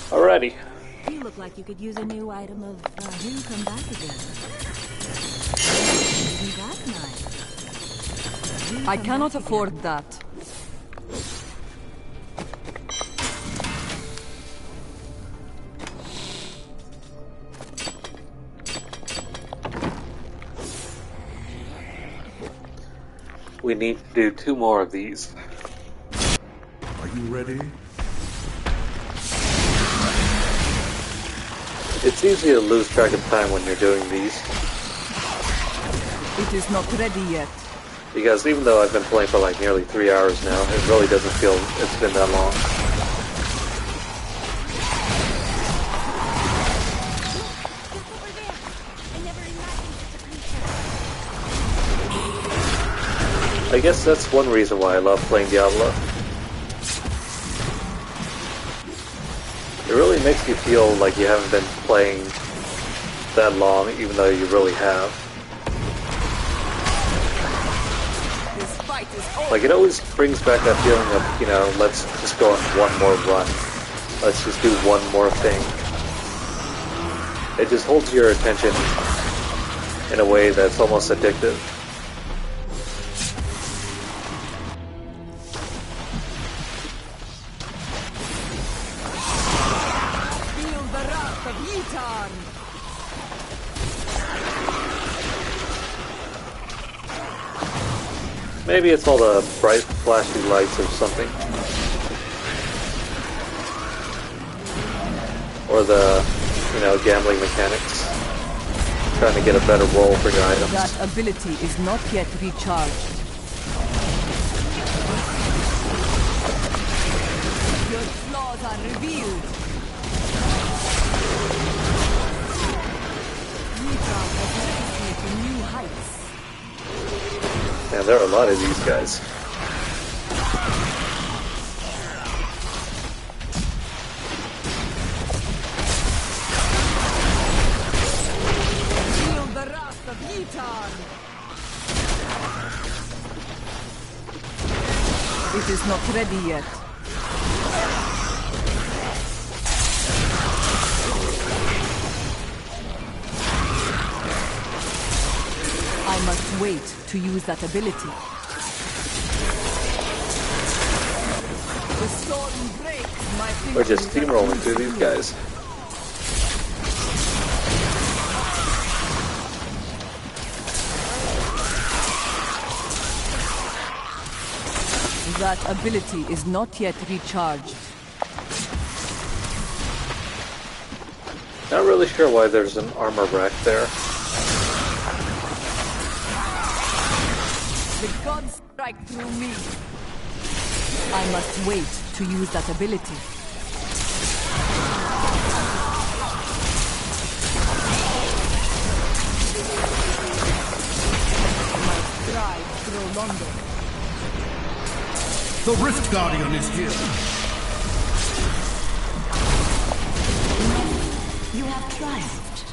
Alrighty. You look like you could use a new item of you come back again. Isn't that nice? You I come cannot back afford again. that. We need to do 2 more of these. Are you ready? It's easy to lose track of time when you're doing these, It is not ready yet. because even though I've been playing for like nearly 3 hours now, it really doesn't feel it's been that long. Look over there. I never imagined such a creature. I guess that's one reason why I love playing Diablo. It really makes you feel like you haven't been playing that long, even though you really have. This fight is over. Like, it always brings back that feeling of, you know, let's just go on one more run. Let's just do one more thing. It just holds your attention in a way that's almost addictive. Feel Maybe it's all the bright flashy lights or something. Or the, gambling mechanics. Trying to get a better roll for your items. That ability is not yet recharged. Your flaws are revealed. Mitra has taken you to new heights. Man, there are a lot of these guys. Feel the wrath of Yitar. It is not ready yet. I must wait to use that ability. The storm breaks my fingers. We're just steamrolling through these guys. That ability is not yet recharged. Not really sure why there's an armor rack there. The gods strike through me. I must wait to use that ability. My stride grow longer. The Rift Guardian is here. You have triumphed.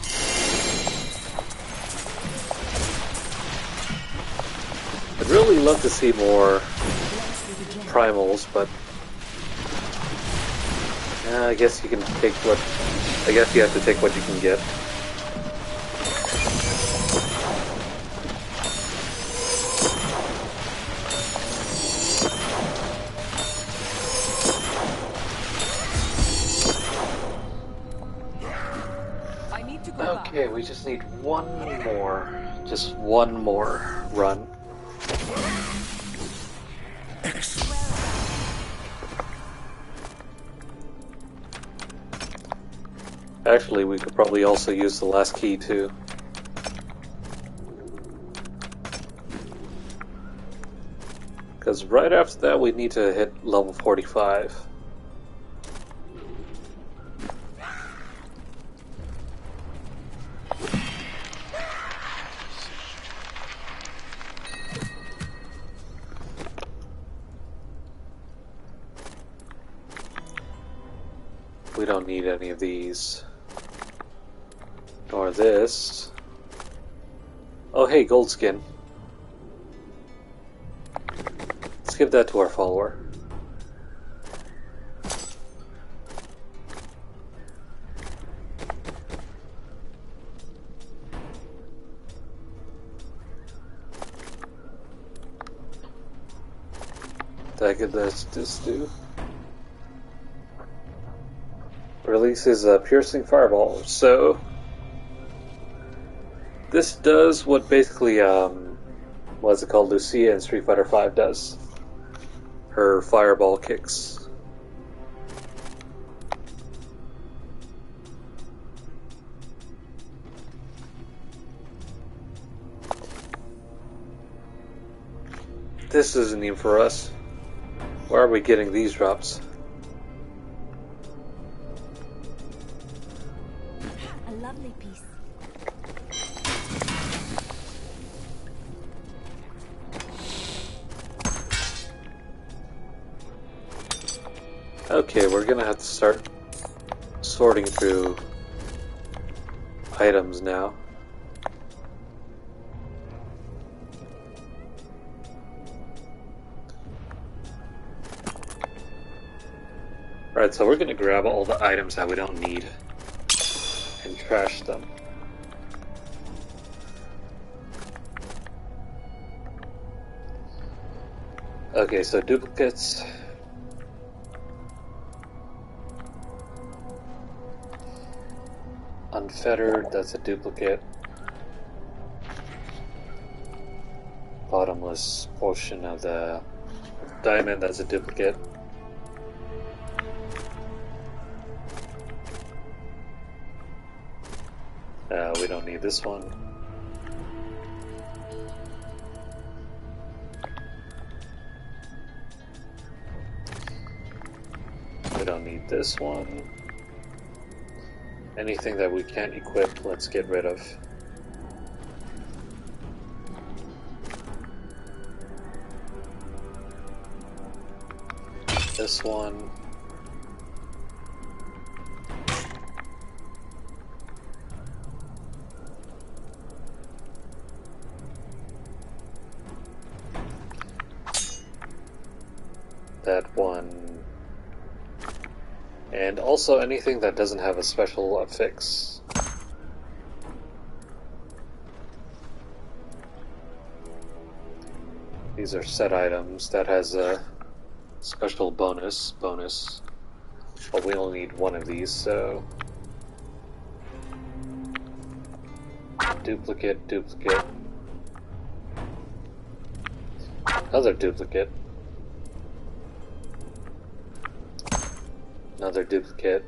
I'd really love to see more primals, but I guess you can take what. I guess you have to take what you can get. I need to go back. Okay, we just need one more. Just one more run. Actually, we could probably also use the last key too. Because right after that we need to hit level 45. We don't need any of these. Nor this. Oh hey, gold skin. Let's give that to our follower. That could this do. Releases a piercing fireball. So this does what basically what's it called, Lucia in Street Fighter V does. Her fireball kicks. This isn't even for us. Where are we getting these drops? A lovely piece. Okay, we're gonna have to start sorting through items now. Alright, so we're gonna grab all the items that we don't need and trash them. Okay, so duplicates. Unfettered, that's a duplicate. Bottom bottomless portion of the diamond as a duplicate. We don't need this one. We don't need this one. Anything that we can't equip, let's get rid of. This one. That one. And also anything that doesn't have a special affix. These are set items that has a special bonus, but we only need one of these, so duplicate, another duplicate, another duplicate,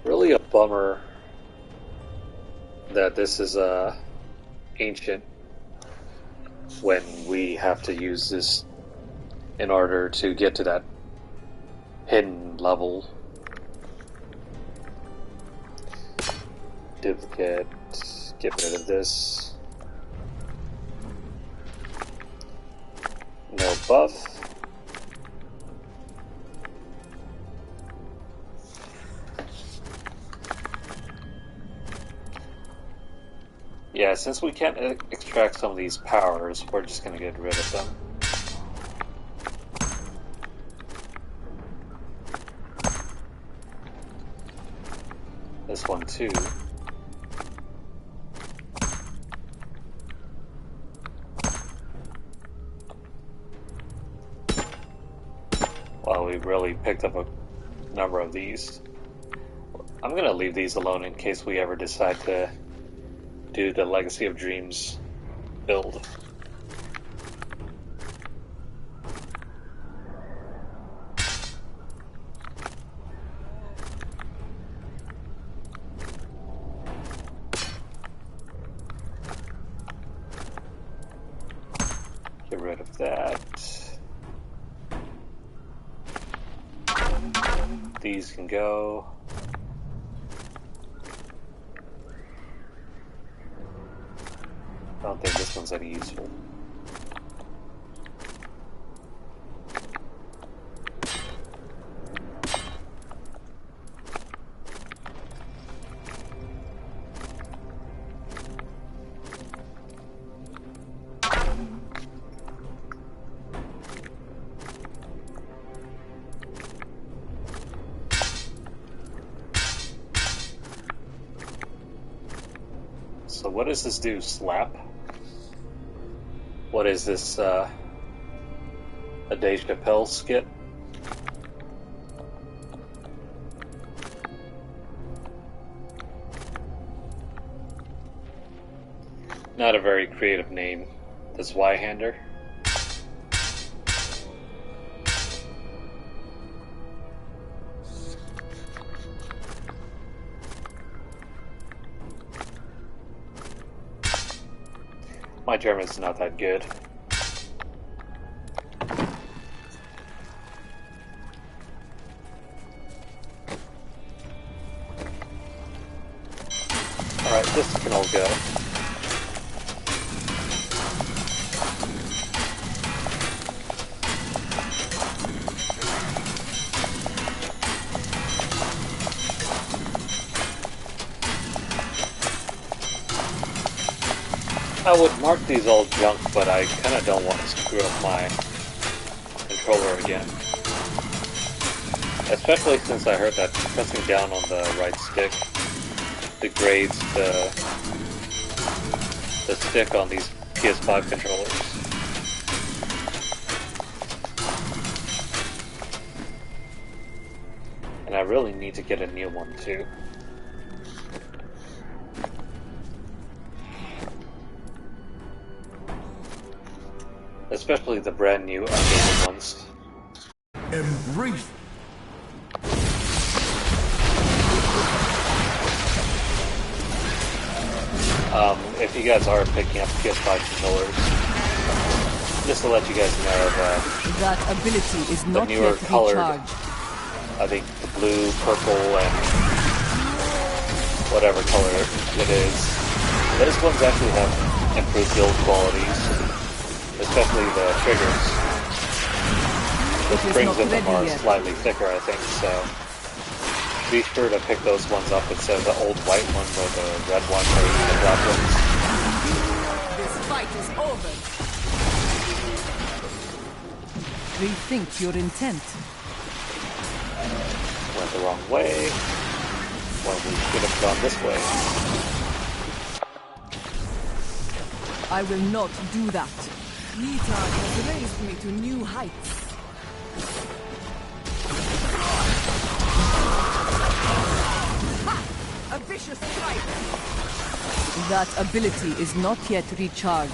really a bummer that this is ancient when we have to use this in order to get to that hidden level. Duplicate, get rid of this. No buff. Yeah, since we can't extract some of these powers, we're just gonna get rid of them. This one too. Wow, we really picked up a number of these. I'm gonna leave these alone in case we ever decide to do the Legacy of Dreams build. Get rid of that. These can go. I don't think this one's any useful. So what does this do? Slap? What is this, a Dave Chappelle skit? Not a very creative name. This Y-hander. My German's not that good. Alright, this can all go. I would mark these all junk, but I kind of don't want to screw up my controller again. Especially since I heard that pressing down on the right stick degrades the stick on these PS5 controllers. And I really need to get a new one too. Especially the brand new updated ones. Embrace. If you guys are picking up PS5 controllers, just to let you guys know That ability is the not newer yet colored, recharged. I think the blue, purple, and whatever color it is, those ones actually have improved build qualities, especially the triggers. The It is springs not in them ready are yet. slightly thicker, I think, so be sure to pick those ones up instead of the old white ones or the red ones or the black ones. This fight is over. Rethink your intent. Went the wrong way. Well, we should have gone this way. I will not do that. Nita has raised me to new heights. A vicious strike. That ability is not yet recharged.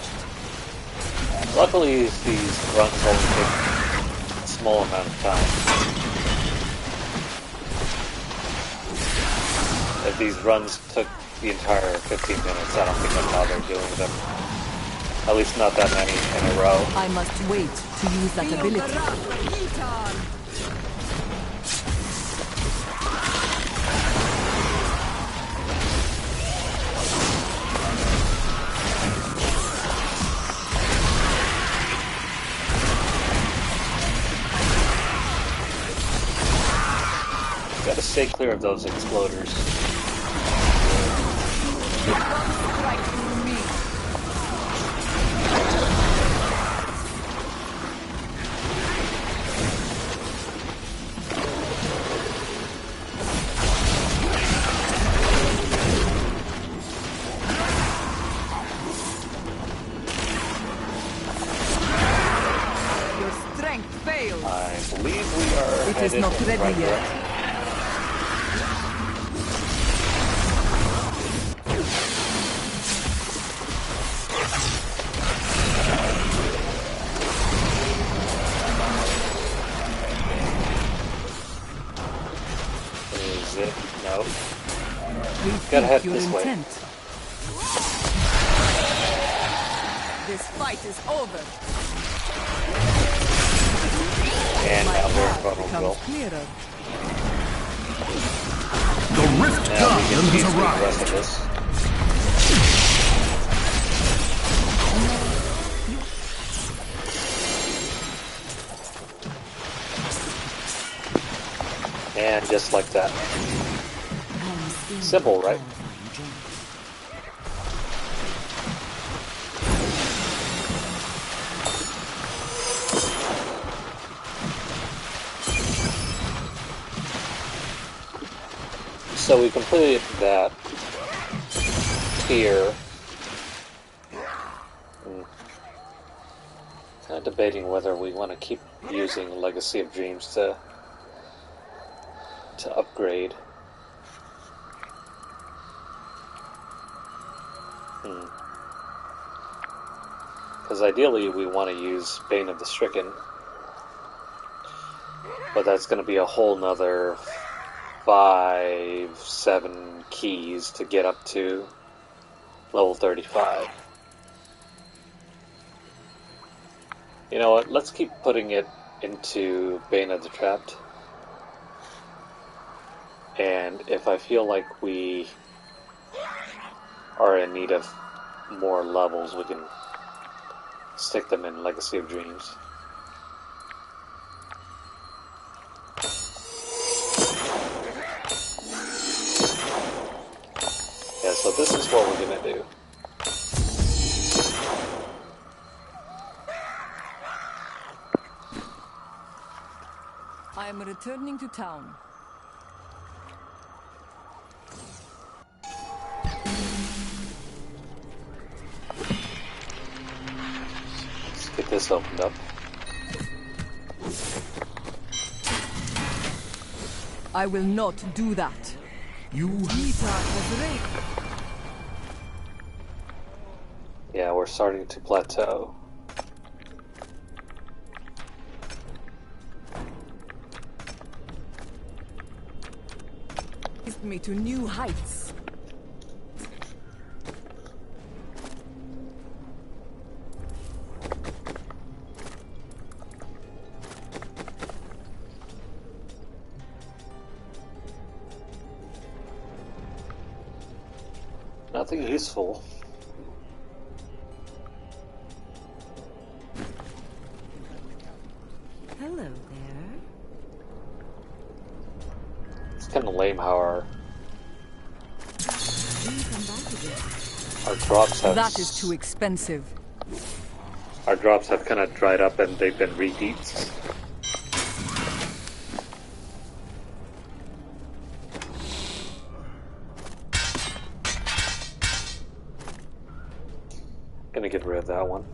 Luckily, these runs only take a small amount of time. If these runs took the entire 15 minutes, I don't think I'd bother doing them. At least not that many in a row. I must wait to use that ability. Gotta stay clear of those exploders. Strike through me. Your strength fails. I believe we are It is headed not in the ready right yet. direction. Is it? No. Gotta head Rethink your this way. intent. This fight is over. And My now we're path vulnerable. becomes clearer. The Rift Now we Guardian can choose has the rest arrived. of this. And just like that. Simple, right? So we completed that tier. Kind of debating whether we want to keep using Legacy of Dreams to upgrade. Because ideally we want to use Bane of the Stricken, but that's going to be a whole nother 5-7 keys to get up to level 35. You know what, let's keep putting it into Bane of the Trapped. And if I feel like we are in need of more levels, we can stick them in Legacy of Dreams. Yeah, so this is what we're gonna do. I am returning to town. Let's get this opened up. I will not do that. You Nita has raped. Yeah, we're starting to plateau. Raised me to new heights. Nothing useful. Hello there. It's kind of lame how our You come back again. drops have That is too expensive. our drops have kind of dried up and they've been repeats. Gonna get rid of that one.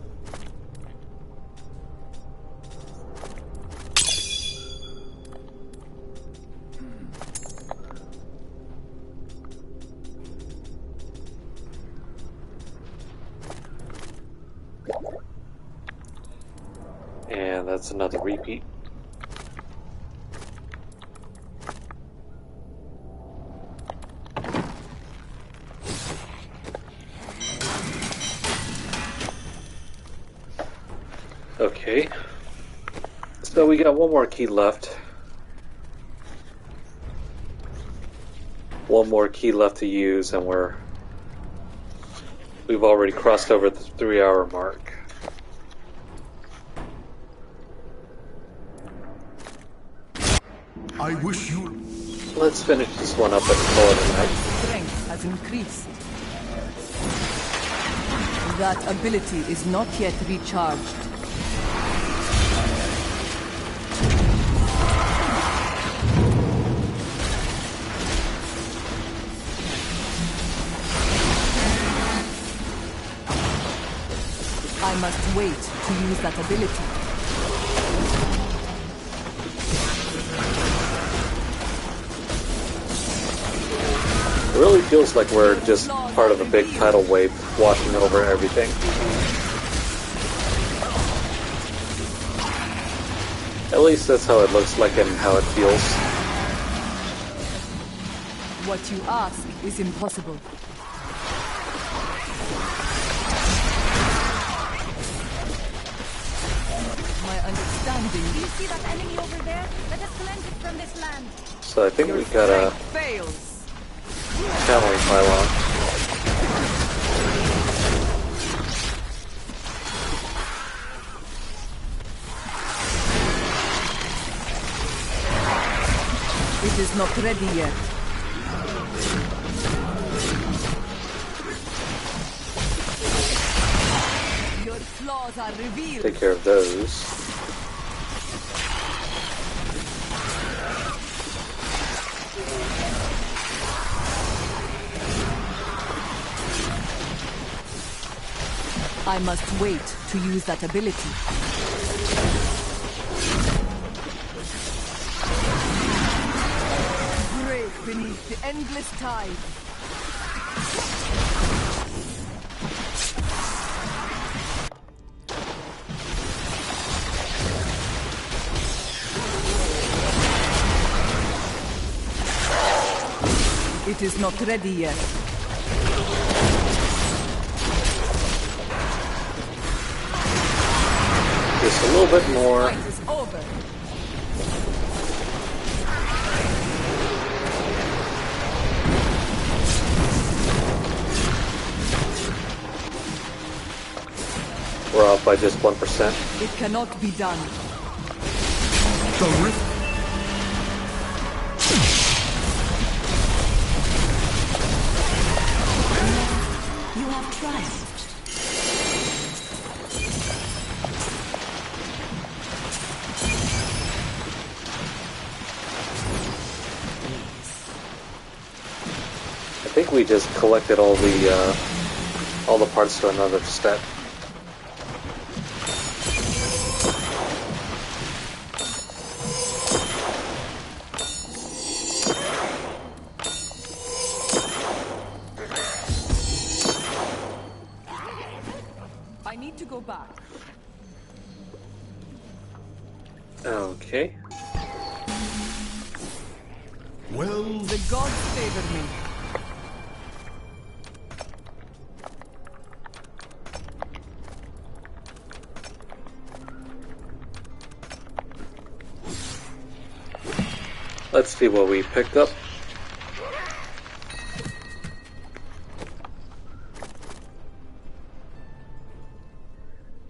And that's another repeat. Okay. So we got one more key left. One more key left to use and we've already crossed over the 3-hour mark. I wish you... Let's finish this one up and call it a night. Strength has increased. That ability is not yet recharged. I must wait to use that ability. It really feels like we're just part of a big tidal wave washing over everything. At least that's how it looks like and how it feels. What you ask is impossible. My understanding. Do you see that enemy over there? Let us cleanse it from this land. So I think we got a fails. channeling pylon. It is not ready yet. Your flaws are revealed. Take care of those. I must wait to use that ability. Break beneath the endless tide. It is not ready yet. Just a little bit more. Fight is over. We're off by just 1%. It cannot be done. The rift... You have triumphed. I think we just collected all the parts to another step. go back. Okay. Well, The gods favor me. Let's see what we picked up.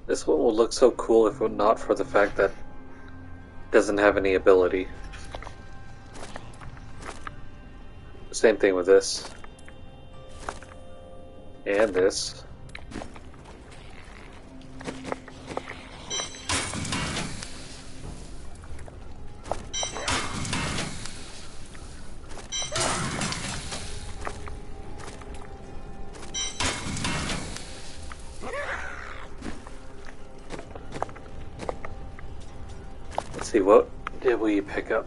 This one will look so cool if not for the fact that it doesn't have any ability. Same thing with this. And this. Let's see, what did we pick up?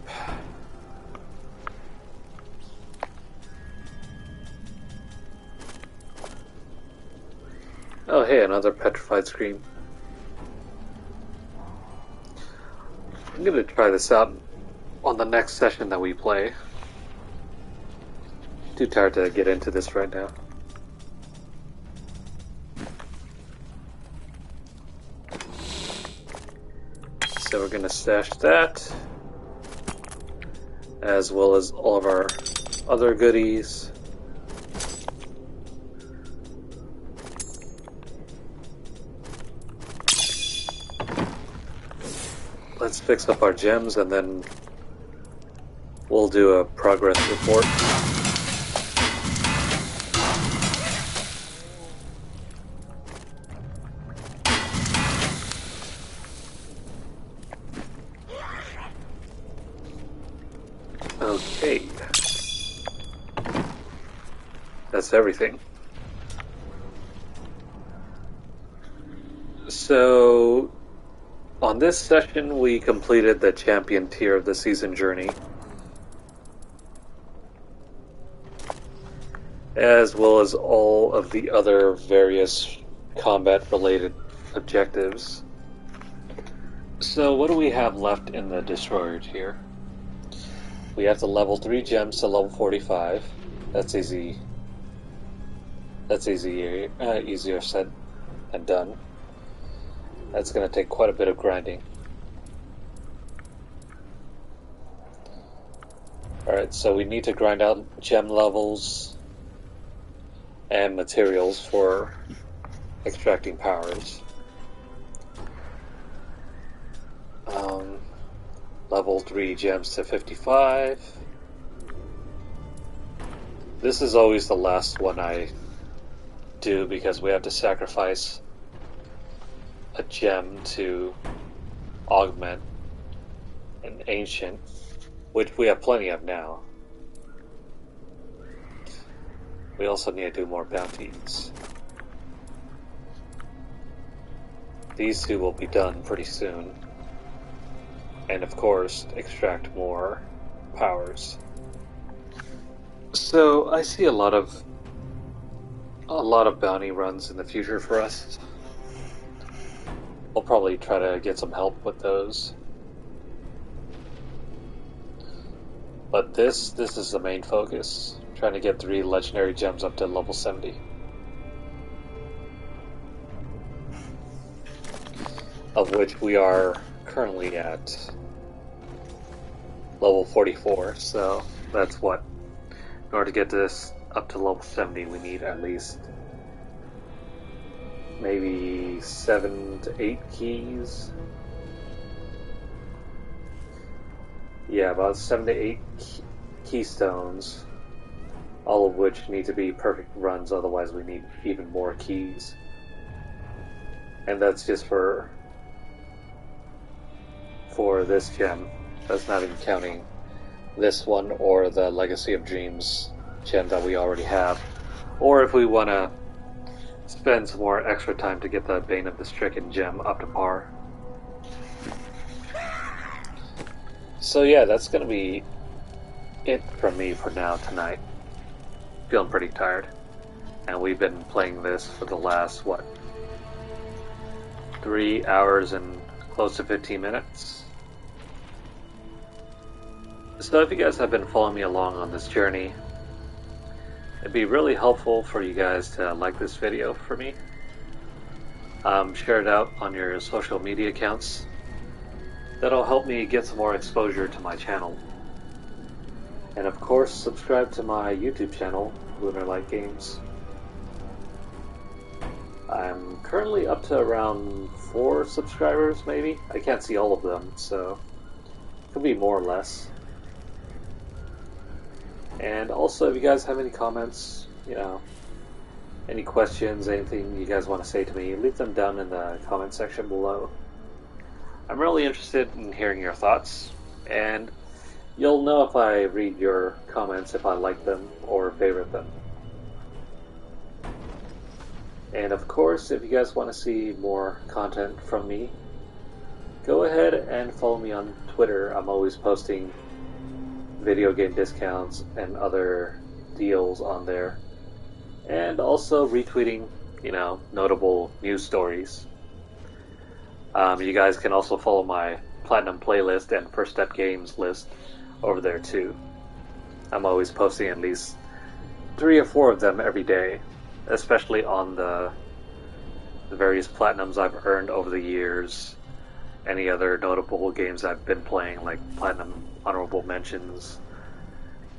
Oh hey, another petrified scream. I'm gonna try this out on the next session that we play. Too tired to get into this right now. So we're gonna stash that, as well as all of our other goodies. Let's fix up our gems and then we'll do a progress report. Okay. That's everything. So, on this session, we completed the champion tier of the season journey, as well as all of the other various combat-related objectives. So what do we have left in the destroyer tier? We have to level 3 gems to level 45. That's easy. That's easier said than done. That's going to take quite a bit of grinding. Alright, so we need to grind out gem levels and materials for extracting powers. Level 3 gems to 55. This is always the last one I do because we have to sacrifice a gem to augment an ancient, which we have plenty of now. We also need to do more bounties. These two will be done pretty soon. And of course, extract more powers. So I see a lot of bounty runs in the future for us. We'll probably try to get some help with those. But this is the main focus. Trying to get 3 legendary gems up to level 70. Of which we are currently at level 44, so that's what. In order to get this up to level 70, we need at least maybe 7 to 8 keys. Yeah, about 7 to 8 keystones, all of which need to be perfect runs, otherwise we need even more keys. And that's just for this gem. That's not even counting this one or the Legacy of Dreams gem that we already have. Or if we want to spend some more extra time to get the Bane of the Stricken gem up to par. So yeah, that's going to be it from me for now tonight. Feeling pretty tired. And we've been playing this for the last, 3 hours and close to 15 minutes. So if you guys have been following me along on this journey, it'd be really helpful for you guys to like this video for me. Share it out on your social media accounts. That'll help me get some more exposure to my channel. And of course, subscribe to my YouTube channel, Lunarlight Games. I'm currently up to around 4 subscribers, maybe? I can't see all of them, so it could be more or less. And also, if you guys have any comments, any questions, anything you guys want to say to me, leave them down in the comment section below. I'm really interested in hearing your thoughts, and you'll know if I read your comments, if I like them or favorite them. And of course, if you guys want to see more content from me, go ahead and follow me on Twitter. I'm always posting video game discounts and other deals on there. And also retweeting, notable news stories. You guys can also follow my Platinum playlist and First Step Games list over there too. I'm always posting at least 3 or 4 of them every day, especially on the various Platinums I've earned over the years, any other notable games I've been playing like Platinum Honorable Mentions,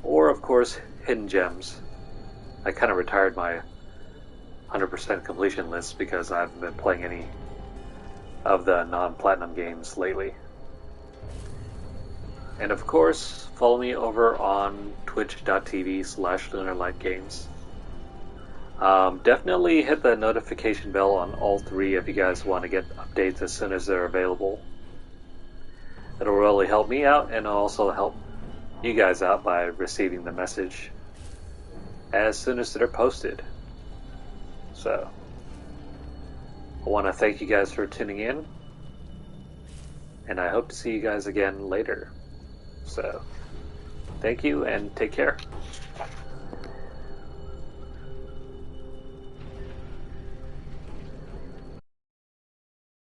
or of course Hidden Gems. I kind of retired my 100% completion list because I haven't been playing any of the non-Platinum games lately. And of course, follow me over on twitch.tv/LunarlightGames. Definitely hit the notification bell on all 3 if you guys want to get updates as soon as they're available. It'll really help me out, and it'll also help you guys out by receiving the message as soon as they're posted. So, I want to thank you guys for tuning in, and I hope to see you guys again later. So, thank you and take care.